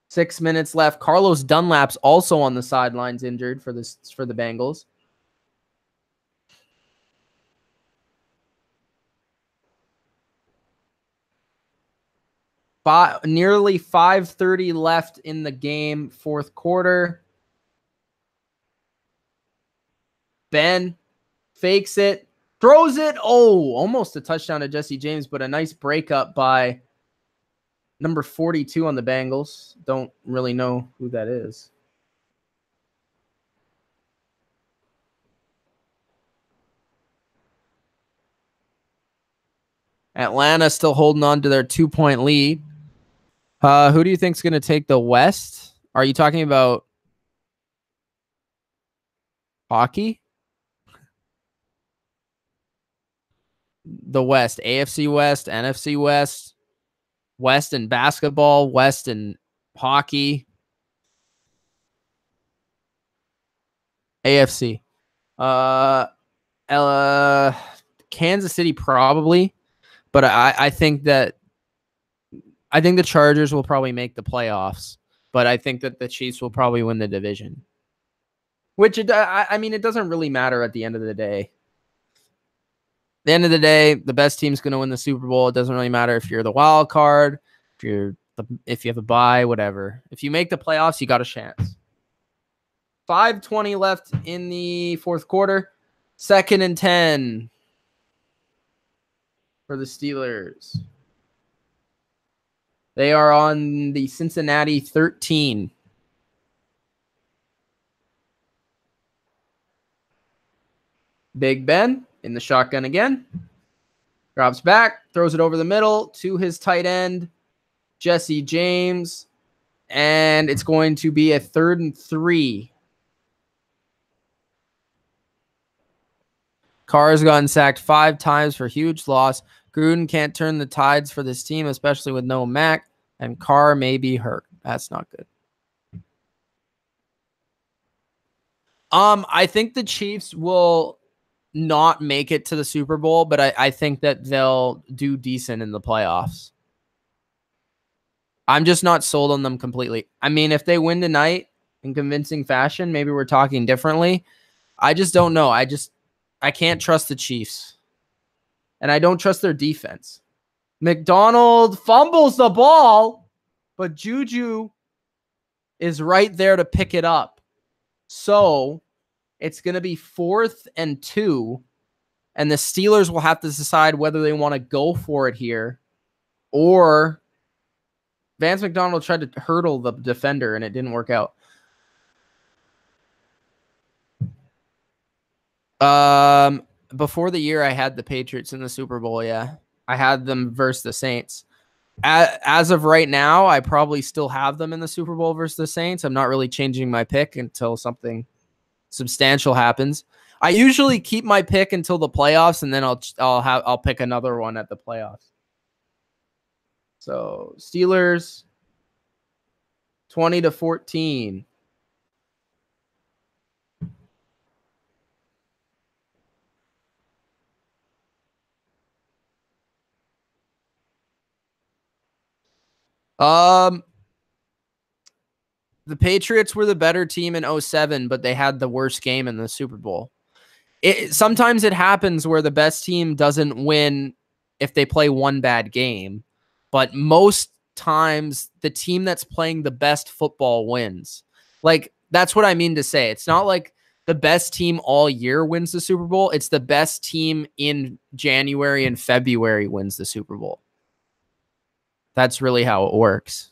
Six minutes left. Carlos Dunlap's also on the sidelines, injured for the Bengals. Nearly 5:30 left in the game, fourth quarter. Ben fakes it, throws it. Oh, almost a touchdown to Jesse James, but a nice breakup by number 42 on the Bengals. Don't really know who that is. Atlanta still holding on to their 2-point lead. Who do you think is going to take the West? Are you talking about hockey? The West, AFC West, NFC West, West in basketball, West in hockey. AFC. Kansas City probably, but I think that I think the Chargers will probably make the playoffs, but I think that the Chiefs will probably win the division. Which, I mean, it doesn't really matter at the end of the day. At the end of the day, the best team's going to win the Super Bowl. It doesn't really matter if you're the wild card, if you have a bye, whatever. If you make the playoffs, you got a chance. 5:20 left in the fourth quarter. 2nd and 10 for the Steelers. They are on the Cincinnati 13. Big Ben in the shotgun again. Drops back, throws it over the middle to his tight end, Jesse James. And it's going to be a 3rd and 3. Carr has gotten sacked 5 times for huge loss. Gruden can't turn the tides for this team, especially with no Mac, and Carr may be hurt. That's not good. I think the Chiefs will not make it to the Super Bowl, but I think that they'll do decent in the playoffs. I'm just not sold on them completely. I mean, if they win tonight in convincing fashion, maybe we're talking differently. I just don't know. I can't trust the Chiefs. And I don't trust their defense. McDonald fumbles the ball, but Juju is right there to pick it up. So it's going to be 4th and 2, and the Steelers will have to decide whether they want to go for it here, or Vance McDonald tried to hurdle the defender and it didn't work out. Before the year, I had the Patriots in the Super Bowl. Yeah, I had them versus the Saints. As of right now, I probably still have them in the Super Bowl versus the Saints. I'm not really changing my pick until something substantial happens. I usually keep my pick until the playoffs, and then I'll pick another one at the playoffs. So Steelers 20-14. The Patriots were the better team in 2007, but they had the worst game in the Super Bowl. Sometimes it happens where the best team doesn't win if they play one bad game, but most times the team that's playing the best football wins. Like, that's what I mean to say. It's not like the best team all year wins the Super Bowl. It's the best team in January and February wins the Super Bowl. That's really how it works.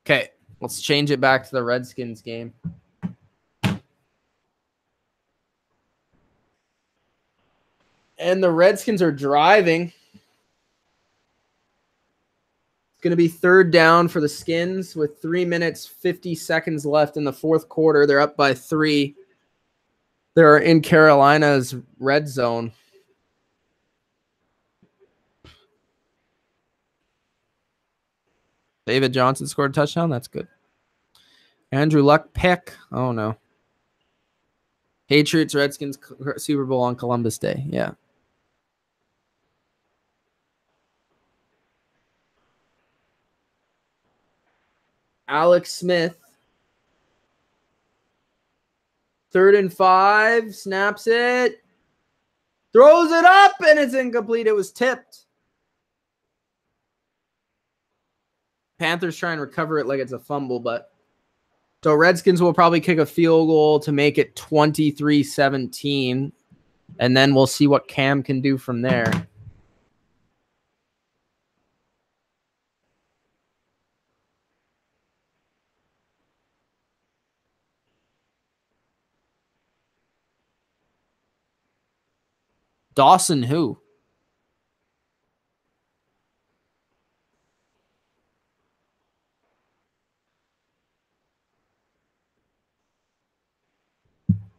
Okay, let's change it back to the Redskins game. And the Redskins are driving. It's going to be 3rd down for the Skins with 3 minutes, 50 seconds left in the fourth quarter. They're up by 3. They're in Carolina's red zone. David Johnson scored a touchdown. That's good. Andrew Luck pick. Oh, no. Patriots, Redskins, Super Bowl on Columbus Day. Yeah. Alex Smith. 3rd and 5. Snaps it. Throws it up, and it's incomplete. It was tipped. Panthers try and recover it like it's a fumble, but so Redskins will probably kick a field goal to make it 23-17, and then we'll see what Cam can do from there. Dawson who?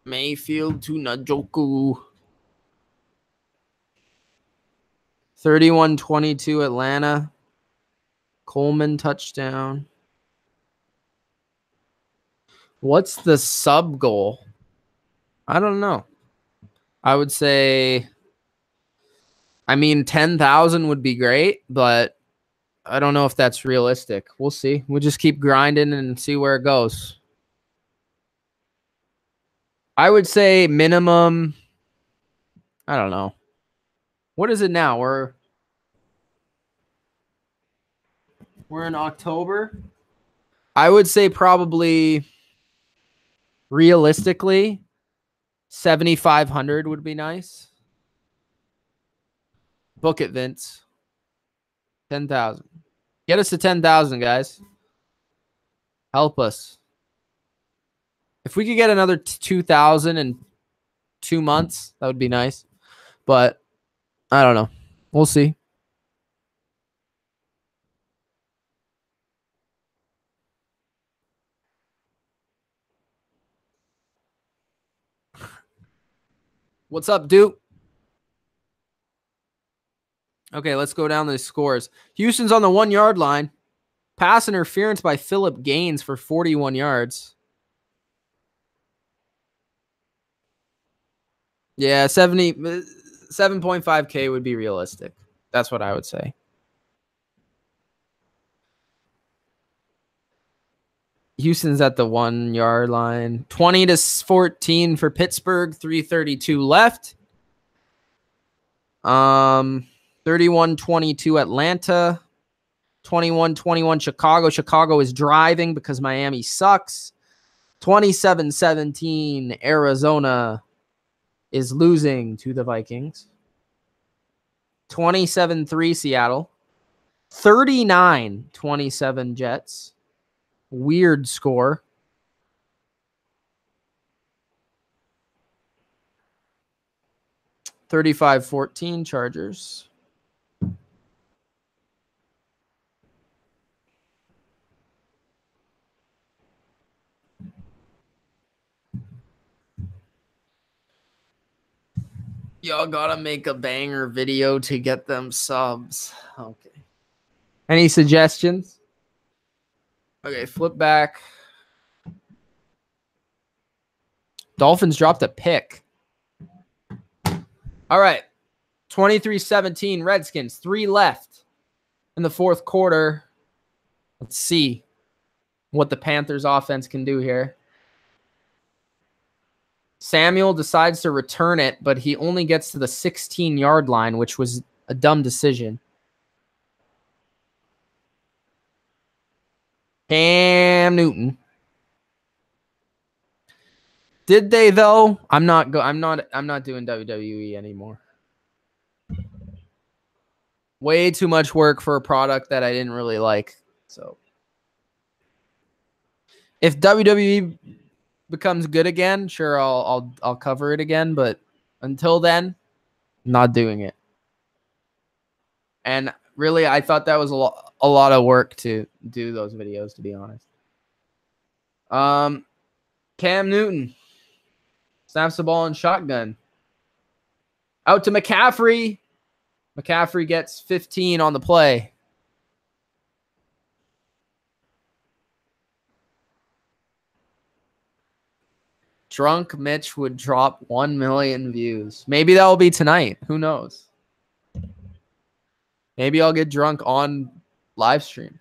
Mayfield to Njoku. 31-22 Atlanta. Coleman touchdown. What's the sub goal? I don't know. I would say I mean, 10,000 would be great, but I don't know if that's realistic. We'll see. We'll just keep grinding and see where it goes. I would say minimum, I don't know. What is it now? We're in October. I would say probably realistically 7,500 would be nice. Book it, Vince. 10,000. Get us to 10,000, guys. Help us. If we could get another 2,000 in 2 months, that would be nice. But I don't know. We'll see. What's up, Duke? Okay, let's go down the scores. Houston's on the 1-yard line. Pass interference by Phillip Gaines for 41 yards. Yeah, 7.5K would be realistic. That's what I would say. Houston's at the 1-yard line. 20-14 for Pittsburgh. 3:32 left. 31-22 Atlanta. 21-21 Chicago. Chicago is driving because Miami sucks. 27-17 Arizona is losing to the Vikings. 27-3 Seattle. 39-27 Jets. Weird score. 35-14 Chargers. Y'all gotta make a banger video to get them subs. Okay. Any suggestions? Okay, flip back. Dolphins dropped a pick. All right. 23-17 Redskins. 3 left in the fourth quarter. Let's see what the Panthers offense can do here. Samuel decides to return it, but he only gets to the 16-yard line, which was a dumb decision. Cam Newton. Did they though? I'm not doing WWE anymore. Way too much work for a product that I didn't really like. So if WWE becomes good again, sure, I'll cover it again, but until then, not doing it. And really, I thought that was a lot of work to do those videos, to be honest. Cam Newton snaps the ball in shotgun. Out to McCaffrey. McCaffrey gets 15 on the play. Drunk Mitch would drop 1 million views. Maybe that will be tonight. Who knows? Maybe I'll get drunk on live stream.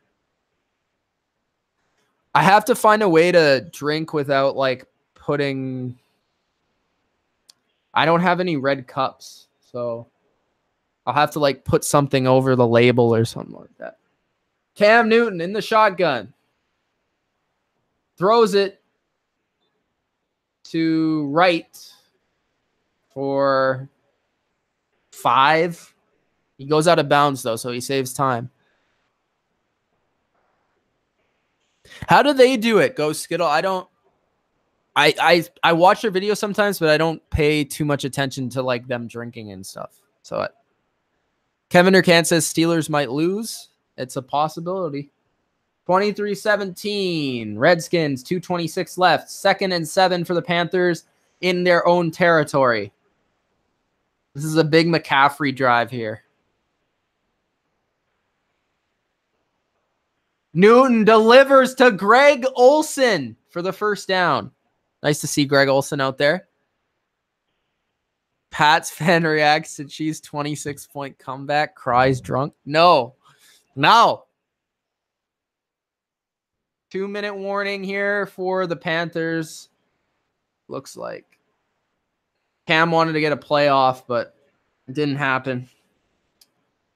I have to find a way to drink without like putting... I don't have any red cups, so I'll have to like put something over the label or something like that. Cam Newton in the shotgun. Throws it to right for 5. He goes out of bounds, though, so he saves time. How do they do it, Go Skittle? I watch their videos sometimes, but I don't pay too much attention to like them drinking and stuff. So Kevin Urquhart says Steelers might lose. It's a possibility. 23-17. Redskins, 2:26 left. 2nd and 7 for the Panthers in their own territory. This is a big McCaffrey drive here. Newton delivers to Greg Olsen for the first down. Nice to see Greg Olsen out there. Pats fan reacts to Chiefs 26-point comeback, cries drunk. No. 2-minute warning here for the Panthers. Looks like Cam wanted to get a playoff, but it didn't happen.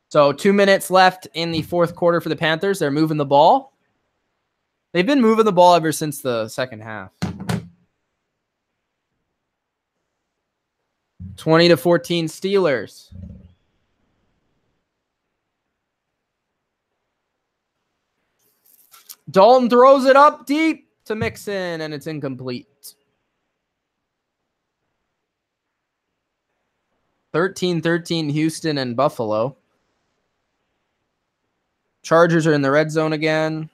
So 2 minutes left in the fourth quarter for the Panthers. They're moving the ball. They've been moving the ball ever since the second half. 20-14 Steelers. Dalton throws it up deep to Mixon, and it's incomplete. 13-13 Houston and Buffalo. Chargers are in the red zone again.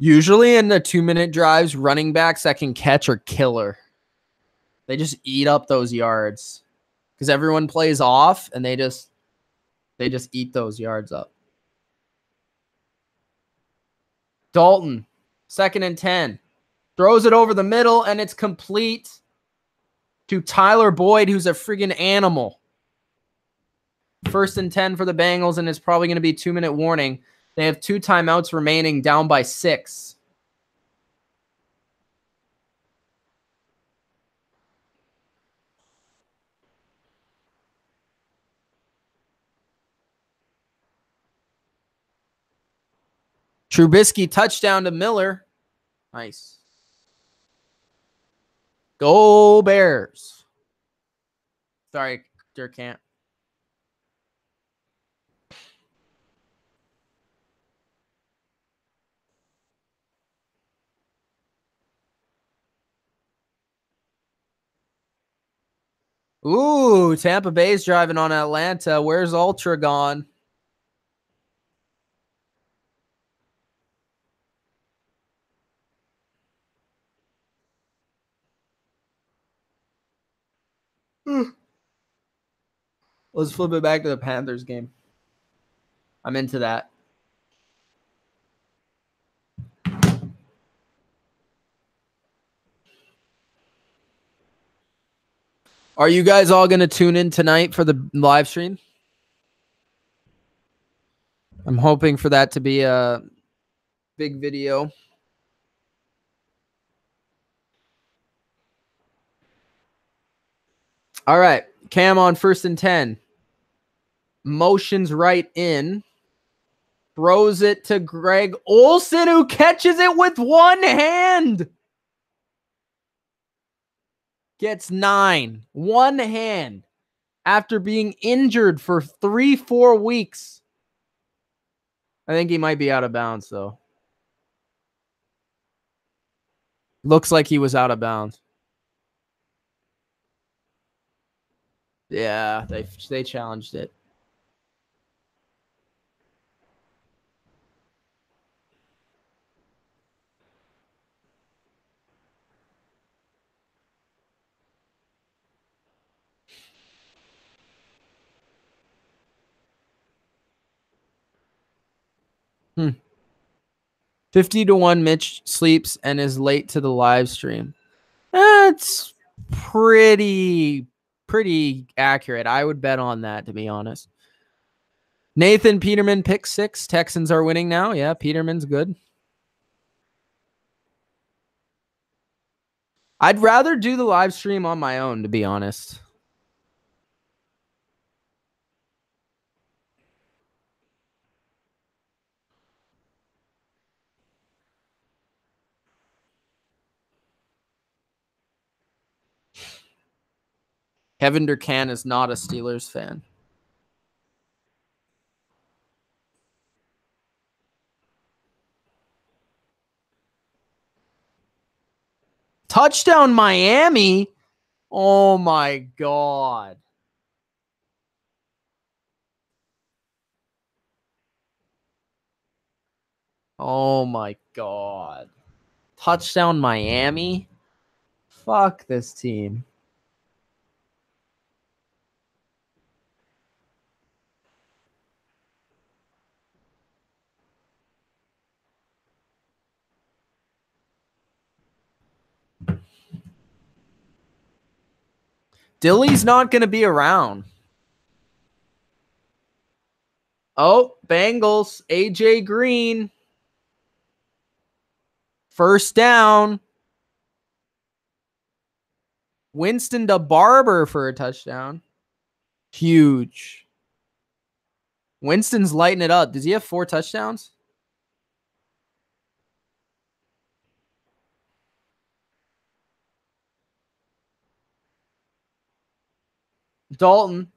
Usually in the 2-minute drives, running backs that can catch are killer. They just eat up those yards because everyone plays off and they just eat those yards up. Dalton, 2nd and 10. Throws it over the middle, and it's complete to Tyler Boyd, who's a friggin' animal. 1st and 10 for the Bengals, and it's probably going to be 2-minute warning. They have 2 timeouts remaining, down by 6. Trubisky touchdown to Miller. Nice. Go Bears. Sorry, Dirk can't. Ooh, Tampa Bay's driving on Atlanta. Where's Ultra gone? Let's flip it back to the Panthers game. I'm into that. Are you guys all going to tune in tonight for the live stream? I'm hoping for that to be a big video. All right. Cam on 1st and 10. Motions right in. Throws it to Greg Olsen, who catches it with one hand. Gets 9. One hand. After being injured for 3-4 weeks. I think he might be out of bounds, though. Looks like he was out of bounds. Yeah, they challenged it. Hmm. 50-1 Mitch sleeps and is late to the live stream. That's pretty accurate. I would bet on that, to be honest. Nathan Peterman pick 6. Texans are winning now. Yeah, Peterman's good. I'd rather do the live stream on my own, to be honest. Kevin Durcan is not a Steelers fan. Touchdown Miami. Oh my God. Oh my God. Touchdown Miami. Fuck this team. Dilly's not going to be around. Oh, Bengals, AJ Green. First down. Winston DeBarber for a touchdown. Huge. Winston's lighting it up. Does he have 4 touchdowns? Dalton.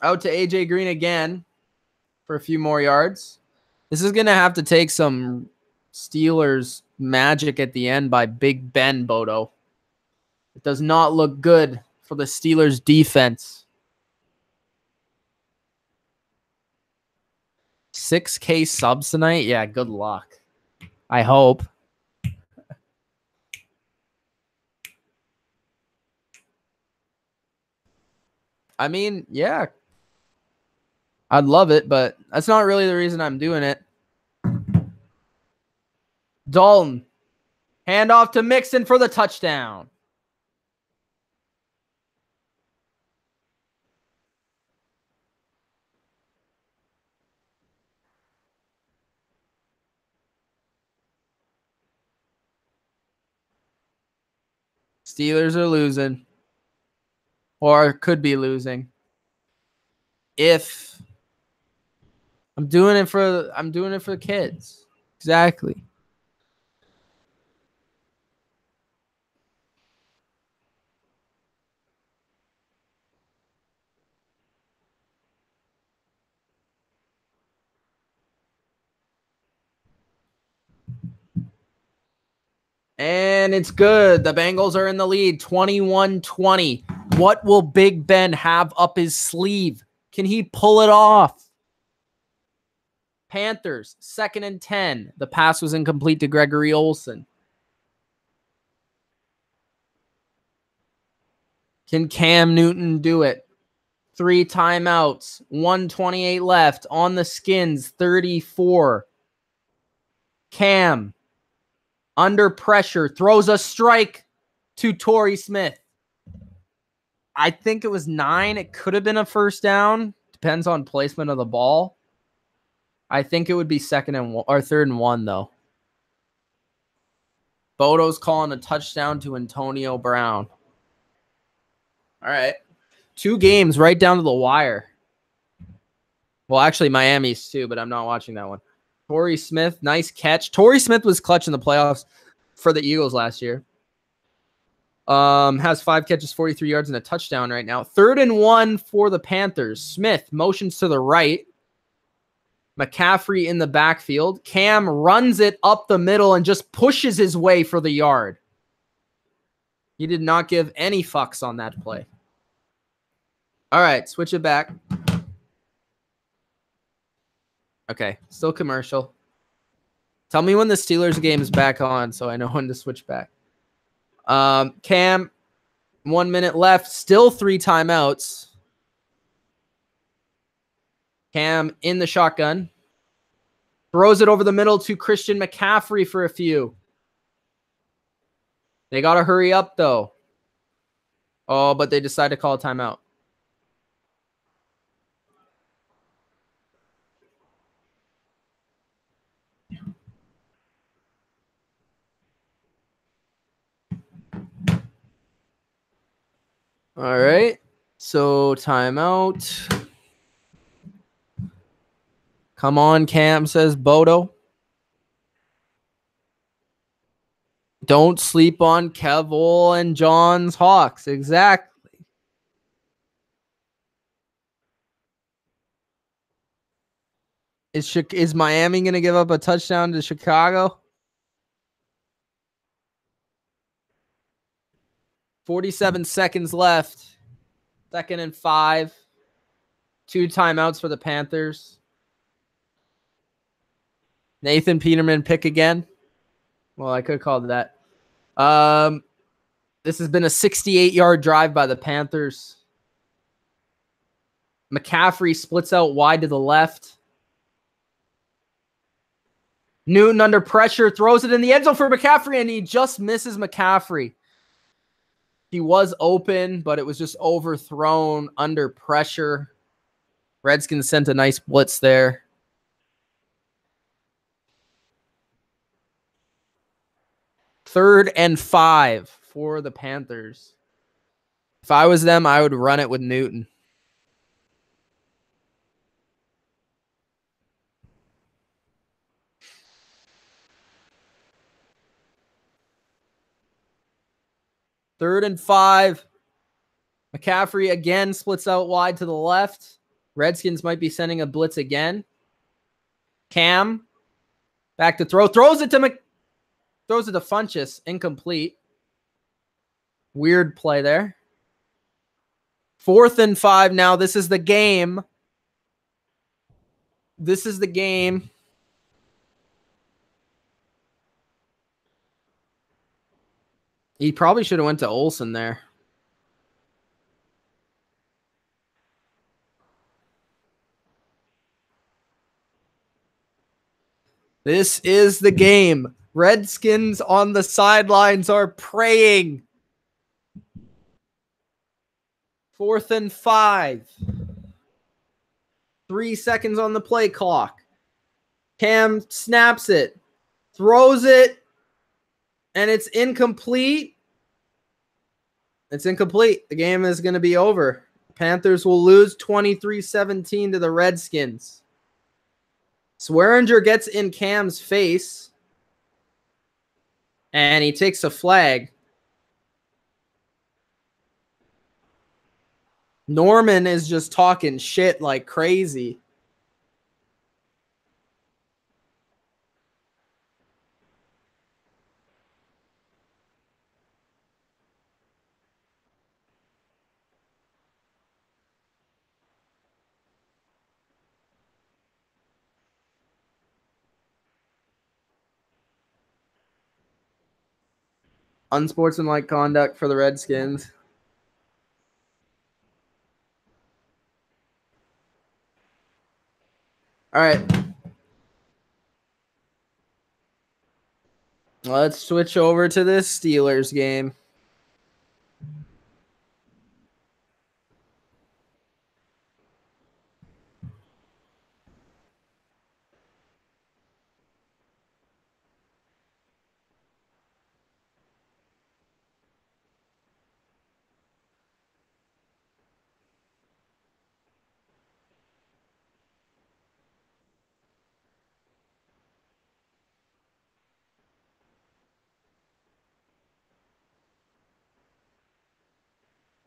Out to AJ Green again for a few more yards. This is going to have to take some Steelers magic at the end by Big Ben Bodo. It does not look good for the Steelers defense. 6K subs tonight? Yeah, good luck. I hope. I mean, yeah. I'd love it, but that's not really the reason I'm doing it. Dalton. Handoff to Mixon for the touchdown. Steelers are losing. Or could be losing. If I'm doing it for the kids. Exactly. And it's good. The Bengals are in the lead, 21-20. What will Big Ben have up his sleeve? Can he pull it off? Panthers, 2nd and 10. The pass was incomplete to Gregory Olsen. Can Cam Newton do it? 3 timeouts, 1:28 left on the Skins, 34. Cam, under pressure, throws a strike to Torrey Smith. I think it was 9. It could have been a first down. Depends on placement of the ball. I think it would be 2nd and 1 or 3rd and 1 though. Bodo's calling a touchdown to Antonio Brown. All right. 2 games right down to the wire. Well, actually Miami's too, but I'm not watching that one. Torrey Smith, nice catch. Torrey Smith was clutch in the playoffs for the Eagles last year. Has 5 catches, 43 yards, and a touchdown right now. 3rd and 1 for the Panthers. Smith motions to the right. McCaffrey in the backfield. Cam runs it up the middle and just pushes his way for the yard. He did not give any fucks on that play. All right, switch it back. Okay, still commercial. Tell me when the Steelers game is back on so I know when to switch back. Cam, 1 minute left. Still 3 timeouts. Cam in the shotgun. Throws it over the middle to Christian McCaffrey for a few. They got to hurry up, though. Oh, but they decide to call a timeout. All right. So timeout. Come on, Cam, says Bodo. Don't sleep on Kevil and John's Hawks. Exactly. Is Miami going to give up a touchdown to Chicago? 47 seconds left. 2nd and 5. 2 timeouts for the Panthers. Nathan Peterman pick again. Well, I could have called that. This has been a 68-yard drive by the Panthers. McCaffrey splits out wide to the left. Newton under pressure, throws it in the end zone for McCaffrey, and he just misses McCaffrey. He was open, but it was just overthrown under pressure. Redskins sent a nice blitz there. Third and 5 for the Panthers. If I was them, I would run it with Newton. Third and 5. McCaffrey again splits out wide to the left. Redskins might be sending a blitz again. Cam back to throw. Throws it to Funchess. Incomplete. Weird play there. 4th and 5 now. This is the game. He probably should have went to Olsen there. This is the game. Redskins on the sidelines are praying. 4th and 5. 3 seconds on the play clock. Cam snaps it, throws it, and it's incomplete. It's incomplete. The game is going to be over. Panthers will lose 23-17 to the Redskins. Swearinger gets in Cam's face, and he takes a flag. Norman is just talking shit like crazy. Unsportsmanlike conduct for the Redskins. All right. Let's switch over to this Steelers game.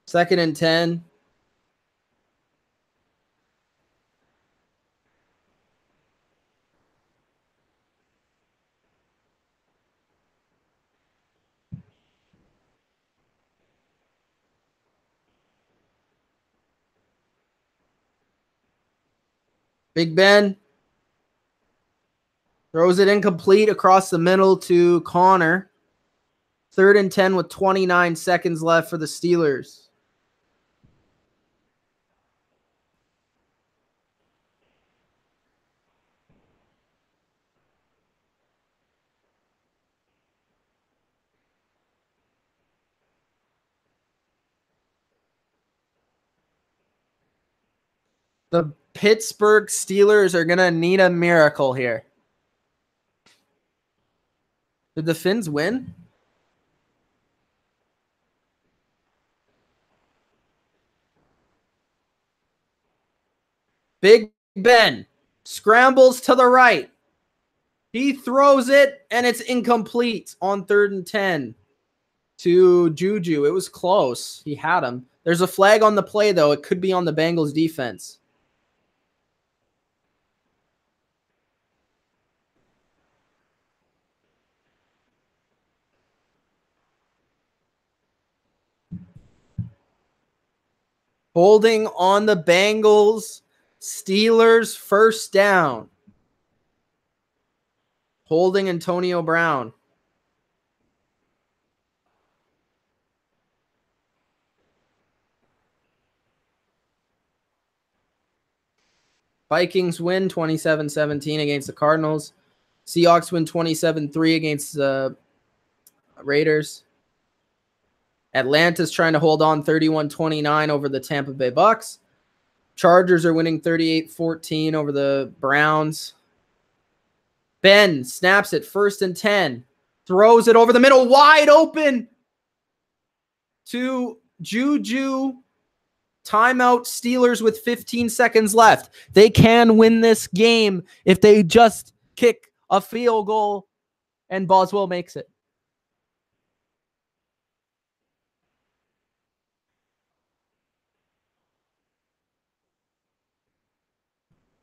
Second and 10. Big Ben throws it incomplete across the middle to Connor. 3rd and 10 with 29 seconds left for the Steelers. The Pittsburgh Steelers are going to need a miracle here. Did the Finns win? Big Ben scrambles to the right. He throws it, and it's incomplete on 3rd and 10 to Juju. It was close. He had him. There's a flag on the play, though. It could be on the Bengals defense. Holding on the Bengals. Steelers first down. Holding Antonio Brown. Vikings win 27-17 against the Cardinals. Seahawks win 27-3 against the Raiders. Atlanta's trying to hold on 31-29 over the Tampa Bay Bucks. Chargers are winning 38-14 over the Browns. Ben snaps it 1st and 10. Throws it over the middle, wide open to Juju. Timeout, Steelers with 15 seconds left. They can win this game if they just kick a field goal and Boswell makes it.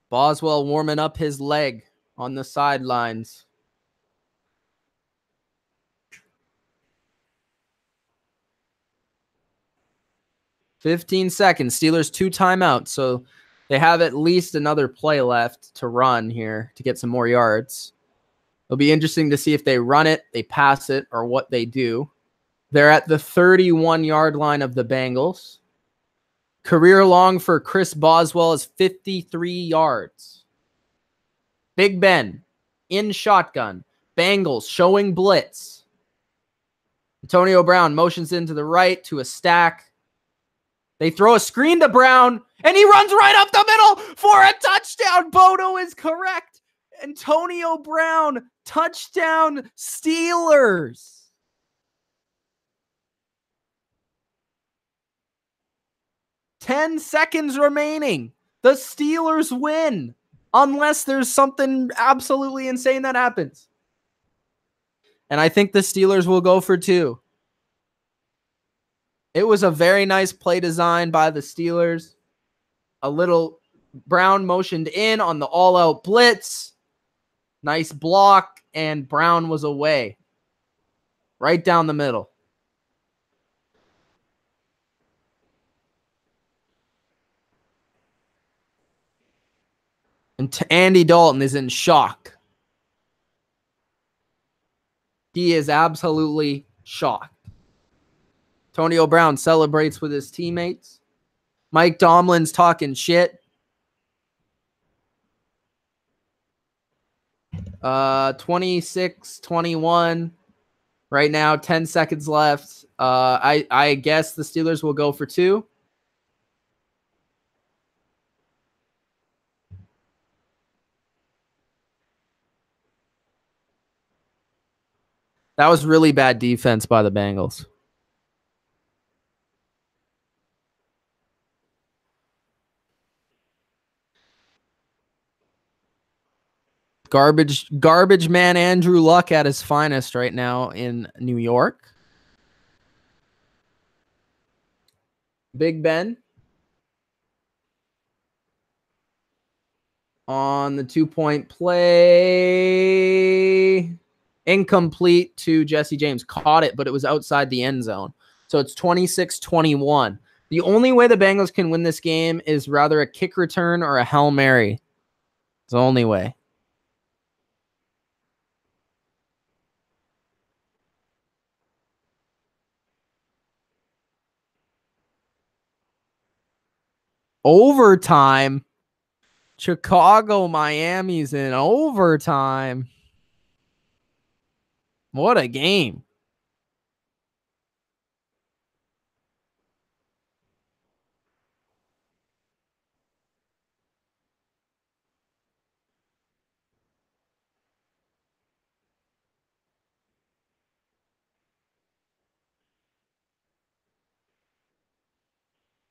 Boswell warming up his leg on the sidelines. $15 seconds. Steelers 2 timeouts, so they have at least another play left to run here to get some more yards. It'll be interesting to see if they run it, they pass it, or what they do. They're at the 31-yard line of the Bengals. Career long for Chris Boswell is 53 yards. Big Ben in shotgun. Bengals showing blitz. Antonio Brown motions into the right to a stack. They throw a screen to Brown, and he runs right up the middle for a touchdown. Bodo is correct. Antonio Brown, touchdown Steelers. 10 seconds remaining. The Steelers win, unless there's something absolutely insane that happens. And I think the Steelers will go for 2. It was a very nice play design by the Steelers. A little Brown motioned in on the all-out blitz. Nice block, and Brown was away. Right down the middle. And Andy Dalton is in shock. He is absolutely shocked. Antonio Brown celebrates with his teammates. Mike Tomlin's talking shit. 26-21. Right now, 10 seconds left. I guess the Steelers will go for 2. That was really bad defense by the Bengals. Garbage man Andrew Luck at his finest right now in New York. Big Ben on the 2-point play. Incomplete to Jesse James. Caught it, but it was outside the end zone. So it's 26-21. The only way the Bengals can win this game is rather a kick return or a Hail Mary. It's the only way. Overtime. Chicago, Miami's in overtime. What a game.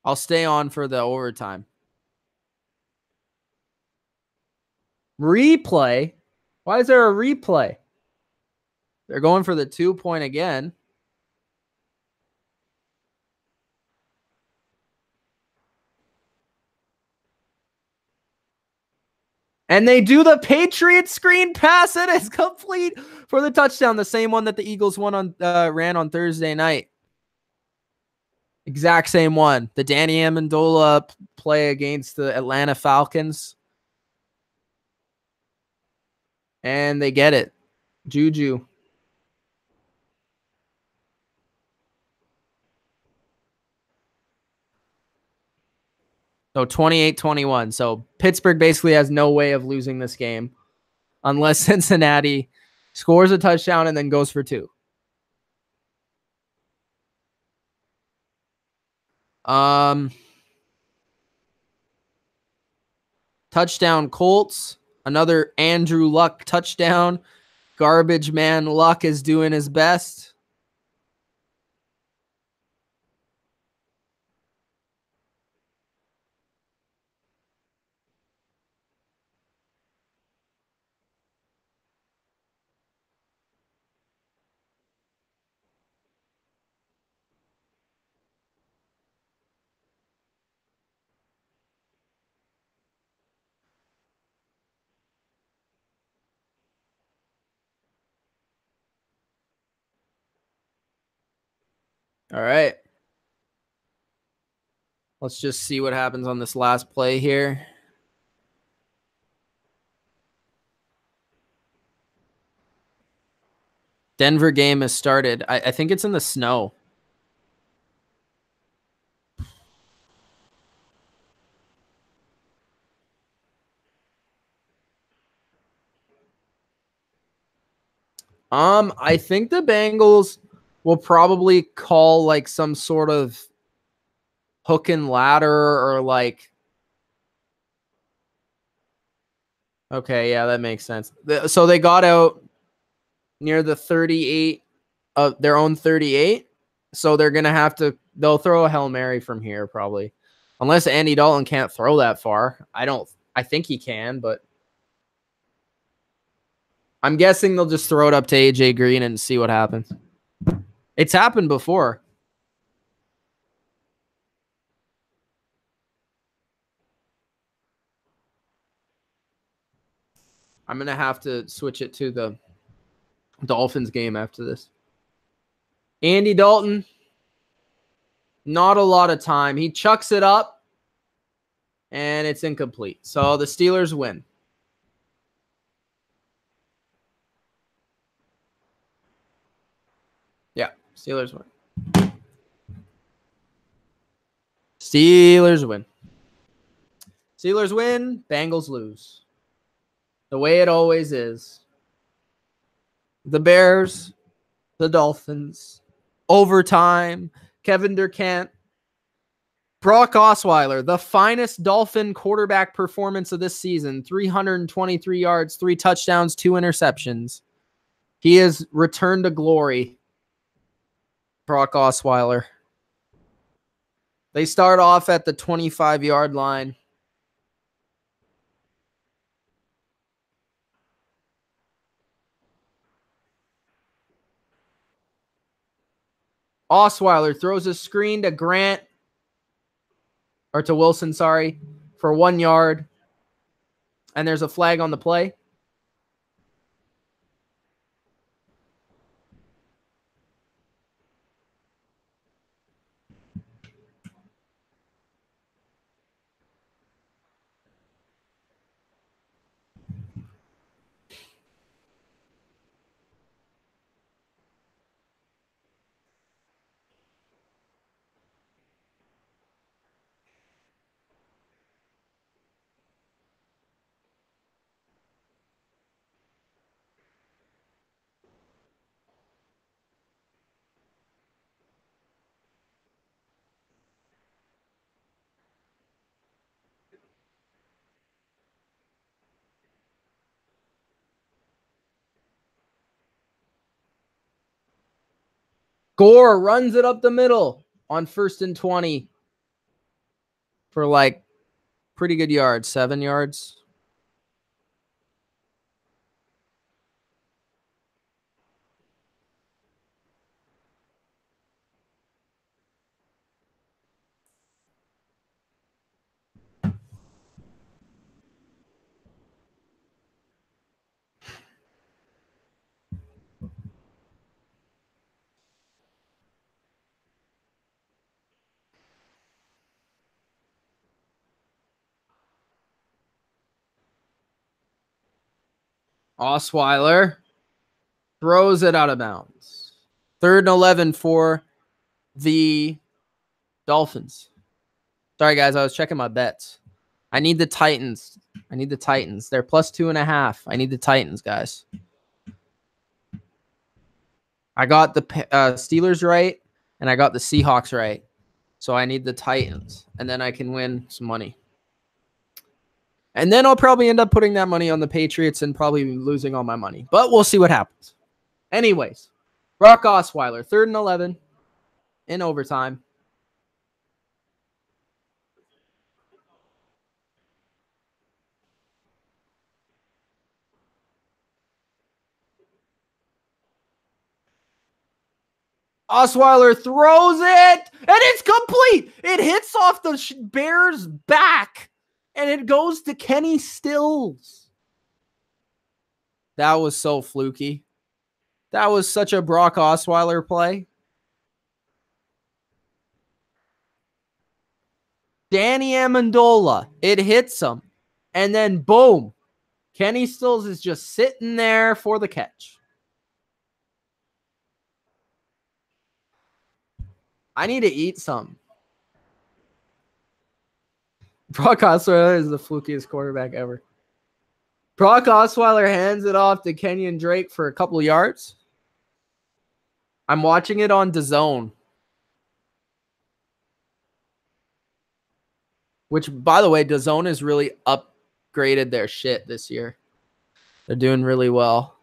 I'll stay on for the overtime. Replay? Why is there a replay? They're going for the 2-point again. And they do the Patriots screen pass. It is complete for the touchdown. The same one that the Eagles ran on Thursday night. Exact same one. The Danny Amendola play against the Atlanta Falcons. And they get it. Juju. So 28-21. So Pittsburgh basically has no way of losing this game unless Cincinnati scores a touchdown and then goes for 2. Touchdown Colts. Another Andrew Luck touchdown. Garbage man Luck is doing his best. All right. Let's just see what happens on this last play here. Denver game has started. I think it's in the snow. I think the Bengals will probably call like some sort of hook and ladder or like. Okay, yeah, that makes sense. So they got out near the 38 of their own 38. So they're going to have to, they'll throw a Hail Mary from here probably. Unless Andy Dalton can't throw that far. I think he can, but I'm guessing they'll just throw it up to AJ Green and see what happens. It's happened before. I'm going to have to switch it to the Dolphins game after this. Andy Dalton, not a lot of time. He chucks it up, and it's incomplete. So the Steelers win. Yeah, Steelers win. Steelers win. Steelers win, Bengals lose. The way it always is. The Bears, the Dolphins, overtime, Kevin Durant, Brock Osweiler, the finest Dolphin quarterback performance of this season, 323 yards, 3 touchdowns, 2 interceptions. He has returned to glory, Brock Osweiler. They start off at the 25-yard line. Osweiler throws a screen to Grant, or to Wilson, sorry, for 1 yard. And there's a flag on the play. Gore runs it up the middle on 1st and 20 for like pretty good yards, 7 yards. Osweiler throws it out of bounds. 3rd and 11 for the Dolphins. Sorry, guys. I was checking my bets. I need the Titans. They're plus 2.5. I need the Titans, guys. I got the Steelers right, and I got the Seahawks right. So I need the Titans, and then I can win some money. And then I'll probably end up putting that money on the Patriots and probably losing all my money. But we'll see what happens. Anyways, Brock Osweiler, 3rd and 11 in overtime. Osweiler throws it, and it's complete. It hits off the Bears' back, and it goes to Kenny Stills. That was so fluky. That was such a Brock Osweiler play. Danny Amendola, it hits him, and then boom, Kenny Stills is just sitting there for the catch. I need to eat some. Brock Osweiler is the flukiest quarterback ever. Brock Osweiler hands it off to Kenyon Drake for a couple of yards. I'm watching it on DAZN. Which, by the way, DAZN has really upgraded their shit this year. They're doing really well.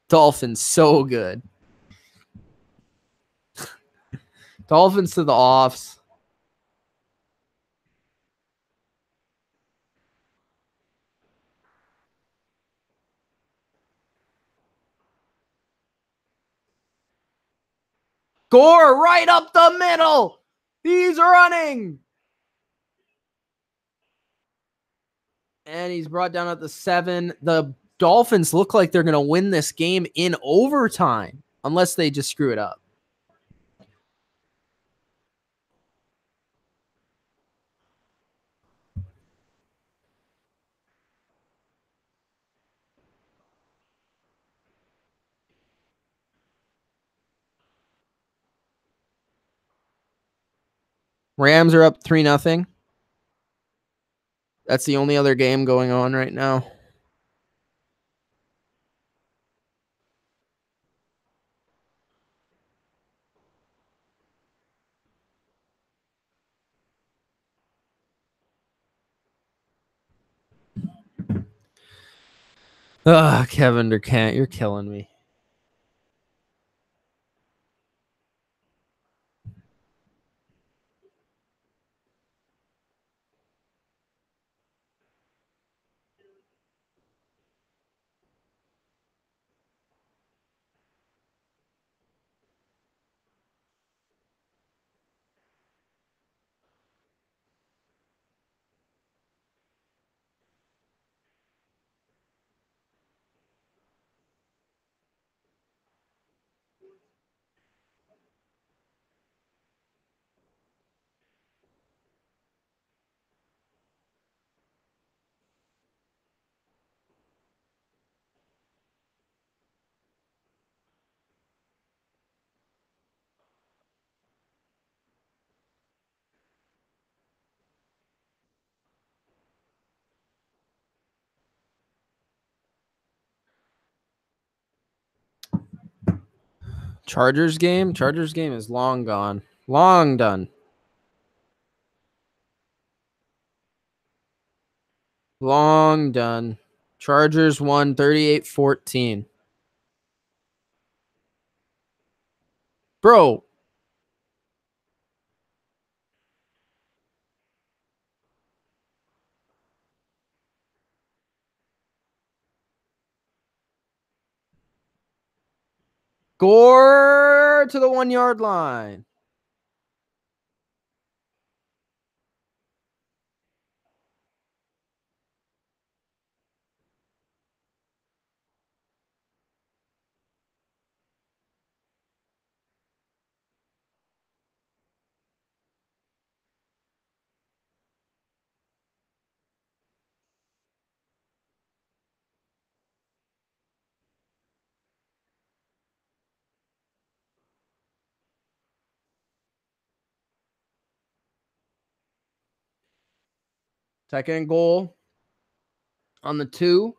Dolphins, so good. Dolphins to the offs. Gore right up the middle. He's running. And he's brought down at the 7. The Dolphins look like they're going to win this game in overtime unless they just screw it up. Rams are up 3-0. That's the only other game going on right now. Ugh, Kevin Durant, you're killing me. Chargers game is long gone. Long done. Long done. Chargers won 38-14. Bro. Gore to the 1-yard line. Second and goal on the 2.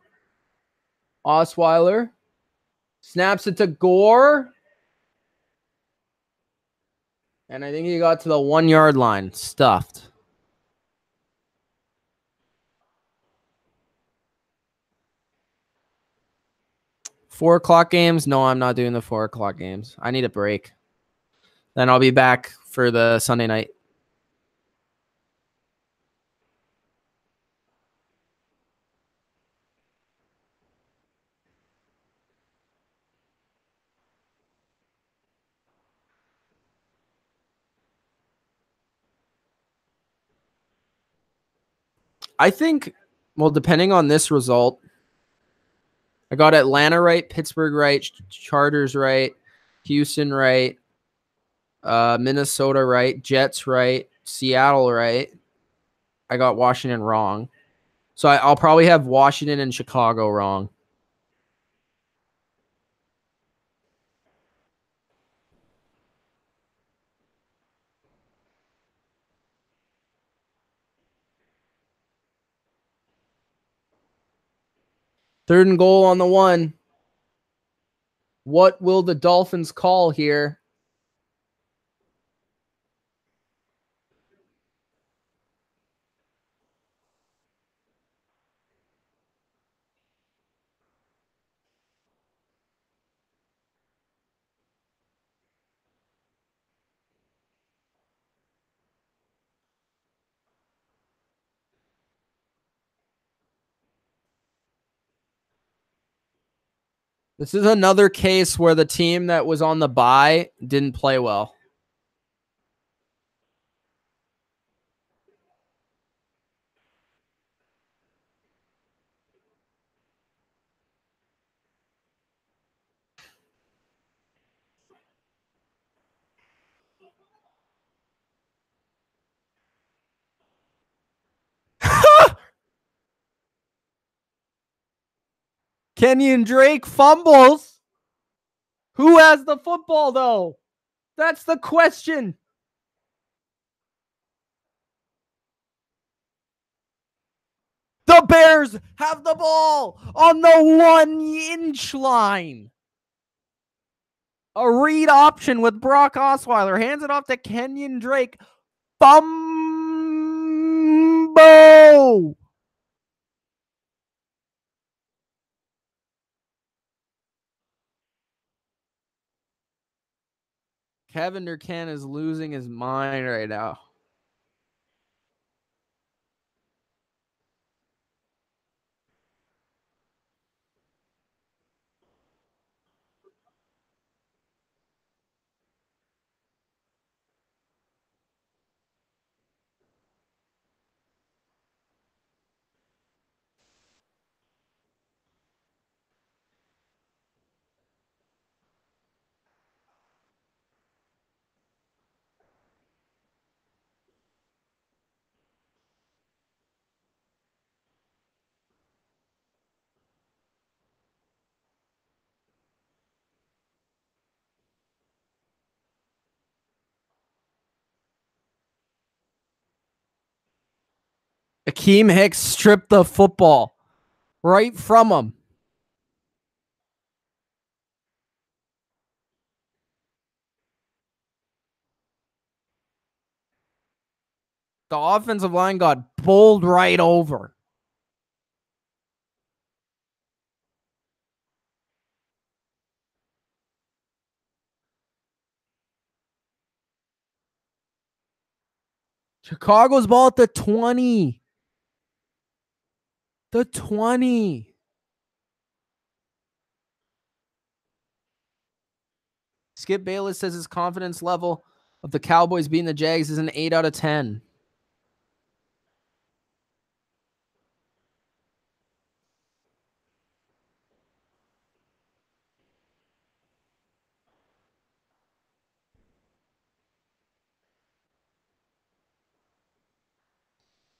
Osweiler snaps it to Gore. And I think he got to the 1-yard line. Stuffed. Four o'clock games? No, I'm not doing the 4 o'clock games. I need a break. Then I'll be back for the Sunday night. I think, well, depending on this result, I got Atlanta right, Pittsburgh right, Chargers right, Houston right, Minnesota right, Jets right, Seattle right. I got Washington wrong. So I'll probably have Washington and Chicago wrong. Third and goal on the 1. What will the Dolphins call here? This is another case where the team that was on the bye didn't play well. Kenyon Drake fumbles. Who has the football, though? That's the question. The Bears have the ball on the 1-inch line. A read option with Brock Osweiler. Hands it off to Kenyon Drake. Bumbo. Kevin Durkin is losing his mind right now. Akeem Hicks stripped the football right from him. The offensive line got bowled right over. Chicago's ball at the 20. The 20. Skip Bayless says his confidence level of the Cowboys beating the Jags is an 8 out of 10.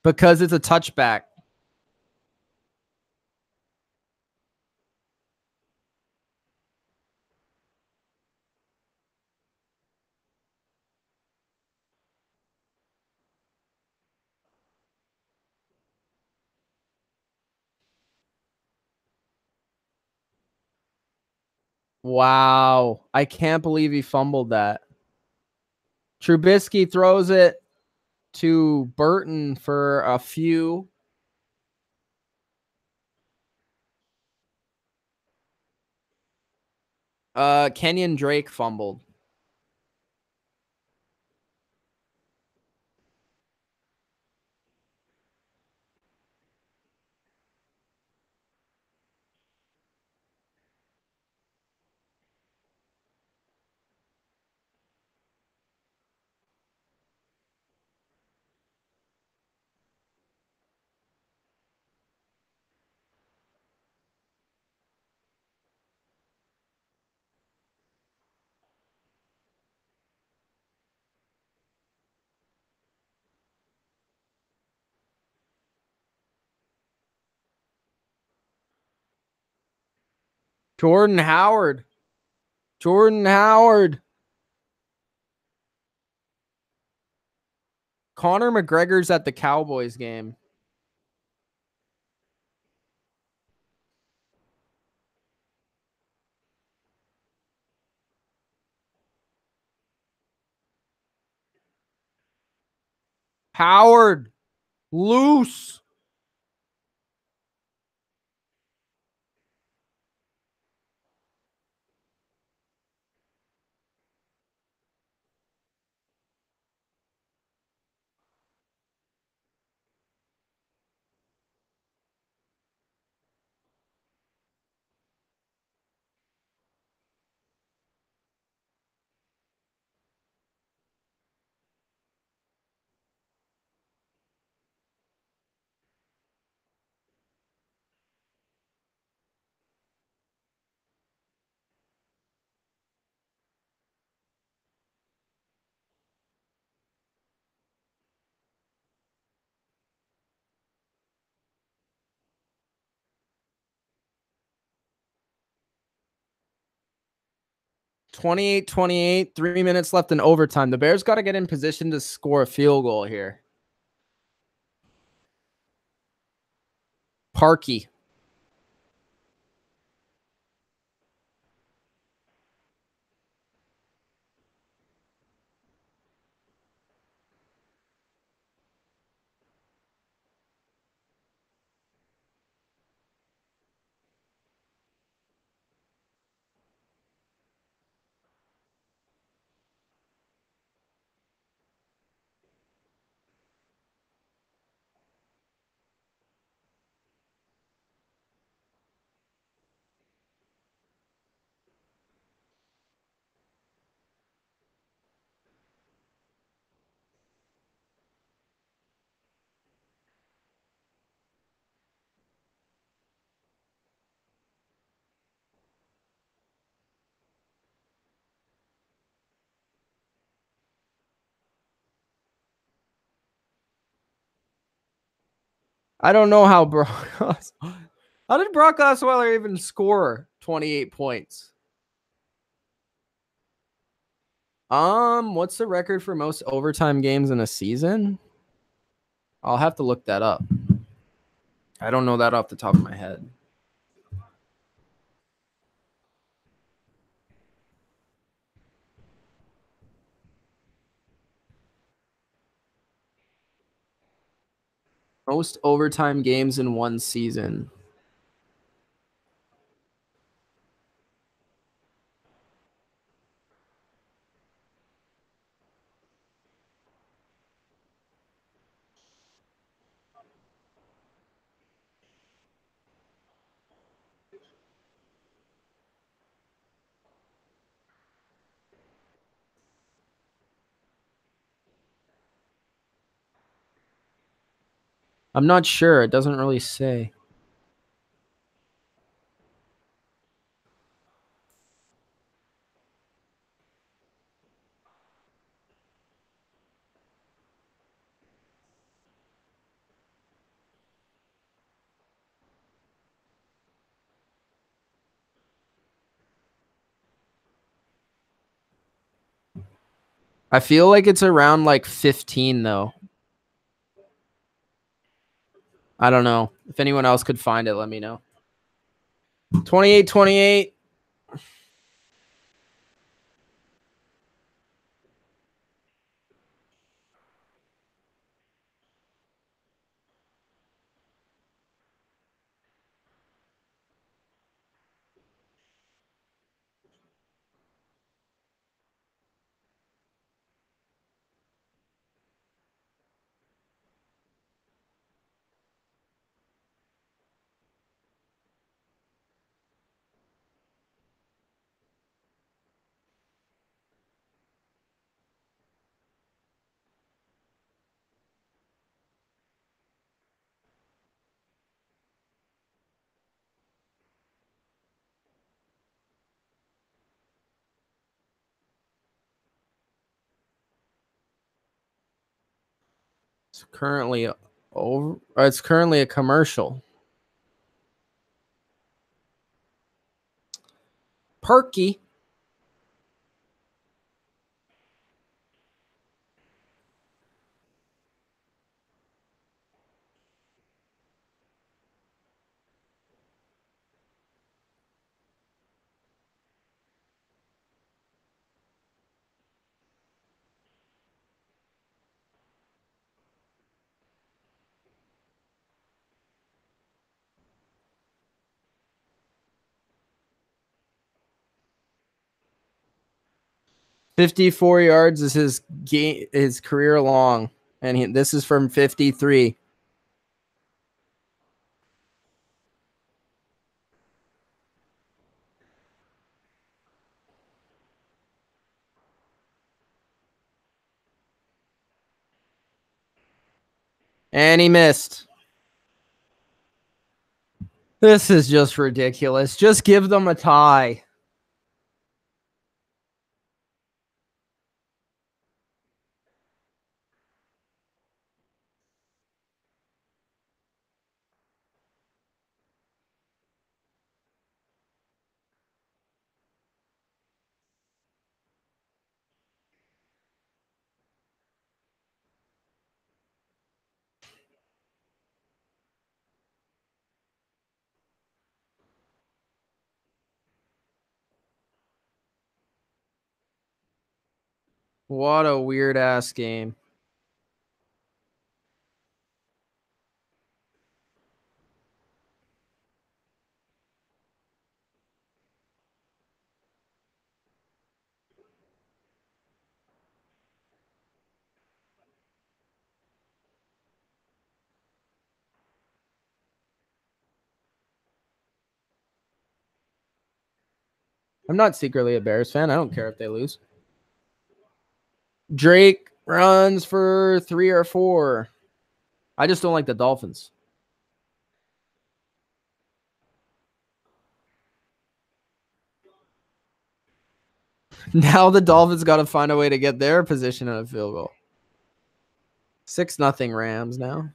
Because it's a touchback. Wow. I can't believe he fumbled that. Trubisky throws it to Burton for a few. Kenyon Drake fumbled. Jordan Howard. Jordan Howard. Conor McGregor's at the Cowboys game. Howard. Loose. (28-28). 3 minutes left in overtime. The Bears got to get in position to score a field goal here. Parkey. I don't know how how did Brock Osweiler even score 28 points? What's the record for most overtime games in a season? I'll have to look that up. I don't know that off the top of my head. Most overtime games in one season. I'm not sure. It doesn't really say. I feel like it's around like 15 though. I don't know. If anyone else could find it, let me know. 28-28. It's currently over. Or it's currently a commercial. Perky. $54 yards is his career long, and this is from 53. And he missed. This is just ridiculous. Just give them a tie. What a weird ass game. I'm not secretly a Bears fan. I don't care if they lose. Drake runs for 3 or 4. I just don't like the Dolphins. Now the Dolphins got to find a way to get their position on a field goal. 6-0 Rams now.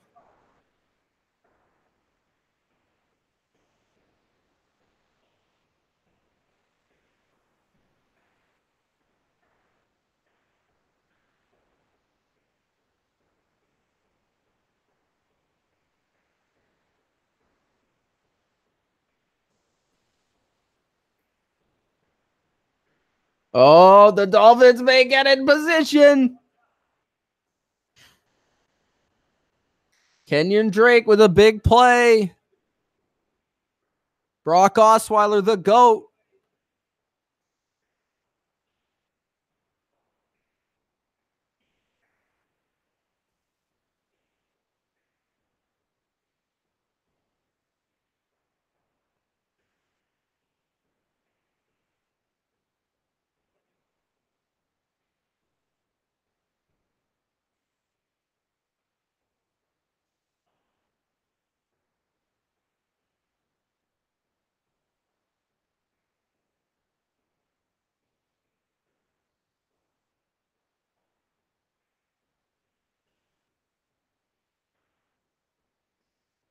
Oh, the Dolphins may get in position. Kenyon Drake with a big play. Brock Osweiler, the GOAT.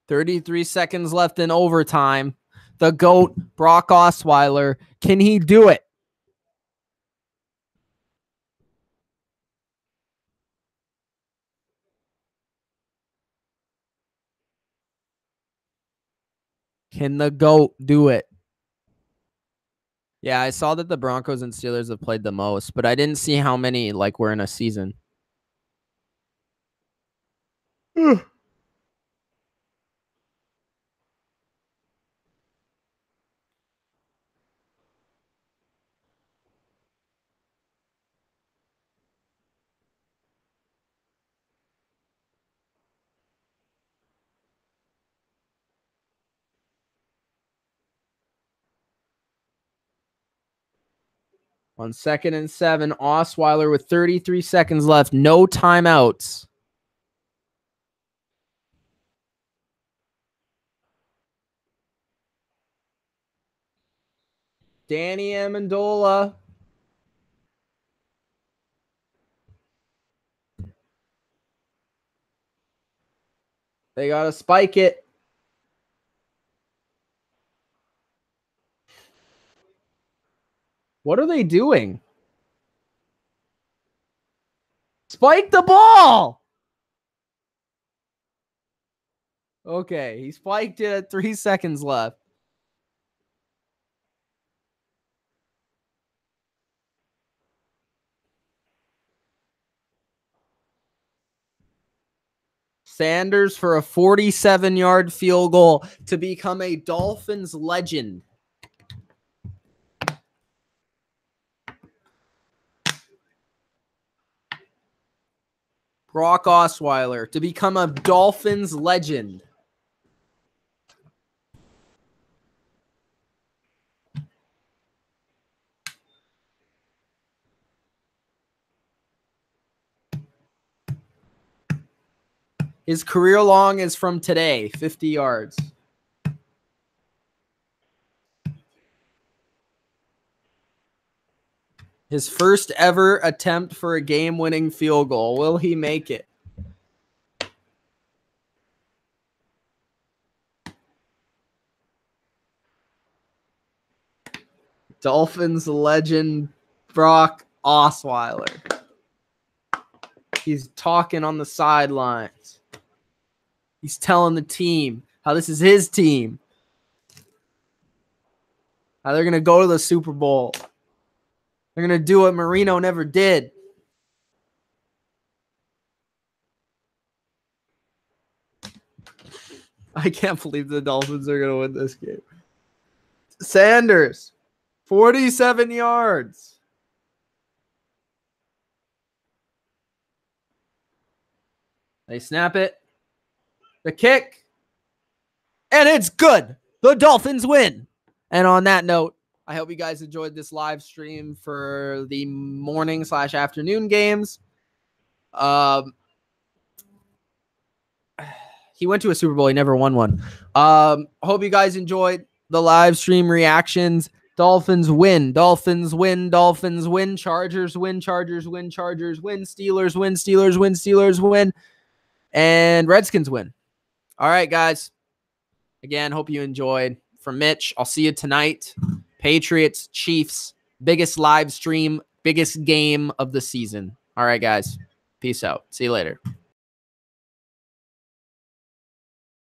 .33 seconds left in overtime. The GOAT, Brock Osweiler. Can he do it? Can the GOAT do it? Yeah, I saw that the Broncos and Steelers have played the most, but I didn't see how many were in a season. On 2nd and 7, Osweiler with 33 seconds left. No timeouts. Danny Amendola. They got to spike it. What are they doing? Spike the ball. Okay, he spiked it at 3 seconds left. Sanders for a 47-yard field goal to become a Dolphins legend. Brock Osweiler to become a Dolphins legend. His career long is from today, 50 yards. His first ever attempt for a game-winning field goal. Will he make it? Dolphins legend Brock Osweiler. He's talking on the sidelines. He's telling the team how this is his team. How they're going to go to the Super Bowl. They're going to do what Marino never did. I can't believe the Dolphins are going to win this game. Sanders, 47 yards. They snap it. The kick. And it's good. The Dolphins win. And on that note, I hope you guys enjoyed this live stream for the morning/afternoon games. He went to a Super Bowl. He never won one. Hope you guys enjoyed the live stream reactions. Dolphins win. Dolphins win. Dolphins win. Chargers win. Chargers win. Chargers win. Steelers win. Steelers win. Steelers win. And Redskins win. All right, guys. Again, hope you enjoyed. From Mitch, I'll see you tonight. Patriots, Chiefs, biggest live stream, biggest game of the season. All right, guys. Peace out. See you later.